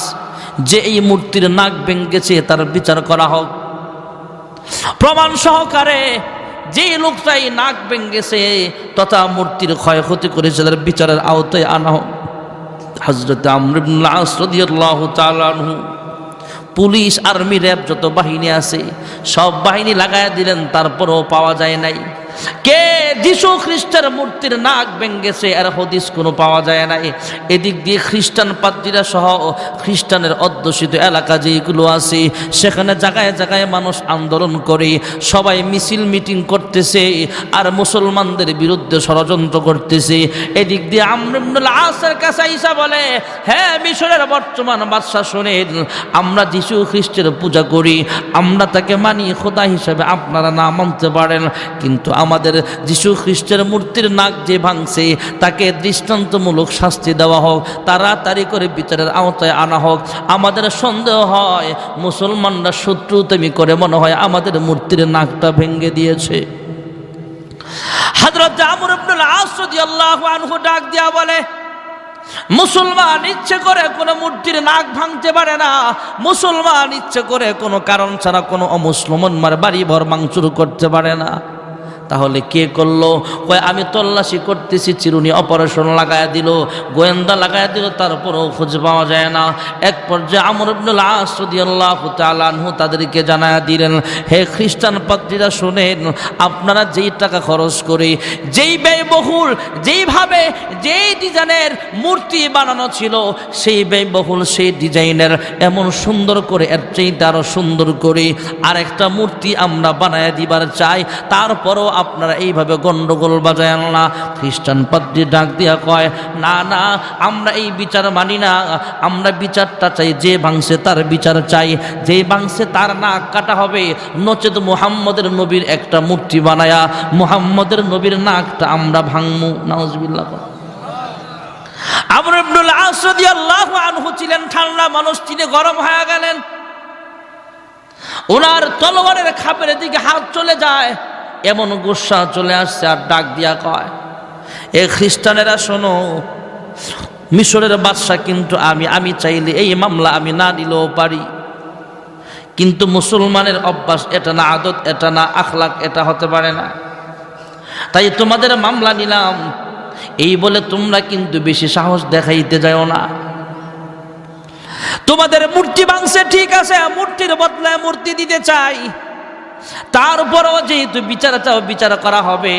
যে এই মূর্তির নাক ভেঙ্গেছে তার বিচার করা হোক। প্রমাণ সহকারে যে লোকটাই নাক ভেঙ্গেছে তথা মূর্তির ক্ষয়ক্ষতি করেছে তার বিচারের আওতায় আনা হোক। হযরত আমর ইবনুল আস রাদিয়াল্লাহু তাআলা আনহু পুলিশ, আর্মি, র্যাব যত বাহিনী আছে সব বাহিনী লাগায়া দিলেন, তারপরও পাওয়া যায় নাই। কে যীশু খ্রিস্টের মূর্তির নাক ভেঙ্গেছে এর হদিস কোনো পাওয়া যায় নাই। এদিক দিয়ে খ্রিস্টান পাদ্রীরা সহ খ্রিস্টানের অধ্যুষিত এলাকা যেগুলো আছে সেখানে জায়গায় জায়গায় মানুষ আন্দোলন করে, সবাই মিছিল মিটিং করতেছে আর মুসলমানদের বিরুদ্ধে ষড়যন্ত্র করতেছে। এদিক দিয়ে আমর ইবনুল আসের কাছে আইসা বলে, হ্যাঁ মিশরের বর্তমান বাদশা শোনেন, আমরা যীশু খ্রিস্টের পূজা করি, আমরা তাকে মানি খোদা হিসেবে, আপনারা না মানতে পারেন, কিন্তু আমাদের যীশু খ্রিস্টের মূর্তির নাক যে ভাঙছে তাকে দৃষ্টান্তমূলক শাস্তি দেওয়া হোক, তাড়াতাড়ি করে বিচারের আওতায় আনা হোক। আমাদের সন্দেহ হয় মুসলমানরা শত্রুতামি করে মনে হয় আমাদের মূর্তির নাকটা ভেঙে দিয়েছে। হযরত আমর ইবনুল আস রাদিয়াল্লাহু আনহু ডাক দিয়া বলে, মুসলমান ইচ্ছে করে কোনো মূর্তির নাক ভাঙতে পারে না, মুসলমান ইচ্ছে করে কোনো কারণ ছাড়া কোনো অমুসলমানের বাড়ি ভর ভাঙচুর করতে পারে না। তাহলে কে করলো? কয় আমি তল্লাশি করতেছি, চিরুনি অপারেশন লাগায় দিল, গোয়েন্দা লাগায় দিল, তারপরেও খুঁজে পাওয়া যায় না। এক পর্যায়ে আমর ইবনুল আস রাদিয়াল্লাহু তাআলা আনহু তাদেরকে জানায়া দিলেন, হে খ্রিস্টান পাদ্রীরা শোনেন, আপনারা যেই টাকা খরচ করে, যেই ব্যয়বহুল, যেইভাবে যেই ডিজাইনের মূর্তি বানানো ছিল, সেই ব্যয়বহুল সেই ডিজাইনের এমন সুন্দর করে, এর চাইতে আরো সুন্দর করে আরেকটা মূর্তি আমরা বানায় দিবার চাই, তারপরও আপনারা এইভাবে গন্ডগোল বাজায় না। খ্রিস্টান পাদ্রী ডাক দিয়া কয়, না না, আমরা এই বিচার মানি না, আমরা বিচারটা চাই, যে ভাঙছে তার বিচার চাই, যে ভাঙছে তার নাক কাটা হবে, নচেত মুহাম্মদের নবীর একটা মূর্তি বানায়া মুহাম্মদের নবীর নাকটা আমরা ভাঙমু। নাউজুবিল্লাহ। আমর ইবনুল আস রাদিয়াল্লাহু আনহু ছিলেন ঠান্ডা মানুষ, তিনি গরম হয়ে গেলেন। ওনার তলোয়ারের খাপের দিকে হাত চলে যায়, এমন গুসা চলে আসছে, আর ডাক দিয়া কয়, এ খ্রিস্টানেরা শোনো, মিশরের বাদশা কিন্তু আমি চাইলে এই মামলা আমি না দিলেও পারি, কিন্তু মুসলমানের অভ্যাস এটা না, আদত এটা না, আখলাক এটা হতে পারে না, তাই তোমাদের মামলা নিলাম। এই বলে তোমরা কিন্তু বেশি সাহস দেখাইতে যাও না। তোমাদের মূর্তি ভাঙছে ঠিক আছে, মূর্তির বদলে মূর্তি দিতে চাই, তারপরও যেহেতু বিচার চাও, বিচার করা হবে।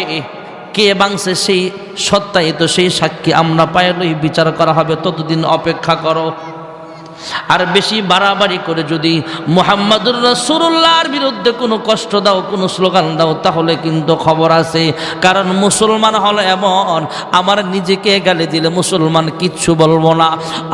কে ভাঙছে সেই সত্তাই তো, সেই সাক্ষী আমরা পাইলই বিচার করা হবে, ততদিন অপেক্ষা করো। আর বেশি বাড়াবাড়ি করে যদি মুহাম্মাদুর রাসূলুল্লাহর বিরুদ্ধে কোনো কষ্ট দাও, কোনো স্লোগান দাও, তাহলে কিন্তু খবর আছে। কারণ মুসলমান হলো এমন, আমার নিজেকে গালি দিলে মুসলমান কিচ্ছু বলবো না,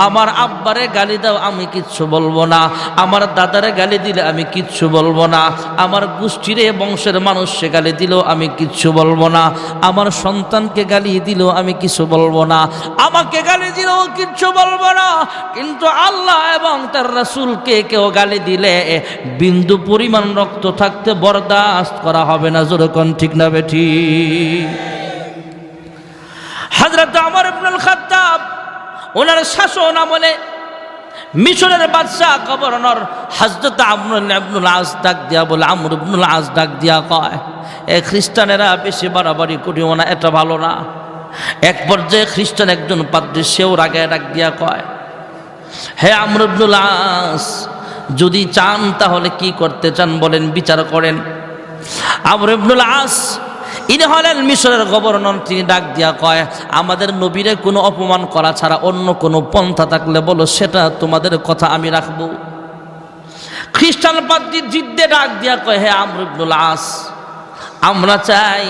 আমার আব্বারে গালি দাও আমি কিচ্ছু বলবো না, আমার দাদারে গালি দিলে আমি কিচ্ছু বলবো না, আমার গোষ্ঠীরে বংশের মানুষকে গালি দিলেও আমি কিচ্ছু বলবো না, আমার সন্তানকে গালি দিলেও আমি কিছু বলবো না, আমাকে গালি দিলেও কিচ্ছু বলবো না। কিন্তু আল্লাহ এবং তার রাসূলকে কেউ গালি দিলে বিন্দু পরিমাণ রক্ত থাকতে বরদাস্ত করা হবে না। জোরে কোন ঠিক না বেঠি? হযরত ওমর ইবনুল খাত্তাব ওনার শাসন আমলে মিশরের বাদশাহ গভর্নর হযরত আমর ইবনুল আস ডাক দিয়া বলে, আমর ইবনুল আস ডাক দিয়া কয়, এ খ্রিস্টানেরা বেশি বাড়াবাড়ি করিও না, এটা ভালো না। এক পর্যায়ে খ্রিস্টান একজন পাদ্রী সেও রাগে ডাক দিয়া কয়, হে আমর ইবনুল আস, যদি চান তাহলে কি করতে চান বলেন, বিচার করেন। আমর ইবনুল আস ইনি হলেন মিশরের গভর্নর। তিনি ডাক দিয়া কয়, আমাদের নবীরে কোনো অপমান করা ছাড়া অন্য কোনো পন্থা থাকলে বলো, সেটা তোমাদের কথা আমি রাখবো। খ্রিস্টান পাদ্রী জিদ্দে ডাক দিয়া কয়, হে আমর ইবনুল আস, আমরা চাই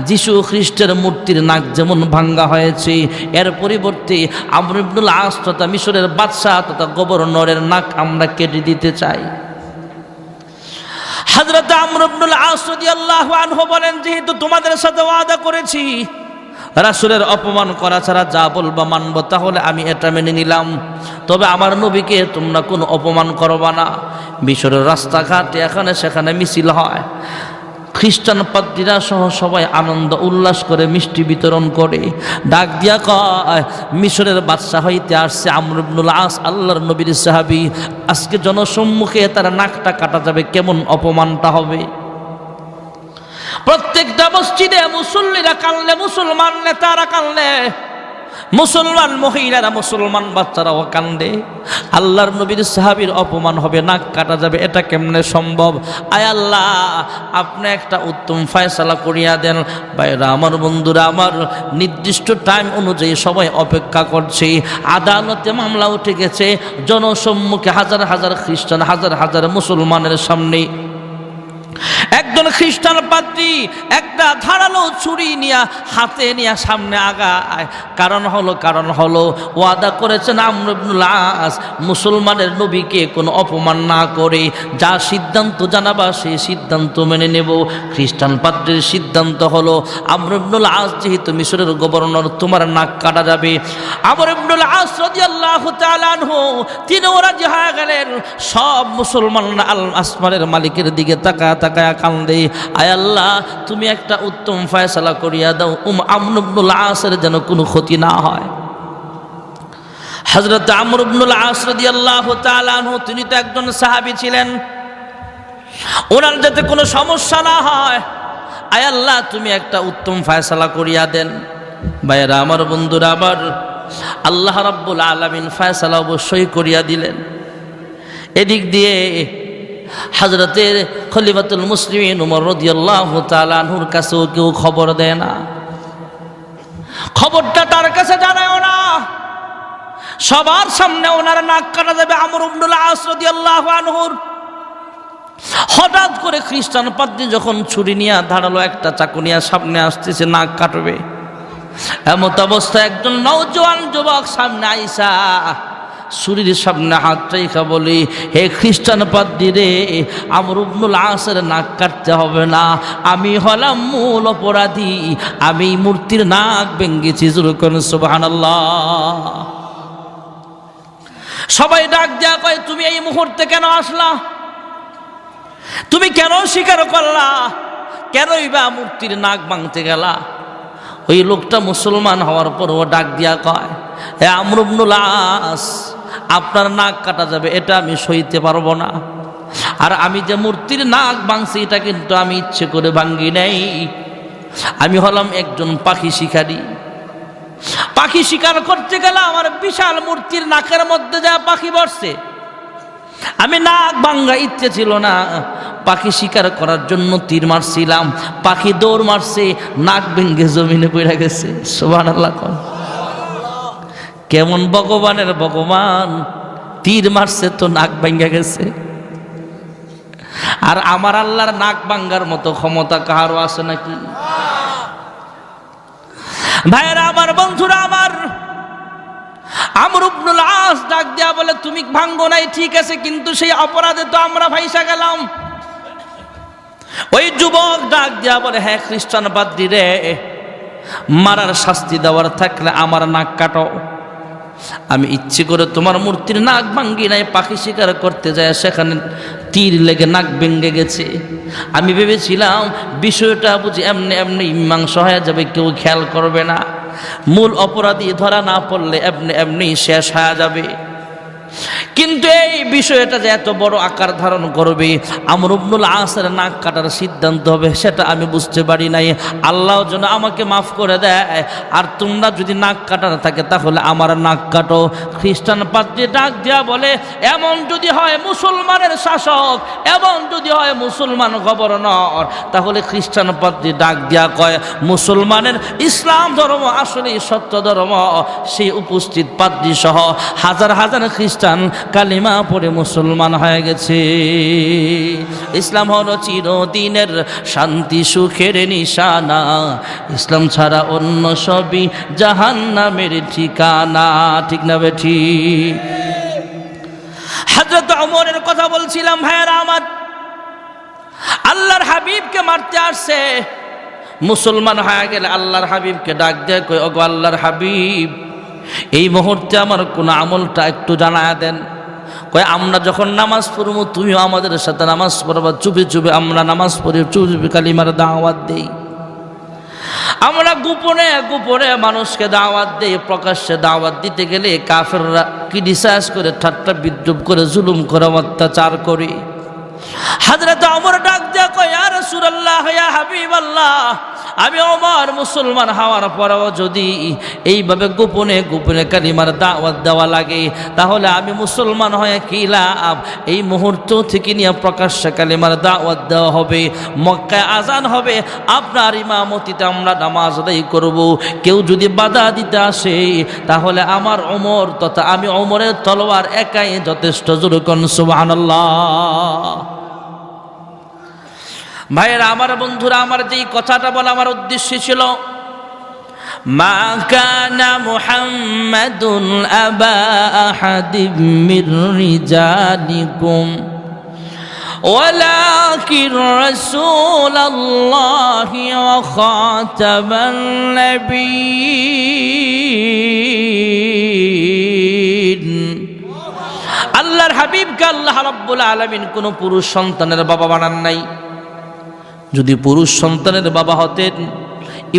যিশু খ্রিস্টের মূর্তির নাক যেমন ভাঙ্গা হয়েছে, এর পরিবর্তে আমর ইবনুল আস তথা মিশরের বাদশাহ তথা গভর্নরের নাক আমরা কেটে দিতে চাই। হযরত আমর ইবনুল আস রাদিয়াল্লাহু আনহু বলেন, যেহেতু তোমাদের সাথে ওয়াদা করেছি রাসূলের অপমান করা ছাড়া যা বলবা মানব, তাহলে আমি এটা মেনে নিলাম। তবে আমার নবীকে তোমরা কোনো অপমান করবা না। মিশরের রাস্তাঘাটে এখানে সেখানে মিছিল হয়, খ্রিস্টান পাদ্রীরা সহ সবাই আনন্দ উল্লাস করে মিষ্টি বিতরণ করে। ডাক দিয়া কয়, মিশরের বাদশা হইতে আসছে আমর ইবনুল আস, আল্লাহর নবীর সাহাবী, আজকে জনসম্মুখে তার নাকটা কাটা যাবে, কেমন অপমানটা হবে। প্রত্যেকটা মসজিদে মুসল্লিরা কানলে, মুসলমান নেতারা কানলে, মুসলমান মহিলারা, মুসলমান বাচ্চারাও কান্দে। আল্লাহর নবীর সাহাবীর অপমান হবে, নাক কাটা যাবে, এটা কেমনে সম্ভব? আয় আল্লাহ, আপনি একটা উত্তম ফয়সালা করিয়া দেন। ভাইরা আমার, বন্ধুরা আমার, নির্দিষ্ট টাইম অনুযায়ী সবাই অপেক্ষা করছে। আদালতে মামলা উঠে গেছে, জনসম্মুখে হাজার হাজার খ্রিস্টান, হাজার হাজার মুসলমানের সামনে একজন খ্রিস্টান পাদ্রী একটা ধারালো ছুরি নিয়ে হাতে নিয়ে সামনে আগায়। কারণ হলো ওয়াদা করেছেন আমর ইবনুল আস মুসলমানের নবীকে কোনো অপমান না করে যা সিদ্ধান্ত জানাবা সেই সিদ্ধান্ত মেনে নেব। খ্রিস্টান পাদ্রীর সিদ্ধান্ত হলো, আমর ইবনুল আস যেহেতু মিশরের গভর্নর, তোমার নাক কাটা যাবে। আমর ইবনুল আস রাদিয়াল্লাহু তাআলা আনহু তিনিও রাজি হয়ে গেলেন। সব মুসলমানরা আল আসমানের মালিকের দিকে তাকায়া কান্দে, আয় আল্লাহ, তুমি একটা উত্তম ফয়সালা করিয়া দাও, আমর ইবনুল আসের যেন কোনো ক্ষতি না হয়। হযরত আমর ইবনুল আস রাদিয়াল্লাহু তাআলা আনহু তিনি তো একজন সাহাবী ছিলেন, ওনার যাতে কোনো সমস্যা না হয়, আয় আল্লাহ, তুমি একটা উত্তম ফয়সালা করিয়া দেন। ভাইয়েরা আমার, বন্ধুরা আমার, আল্লাহ রাব্বুল আলামিন ফয়সালা অবশ্যই করিয়া দিলেন। এদিক দিয়ে হযরতের খলিফাতুল মুসলিমিন ওমর রাদিয়াল্লাহু তাআলা আনহুর কাছেও কেউ খবর দেয় না, খবরটা তার কাছে জানায়ও না। সবার সামনে ওনার নাক কাটা যাবে আমর ইবনুল আস রাদিয়াল্লাহু আনহুর। হঠাৎ করে খ্রিস্টান পাদ্রী যখন ছুরি নিয়ে ধারালো একটা চাকু নিয়ে সামনে আসতেছে নাক কাটবে, এমত অবস্থায় একজন নওজোয়ান যুবক সামনে আইসা ছুরির সামনে হাত রেখা বলি, হে খ্রিস্টান পাদ্রী রে, আমর ইবনুল আসের নাক কাটতে হবে না, আমি হলাম মূল অপরাধী, আমি মূর্তির নাক ভেঙেছি। সুবহানাল্লাহ। সবাই ডাক দেয়া কয়, তুমি এই মুহূর্তে কেন আসলা? তুমি কেন স্বীকার করলা? কেনই বা মূর্তির নাক ভাঙতে গেলা? ওই লোকটা মুসলমান হওয়ার পরও ডাক দিয়া কয়, হে আমর ইবনুল আস, আপনার নাক কাটা যাবে, এটা আমি সইতে পারবো না। আর আমি যে মূর্তির নাক ভাঙছি এটা কিন্তু আমি ইচ্ছে করে ভাঙ্গি নাই, আমি হলাম একজন পাখি শিকারী। পাখি শিকার করতে গেলে আমার বিশাল মূর্তির নাকের মধ্যে যা পাখি বসছে, আমি নাক ভাঙ্গা ইচ্ছে ছিল না, পাখি শিকার করার জন্য তীর মারছিলাম, পাখি দৌড় মারছে, নাক ভেঙে জমিনে পড়ে গেছে। সুবহানাল্লাহ। কেমন ভগবানের ভগবান, তীর মারছে তো নাক ভাঙ্গা গেছে। আর আমার আল্লাহর নাক ভাঙ্গার মতো ক্ষমতা কারো আছে নাকি? ভাইরা আমার, বন্ধুরা আমার, আমর ইবনুল আস ডাক দিয়া বলে, তুমি ভাঙ্গো নাই ঠিক আছে, কিন্তু সেই অপরাধে তো আমরা ভাইসা গেলাম। ওই যুবক ডাক দিয়া বলে, হ্যাঁ খ্রিস্টান পাদ্রী রে, মারার শাস্তি দেওয়ার থাকলে আমার নাক কাটো। আমি ইচ্ছে করে তোমার মূর্তির নাক ভাঙ্গি নাই, পাখি শিকার করতে যায় সেখানে তীর লেগে নাক ভেঙে গেছে। আমি ভেবেছিলাম বিষয়টা বুঝি এমনি এমনি মীমাংসা হয়ে যাবে, কেউ খেয়াল করবে না, মূল অপরাধী ধরা না পড়লে এমনি এমনি শেষ হয়ে যাবে। কিন্তু এই বিষয়টা যে এত বড় আকার ধারণ করবে, আমর ইবনুল আসের নাক কাটার সিদ্ধান্ত হবে, সেটা আমি বুঝতে পারি নাই। আল্লাহ যেন আমাকে মাফ করে দেয়। আর তোমরা যদি নাক কাটার থাকে তাহলে আমার নাক কাটো। খ্রিস্টান পাদ্রী ডাক দিয়া বলে, এমন যদি হয় মুসলমানের শাসক, এমন যদি হয় মুসলমান গভর্নর, তাহলে খ্রিস্টান পাদ্রী ডাক দিয়া কয়, মুসলমানের ইসলাম ধর্ম আসলেই সত্য ধর্ম। সেই উপস্থিত পাদ্রী সহ হাজার হাজার খ্রিস্টান কালিমা পড়ে মুসলমান হয়ে গেছে। ইসলাম হলো চিরদিনের শান্তি সুখের নিশানা, ইসলাম ছাড়া অন্য সবই জাহান্নামের ঠিকানা। ঠিক না বেঠি? হযরত ওমরের কথা বলছিলাম ভাইয়েরা আমার, আল্লাহর হাবিবকে মারতে আসছে, মুসলমান হয়ে গেলে আল্লাহর হাবিবকে ডাক দেয়, কই ওগো আল্লাহর হাবিব, এই মুহূর্তে আমার কোন আমলটা একটু জানায়া দেন। কয় আমরা যখন নামাজ পড়ব তুমিও আমাদের সাথে নামাজ পড়বা, চুপে চুপে আমরা নামাজ পড়ি, চুপে চুপে কালিমার দাওয়াত দেই। আমরা গোপনে গোপনে মানুষকে দাওয়াত দেই, প্রকাশ্যে দাওয়াত দিতে গেলে কাফেররা ক্রিটিসাইজ করে, ঠাট্টা বিদ্রুপ করে, জুলুম করে, অত্যাচার করে। হযরত ওমর ডাক দিয়া কয়, ইয়া রাসূলুল্লাহ, ইয়া হাবিবাল্লাহ, আমি ওমর মুসলমান হওয়ার পরেও যদি এইভাবে গোপনে গোপনে কালিমার দাওয়াত দেওয়া লাগে, তাহলে আমি মুসলমান হয়ে কি লাভ? এই মুহূর্ত থেকে নিয়ে প্রকাশ্যে কালিমার দাওয়াত দেওয়া হবে, মক্কায় আজান হবে, আপনার ইমামতিতে আমরা নামাজ আদায় করব। কেউ যদি বাধা দিতে আসে তাহলে আমার ওমর তথা আমি ওমরের তলোয়ার একাই যথেষ্ট। জোরে কোন সুবহানাল্লাহ। ভাইয়েরা আমার, বন্ধুরা আমার, যেই কথাটা বলা আমার উদ্দেশ্য ছিল, মা কানা মুহাম্মাদুন আবা আহাদিম মির রিজালিকুম ওয়ালাকিন রাসূলুল্লাহি ওয়া খাতামান নাবিয়্যিন। আল্লাহর হাবিবকে আল্লাহ রাব্বুল আলামিন কোন পুরুষ সন্তানের বাবা বানান নাই। যদি পুরুষ সন্তানের বাবা হতেন,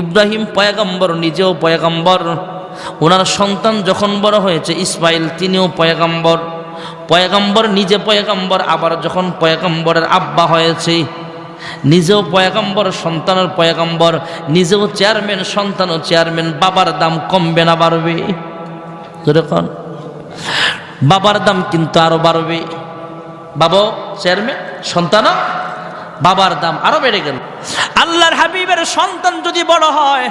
ইব্রাহিম পয়গম্বর, নিজেও পয়গম্বর, ওনার সন্তান যখন বড় হয়েছে ইসমাইল, তিনিও পয়গম্বর, পয়গম্বর নিজে পয়গম্বর, আবার যখন পয়গম্বরের আব্বা হয়েছে নিজেও পয়গম্বর, সন্তানের পয়গম্বর, নিজেও চেয়ারম্যান, সন্তানও চেয়ারম্যান। বাবার দাম কমবে না বাড়বে? যেরকম বাবার দাম কিন্তু আরো বাড়বে। বাবাও চেয়ারম্যান, সন্তানও, বাবার দাম আরো বেড়ে গেল। আল্লাহর হাবিবের সন্তান যদি বড় হয়,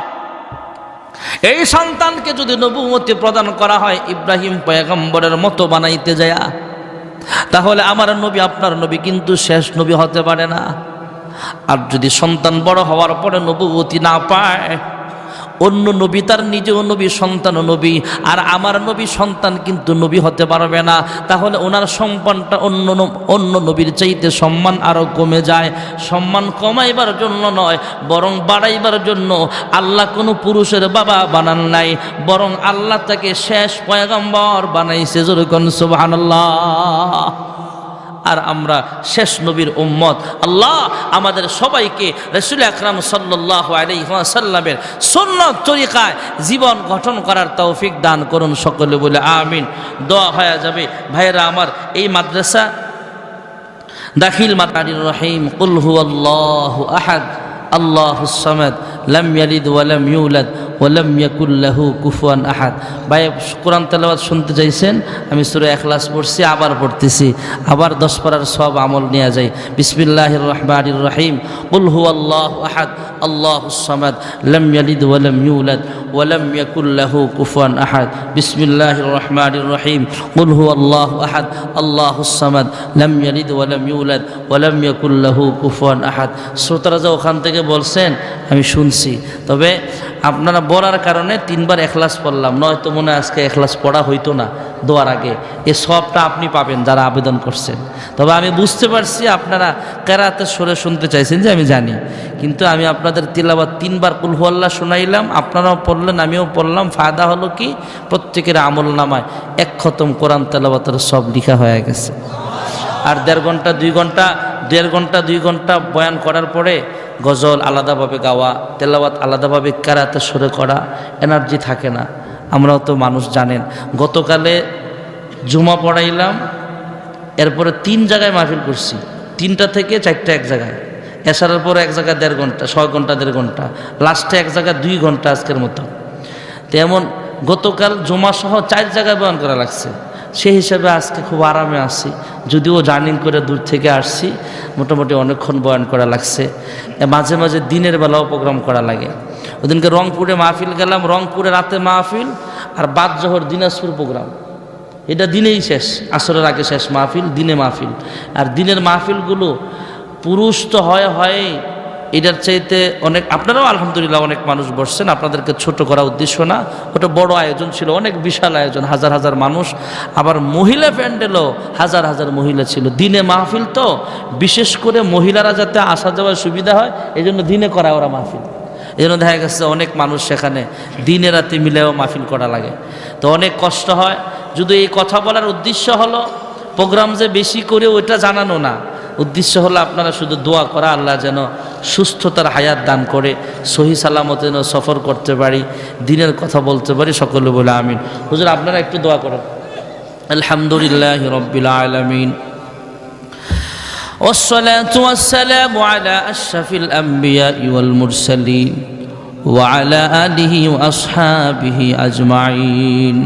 এই সন্তানকে যদি নবুয়তি প্রদান করা হয় ইব্রাহিম পয়গম্বরের মতো বানাইতে যায়, তাহলে আমার নবী, আপনার নবী কিন্তু শেষ নবী হতে পারে না। আর যদি সন্তান বড় হওয়ার পরে নবুয়তি না পায়, অন্য নবী তার নিজেও নবী, সন্তানও নবী, আর আমার নবী সন্তান কিন্তু নবী হতে পারবে না, তাহলে ওনার সম্মানটা অন্য নবীর চাইতে সম্মান আরো কমে যায়। সম্মান কমাইবার জন্য নয়, বরং বাড়াইবার জন্য আল্লাহ কোনো পুরুষের বাবা বানান নাই, বরং আল্লাহ তাকে শেষ পয়গম্বর বানাইছে। জোরে কোন সুবহানাল্লাহ। আর আমরা শেষ নবীর উম্মত। আল্লাহ আমাদের সবাইকে রাসূল আকরাম সাল্লাল্লাহু আলাইহি ওয়াসাল্লামের সুন্নাত তরিকায় জীবন গঠন করার তৌফিক দান করুন, সকলে বলে আমিন। দোয়া হয়ে যাবে। ভাইরা আমার, এই মাদ্রাসা দাখিল মাদারির রহিম, কুল হুয়াল্লাহু আহাদ আল্লাহুস সামাদ লাম ইয়ালিদ ওয়া লাম ইউলাদ ওয়া লাম ইয়াকুল লাহু কুফুয়ান আহাদ। ভাই কোরআন তেলাওয়াত শুনতে চাইছেন, আমি সূরা ইখলাস পড়ছি, আবার পড়তেছি, আবার 10 পারার সব আমল নেওয়া যায়। বিসমিল্লাহির রহমানির রহিম। কুল হুয়াল্লাহু আহাদ আল্লাহুস সামাদ লাম ইয়ালিদ ওয়া লাম ইউলাদ ولم يكن له كفوا أحد بسم الله الرحمن الرحيم قل هو الله أحد الله الصمد لم يلد ولم يولد ولم يكن له كفوا أحد শ্রোতারা যে ওখান থেকে বলছেন আমি শুনছি তবে আপনারা বলার কারণে 3 বার ইখলাস পড়লাম নয়তো মনে আজকে ইখলাস পড়া হইতো না দোয়ার আগে এই সওয়াবটা আপনি পাবেন যারা আবেদন করছেন তবে আমি বুঝতে পারছি আপনারা কেরাতের সুরে শুনতে চাইছেন যে আমি জানি কিন্তু আমি আপনাদের তিলাওয়াত 3 বার কুল হুয়াল্লাহ শুনাইলাম আপনারাও পড়লেন আমিও পড়লাম ফায়দা হলো কি প্রত্যেকের আমলনামায় 1 খতম কোরআন তেলাওয়াতের সব লেখা হয়ে গেছে আর 1.5 ঘন্টা 2 ঘন্টা 1.5 ঘন্টা 2 ঘন্টা বয়ান করার পরে গজল আলাদাভাবে গাওয়া তেলাওয়াত আলাদাভাবে কেরাতের সুরে করা এনার্জি থাকে না আমরাও তো মানুষ জানেন গতকালে জুমা পড়াইলাম এরপরে 3 জায়গায় মাহফিল করছি 3টা থেকে 4টা এক জায়গায় এশারের পর এক জায়গায় 1.5 ঘন্টা 6 ঘন্টা 1.5 ঘন্টা লাস্টে এক জায়গায় 2 ঘন্টা আজকের মতো তেমন গতকাল জুমা সহ 4 জায়গায় বয়ান করা লাগছে সেই হিসাবে আজকে খুব আরামে আছি যদিও জার্নি করে দূর থেকে আসছি মোটামুটি অনেকক্ষণ বয়ান করা লাগছে মাঝে মাঝে দিনের বেলাও প্রোগ্রাম করা লাগে ওদিনকে রংপুরে মাহফিল গেলাম রংপুরে রাতে মাহফিল আর বাদ জোহর দিনাজপুর প্রোগ্রাম এটা দিনেই শেষ আসরের আগে শেষ মাহফিল দিনে মাহফিল আর দিনের মাহফিলগুলো পুরুষ তো হয় এটার চাইতে অনেক আপনারাও আলহামদুলিল্লাহ অনেক মানুষ বসছেন আপনাদেরকে ছোট করা উদ্দেশ্য না ওটা বড় আয়োজন ছিল অনেক বিশাল আয়োজন হাজার হাজার মানুষ আবার মহিলা প্যান্ডেলও হাজার হাজার মহিলা ছিল দিনে মাহফিল তো বিশেষ করে মহিলারা যাতে আসা যাওয়ার সুবিধা হয় এই জন্য দিনে করা ওরা মাহফিল এই জন্য দেখা গেছে অনেক মানুষ সেখানে দিনে রাতে মিলেও মাহফিল করা লাগে তো অনেক কষ্ট হয় যদি এই কথা বলার উদ্দেশ্য হলো প্রোগ্রাম যে বেশি করে ওইটা জানানো না উদ্দেশ্য হলো আপনারা শুধু দোয়া করা আল্লাহ যেন সুস্থতার হায়াত দান করে সহি সালামতে যেন সফর করতে পারি দিনের কথা বলতে পারি সকলে বলে আমিন হুজুর আপনারা একটু দোয়া করেন আলহামদুলিল্লাহ রাব্বিল আলামিন والصلاة والسلام على أشرف الأنبياء والمرسلين وعلى آله وأصحابه أجمعين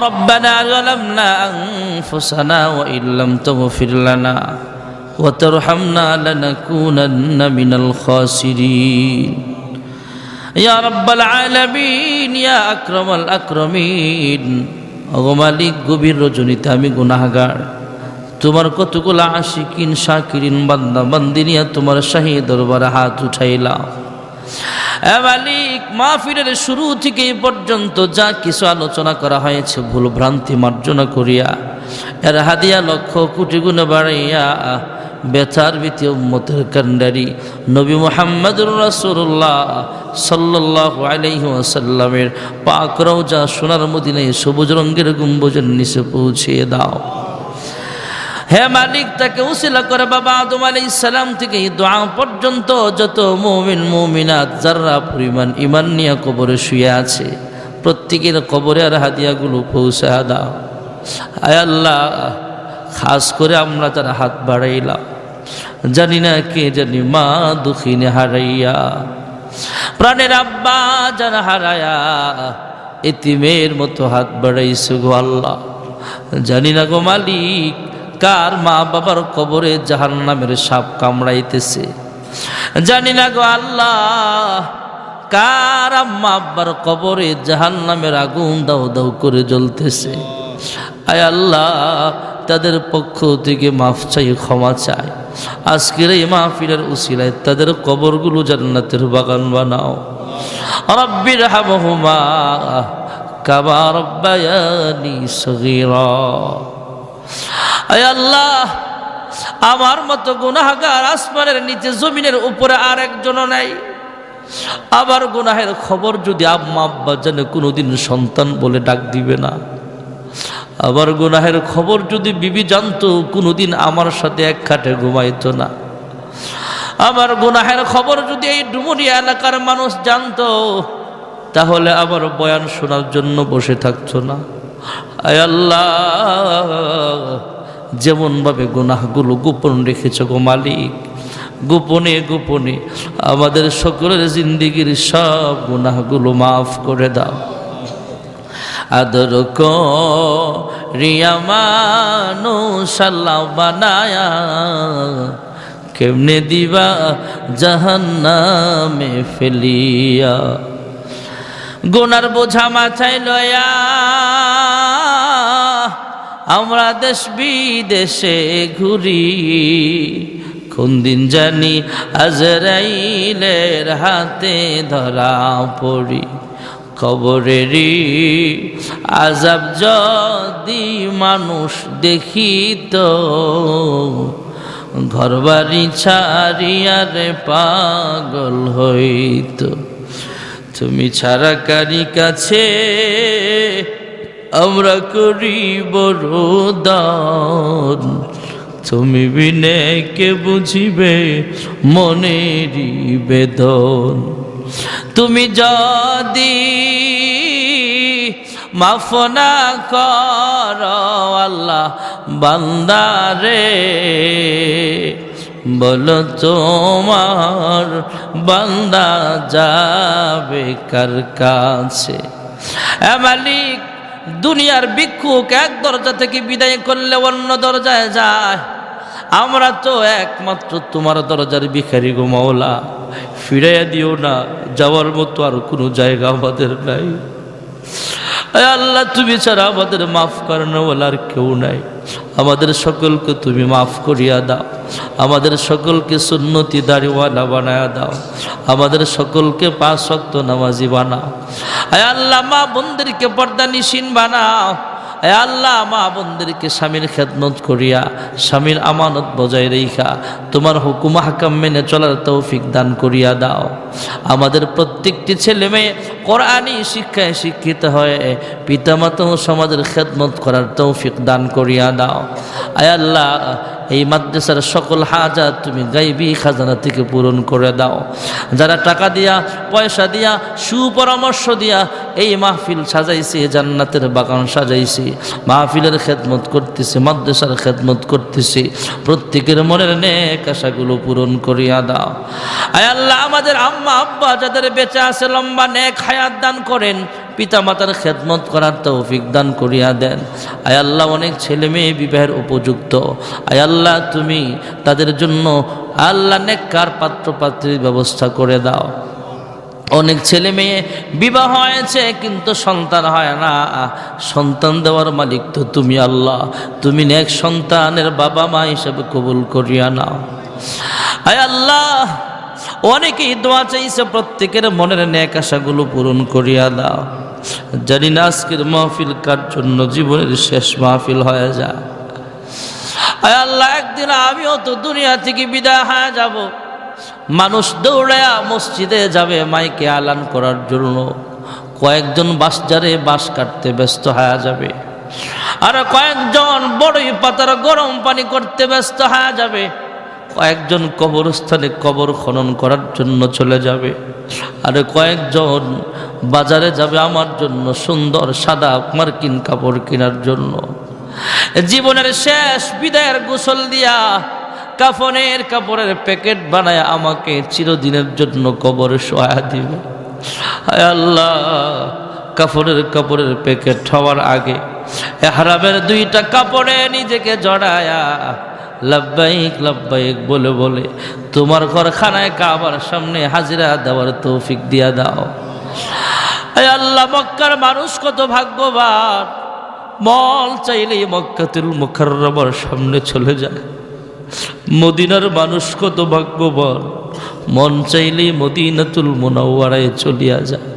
ربنا ظلمنا أنفسنا وإن لم تغفر لنا وترحمنا لنكونن من الخاسرين يا رب العالمين يا أكرم الأكرمين মালিক গভীর রজনীতে আমি গুনাহগার তোমার কতগুলো আশিকিন শাকিরিন বান্দা বান্দি নিয়ে তোমার শাহী দরবারে হাত উঠাইলাম মালিক মাহফিলের শুরু থেকে এই পর্যন্ত যা কিছু আলোচনা করা হয়েছে ভুল ভ্রান্তি মার্জনা করিয়া এর হাদিয়া লক্ষ কোটি গুণ বাড়াইয়া বেতার ভীতি উম্মতের কান্ডারি নবী মুহাম্মদুর রাসূলুল্লাহ সাল্লাল্লাহু আলাইহি ওয়াসাল্লামের পাক রওজা সোনার মদিনায় সবুজ রঙের গম্বুজের নিচে পৌঁছিয়ে দাও হে মালিক তাকে উসিলা করে বাবা আদম আলাইহিস সালাম থেকে দোয়া পর্যন্ত যত মুমিন মুমিনাত যারা পরিমাণ ঈমান নিয়ে কবরে শুয়ে আছে প্রত্যেকের কবরে আর হাদিয়াগুলো পৌঁছে দাও আয় আল্লাহ খাস করে আমরা যারা হাত বাড়াইলাম জানি না কে জানি মা দুঃখিনে হারাইয়া প্রাণের আব্বা যারা হারায়া এতিমের মতো হাত বাড়াইছে গো আল্লাহ জানি না গো মালিক কার মা বাবার কবরে জাহান্নামের সাপ কামড়াইতেছে জানি না গো আল্লাহ কার আম্মা আব্বার কবরে জাহান্নামের আগুন দাও দাও করে জ্বলতেছে আয় আল্লাহ তাদের পক্ষ থেকে মাফ চাই ক্ষমা চাই আজকের এই মাহফিলের উসিলায় তাদের কবরগুলো জান্নাতের বাগান বানাও রব্বির হামহুমা কামা রব্বায়ানি সগীরা আয় আল্লাহ আমার মতো গুনাহগার আসমানের নিচে জমিনের উপরে আর একজনও নাই আবার গুনাহের খবর যদি আম্মা আব্বা জানে কোনোদিন সন্তান বলে ডাক দিবে না আবার গুনাহের খবর যদি বিবি জানতো কোনোদিন আমার সাথে এক খাটে ঘুমাইতো না আমার গুনাহের খবর যদি এই ডুমুরিয়া এলাকার মানুষ জানতো তাহলে আমার বয়ান শোনার জন্য বসে থাকতো না আয় আল্লাহ যেমনভাবে গুনাহগুলো গোপন রেখেছ গো মালিক গোপনে গোপনে আমাদের সকলের জিন্দিগির সব গুনাহগুলো মাফ করে দাও আদর করিয়া মানুষ আল্লাহ বানায়া কেমনে দিবা জাহান্নামে ফেলিয়া গুনার বোঝা মাথায় লয়া আমরা দেশ বিদেশে ঘুরি, কোন দিন জানি আজরাইলের হাতে ধরা পড়ি। কবরেরই আযাব যদি মানুষ দেখিত, ঘরবাড়ি ছাড়িয়ারে পাগল হইত। তুমি ছাড়া কারি কাছে আমরা করি বড় দান, তুমি বিনে কে বুঝিবে মনেরই বেদন। তুমি যদি মাফ না করো আল্লাহ বান্দারে, বলো তোমার বান্দা যাবে কার কাছে। এ মালিক, দুনিয়ার ভিক্ষুক এক দরজা থেকে বিদায় করলে অন্য দরজায় যায়, আমরা তো একমাত্র তোমার দরজার ভিখারি গো মাওলা। ফিরাইয়া দিও না, যাওয়ার মতো আর কোনো জায়গা আমাদের নাই। আল্লাহ, তুমি ছাড়া আমাদের মাফ করানোওয়ালা আর কেউ নাই। আমাদের সকলকে তুমি মাফ করিয়া দাও, আমাদের সকলকে সুন্নতি দাড়িওয়ালা বানায়া দাও, আমাদের সকলকে 5 ওয়াক্ত নামাজি বানাও। আয় আল্লাহ, মা বোনদেরকে পর্দানিশীন বানাও। আয় আল্লাহ, মা বোনদেরকে স্বামীর খেদমত করিয়া স্বামীর আমানত বজায় রেখা তোমার হুকুম হাকাম মেনে চলার তৌফিক দান করিয়া দাও। আমাদের প্রত্যেকটি ছেলে মেয়ে কোরআনী শিক্ষায় শিক্ষিত হয়ে পিতামাতা ও সমাজের খেদমত করার তৌফিক দান করিয়া দাও। আয় আল্লাহ, এই মাদ্রাসার সকল হাজাত তুমি গাইবী খাজানা থেকে পূরণ করে দাও। যারা টাকা দিয়া পয়সা দিয়া সুপরামর্শ দিয়া এই মাহফিল সাজাইছে, জান্নাতের বাগান সাজাইছে, মাহফিলের খেদমত করতেছে, মাদ্রাসার খেদমত করতেছে, প্রত্যেকের মনের নেক আশাগুলো পূরণ করিয়া দাও। আয় আল্লাহ, আমাদের আম্মা আব্বা যাদের বেঁচে আছে লম্বা নেক হায়াত দান করেন, পিতা মাতার খেদমত করার তৌফিক দান করিয়া দেন। আয় আল্লাহ, অনেক ছেলে মেয়ে বিবাহের উপযুক্ত, আয় আল্লাহ তুমি তাদের জন্য আল্লাহ নেককার পাত্র পাত্রীর ব্যবস্থা করে দাও। অনেক ছেলে মেয়ে বিবাহ হয়েছে কিন্তু সন্তান হয় না, সন্তান দেওয়ার মালিক তো তুমি আল্লাহ। তুমি নেক সন্তানের বাবা মা হিসেবে কবুল করিয়া নাও। আয় আল্লাহ, অনেকেই দোয়া চাইছে, প্রত্যেকের মনের নেক আশাগুলো পূরণ করিয়া দাও। জানি না আজকের মাহফিল কার জন্য জীবনের শেষ মাহফিল হয়ে যায়। আয় আল্লাহ, একদিন আমিও তো দুনিয়া থেকে বিদায় হয়ে যাব। মানুষ দৌড়ায়া মসজিদে যাবে মাইকে আলান করার জন্য, কয়েকজন বাঁশঝাড়ে বাঁশ কাটতে ব্যস্ত হয়ে যাবে, আর কয়েকজন বড়ই পাতার গরম পানি করতে ব্যস্ত হয়ে যাবে, কয়েকজন কবরস্থানে কবর খনন করার জন্য চলে যাবে, আর কয়েকজন বাজারে যাবে আমার জন্য সুন্দর সাদা মার্কিন কাপড় কেনার জন্য। জীবনের শেষ বিদায়ের গোসল দিয়া কাফনের কাপড়ের প্যাকেট বানায় আমাকে চিরদিনের জন্য কবরে শোয়া দিবে। হায় আল্লাহ, কাপড়ের প্যাকেট হওয়ার আগে ইহরামের 2টা কাপড়ে নিজেকে জড়ায়া লব্বাইক লব্বাইক বলে বলে তোমার ঘরখানায় কাবার সামনে হাজিরা দেওয়ার তৌফিক দিয়া দাও। হায় আল্লাহ, মক্কার মানুষ কত ভাগ্যবান, মল চাইলেই মক্কাতুল মুকাররমার সামনে চলে যায়। মদিনার মানুষ কত ভাগ্যবান, মন চাইলেই মদিনাতুল মুনাওয়ারায় চলিয়া যায়।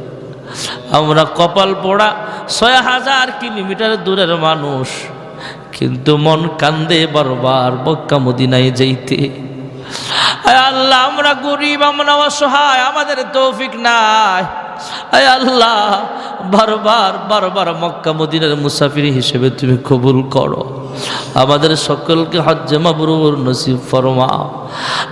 আমরা কপাল পোড়া 6000 কিলোমিটার দূরের মানুষ, কিন্তু মন কান্দে বারবার মক্কা মদিনায় যাইতে। আয় আল্লাহ, আমরা গরিব, আমরা অসহায়, আমাদের তৌফিক নাই। আয় আল্লাহ, বারবার মক্কা মদিনার মুসাফির হিসেবে তুমি কবুল করো। আমাদের সকলকে হজ্জে মাবরুর নসিব ফরমাও।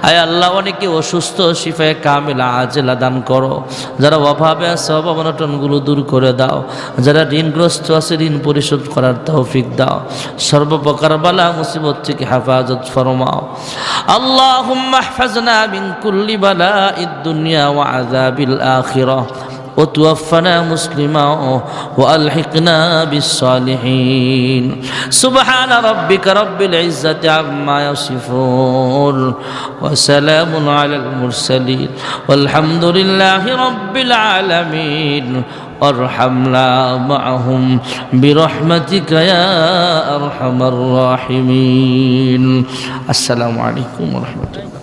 আয় আল্লাহ, অনেকে অসুস্থ, শিফায়ে কামিলা আজেলা দান করো। যারা অভাবে আছে অভাব অনটনগুলো দূর করে দাও। যারা ঋণগ্রস্ত আছে ঋণ পরিশোধ করার তৌফিক দাও। সর্বপ্রকার বালা মুসিবত থেকে হেফাজত ফরমাও। আল্লাহুম্মা ইহফাজনা মিন কুল্লি বালাইদ দুনিয়া ওয়া আযাবিল আখিরাহ وتوفنا مسلما وألحقنا بالصالحين. سبحان ربك رب العزة عما يصفون وسلام على المرسلين والحمد لله رب العالمين وارحمنا معهم برحمتك يا أرحم الراحمين. السلام عليكم ورحمة الله.